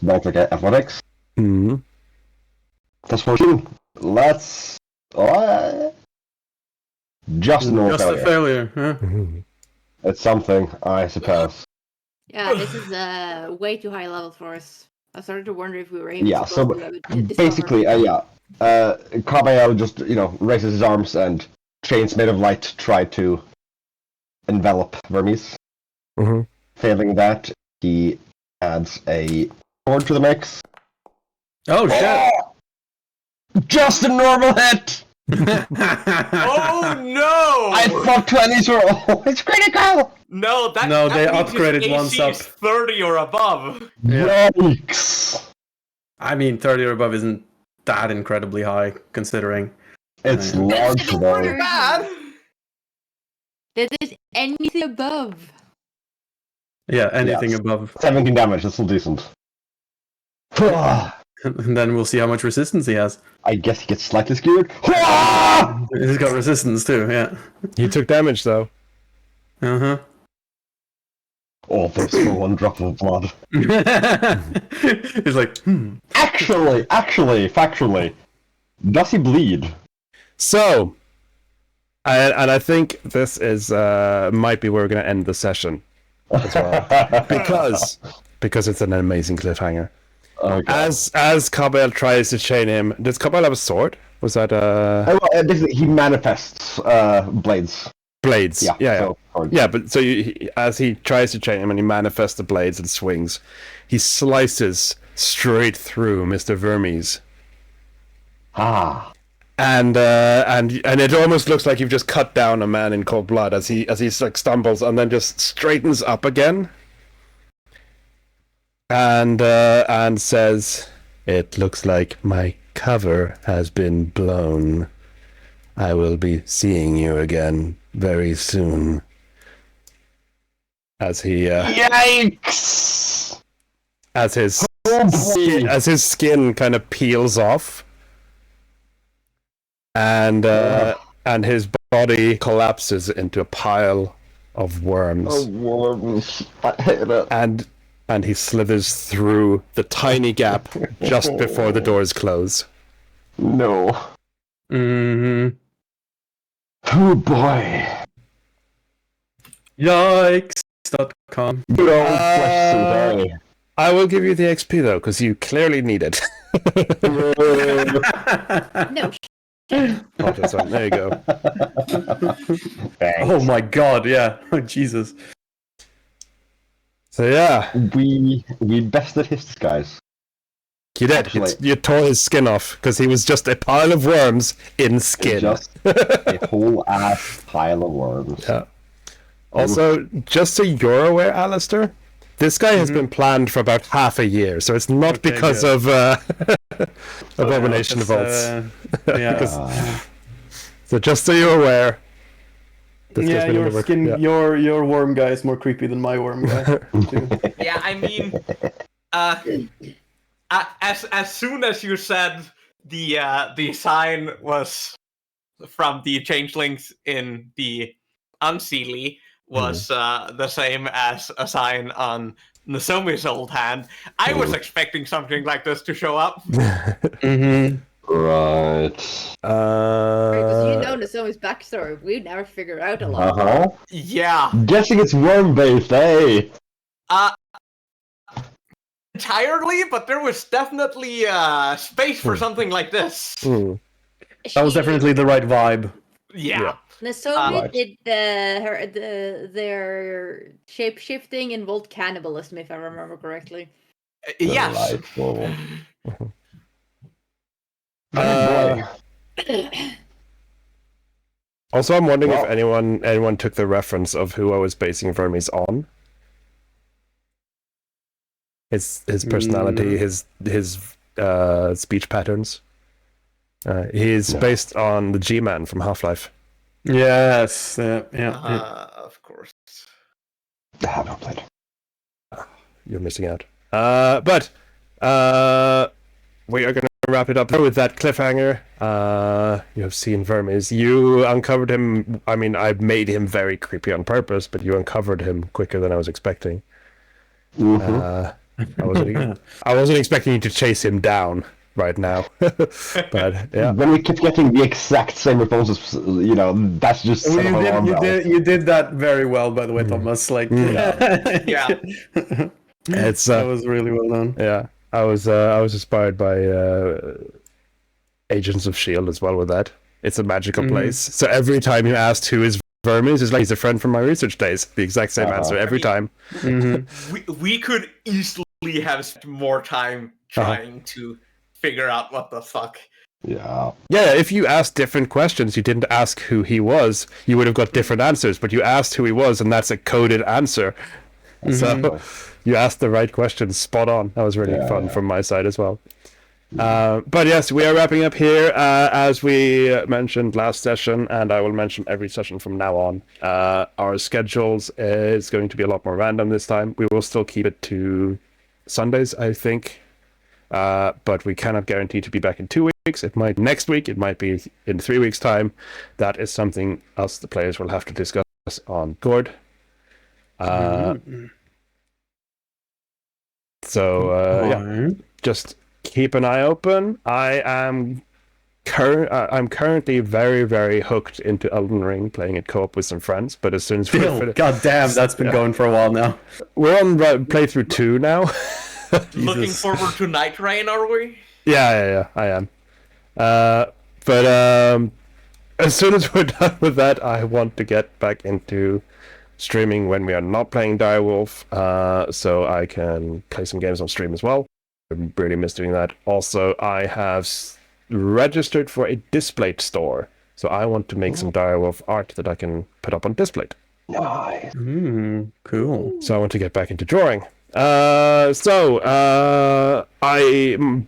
Then click athletics. Mm-hmm. Plus 14. Let's... Just no Just failure. a failure, huh? It's something, I suppose. Yeah, this is way too high level for us. I started to wonder if we were able Yeah, to so go through that with basically, Kabael just, raises his arms and chains made of light try to envelop Vermes. Failing that, he adds a sword to the mix. Oh, shit! Just a normal hit! Oh no! I thought 20s were it's critical! No, that they means his upgraded AC once up. is 30 or above. Yikes! I mean, 30 or above isn't that incredibly high, considering. It's Yeah. large though. Bad. This is anything above. Yeah, anything Yes. above. 17 damage, that's still decent. And then we'll see how much resistance he has. I guess he gets slightly skewered. He's got resistance too, yeah. He took damage though. Uh-huh. All this for one drop of blood. He's like, Actually, factually, does he bleed? So, and I think this is might be where we're going to end the session as well, because it's an amazing cliffhanger. Okay. As Kabel tries to chain him, does Kabel have a sword? Was that Basically, he manifests blades. blades? Yeah. So, Yeah, but so as he tries to chain him and he manifests the blades and swings, he slices straight through Mr. Vermes. And it almost looks like you've just cut down a man in cold blood as he like stumbles and then just straightens up again. And says, "It looks like my cover has been blown. I will be seeing you again very soon." As he yikes! as his skin kind of peels off, and his body collapses into a pile of worms. Oh, worms! I hate it. And he slithers through the tiny gap just before the doors close. No. Mm-hmm. Oh boy. Yikes.com. Good old flesh suit, eh? I will give you the XP though, because you clearly need it. No. Oh, that's right. There you go. Thanks. Oh my god, yeah. Oh, Jesus. So yeah, We bested his disguise. you did. You tore his skin off because he was just a pile of worms in skin. Just a whole ass pile of worms. Yeah. Also, just so you're aware, Alistair, this guy has been planned for about half a year, so it's not Okay, because good. of Abomination Vaults. Yeah. So just so you're aware. this Yeah, guy's been in your the work- skin, yeah. your worm guy is more creepy than my worm guy. too. Yeah, I mean, as soon as you said the sign was from the changelings in the Unseelie was the same as a sign on Nozomi's old hand, I was expecting something like this to show up. Mm-hmm. Right. Because you know Nozomi's backstory, we'd never figure out a lot. Uh-huh. Yeah. Guessing it's worm-based, eh? Entirely, but there was definitely space for something like this. That was definitely the right vibe. Yeah. Nozomi Right. did their shape shifting involved cannibalism, if I remember correctly. Yes. Delightful. Uh, Boy. Also, I'm wondering Well- if anyone took the reference of who I was basing Vermes on. His personality, his speech patterns. He's No. based on the G-Man from Half-Life. Yes. Yeah. Of course. I have not played. You're missing out. But we are going to wrap it up with that cliffhanger. You have seen Vermes. You uncovered him. I mean, I made him very creepy on purpose, but you uncovered him quicker than I was expecting. Mm-hmm. I wasn't expecting you to chase him down right now. But yeah. When we keep getting the exact same responses, that's just sort of alarm bells. You did that very well, by the way, Thomas. Like, Yeah. It's that was really well done. yeah. I was inspired by Agents of S.H.I.E.L.D. as well with that. It's a magical place. So every time you asked who is Vermes, it's like he's a friend from my research days. The exact same answer every time. We could easily have spent more time trying to figure out what the fuck. Yeah. Yeah, if you asked different questions, you didn't ask who he was, you would have got different answers, but you asked who he was, and that's a coded answer. So you asked the right questions spot on. That was really fun from my side as well. But yes, we are wrapping up here, as we mentioned last session, and I will mention every session from now on. Our schedules is going to be a lot more random this time. We will still keep it to Sundays, I think. But we cannot guarantee to be back in 2 weeks. It might next week. It might be in 3 weeks' time. That is something else the players will have to discuss on Gord. So just keep an eye open. I'm currently very, very hooked into Elden Ring, playing it co-op with some friends. But as soon as God damn, that's been going for a while now. we're on playthrough 2 now. Looking forward to Night Rain, are we? Yeah, I am. But as soon as we're done with that, I want to get back into streaming when we are not playing Direwolf, so I can play some games on stream as well. I really miss doing that. Also, I have registered for a Displate store, so I want to make some Direwolf art that I can put up on Displate. Nice. Cool. So I want to get back into drawing. I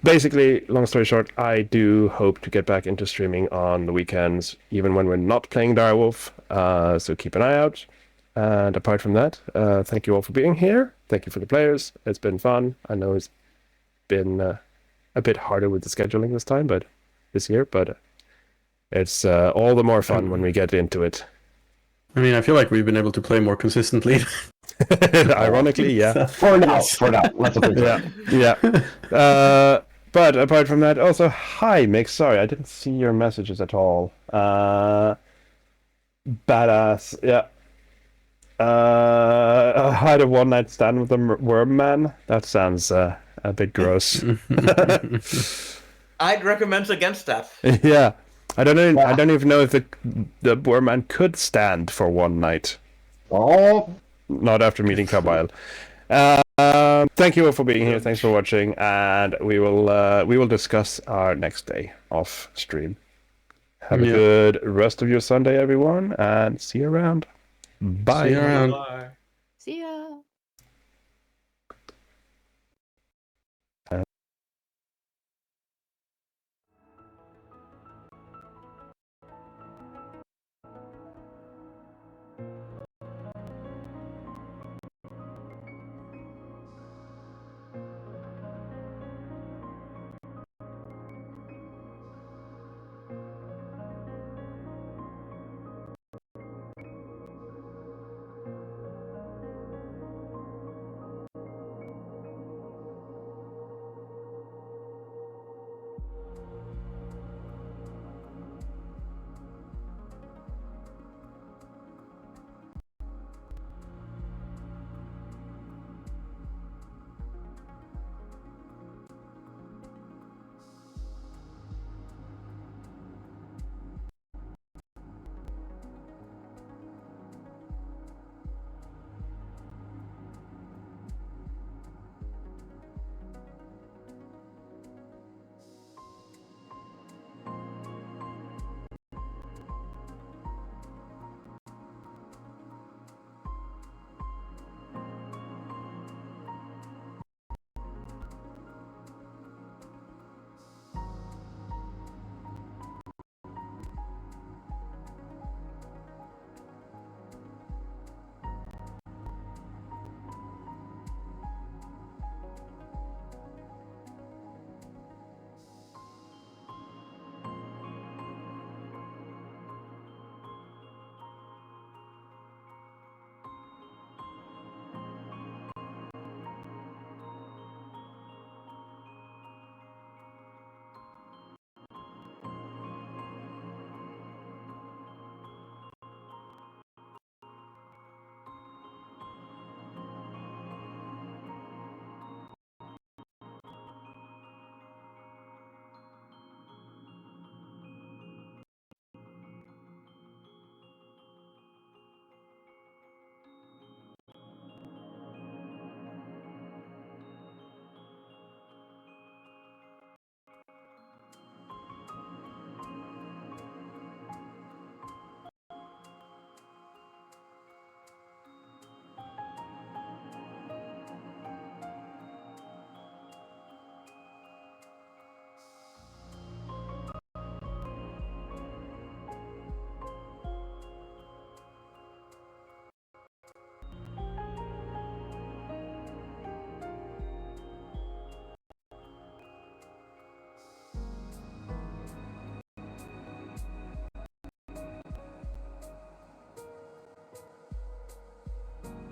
basically, long story short, I do hope to get back into streaming on the weekends, even when we're not playing Direwolf. So keep an eye out. And apart from that, thank you all for being here. Thank you for the players. It's been fun. I know it's been a bit harder with the scheduling this year, but it's all the more fun when we get into it. I mean, I feel like we've been able to play more consistently. Ironically, yeah. For now. Let's put it. Yeah. But apart from that, also, hi, Mick. Sorry, I didn't see your messages at all. Badass. Yeah. I had a one-night stand with a worm man. That sounds a bit gross. I'd recommend against that. Yeah. I don't know. I don't even know if the worm man could stand for one night. Oh, Not after meeting Kabyle. Thank you all for being here. Thanks for watching, and we will discuss our next day off stream. Have a good rest of your Sunday, everyone, and see you around. Bye. See you around. Bye.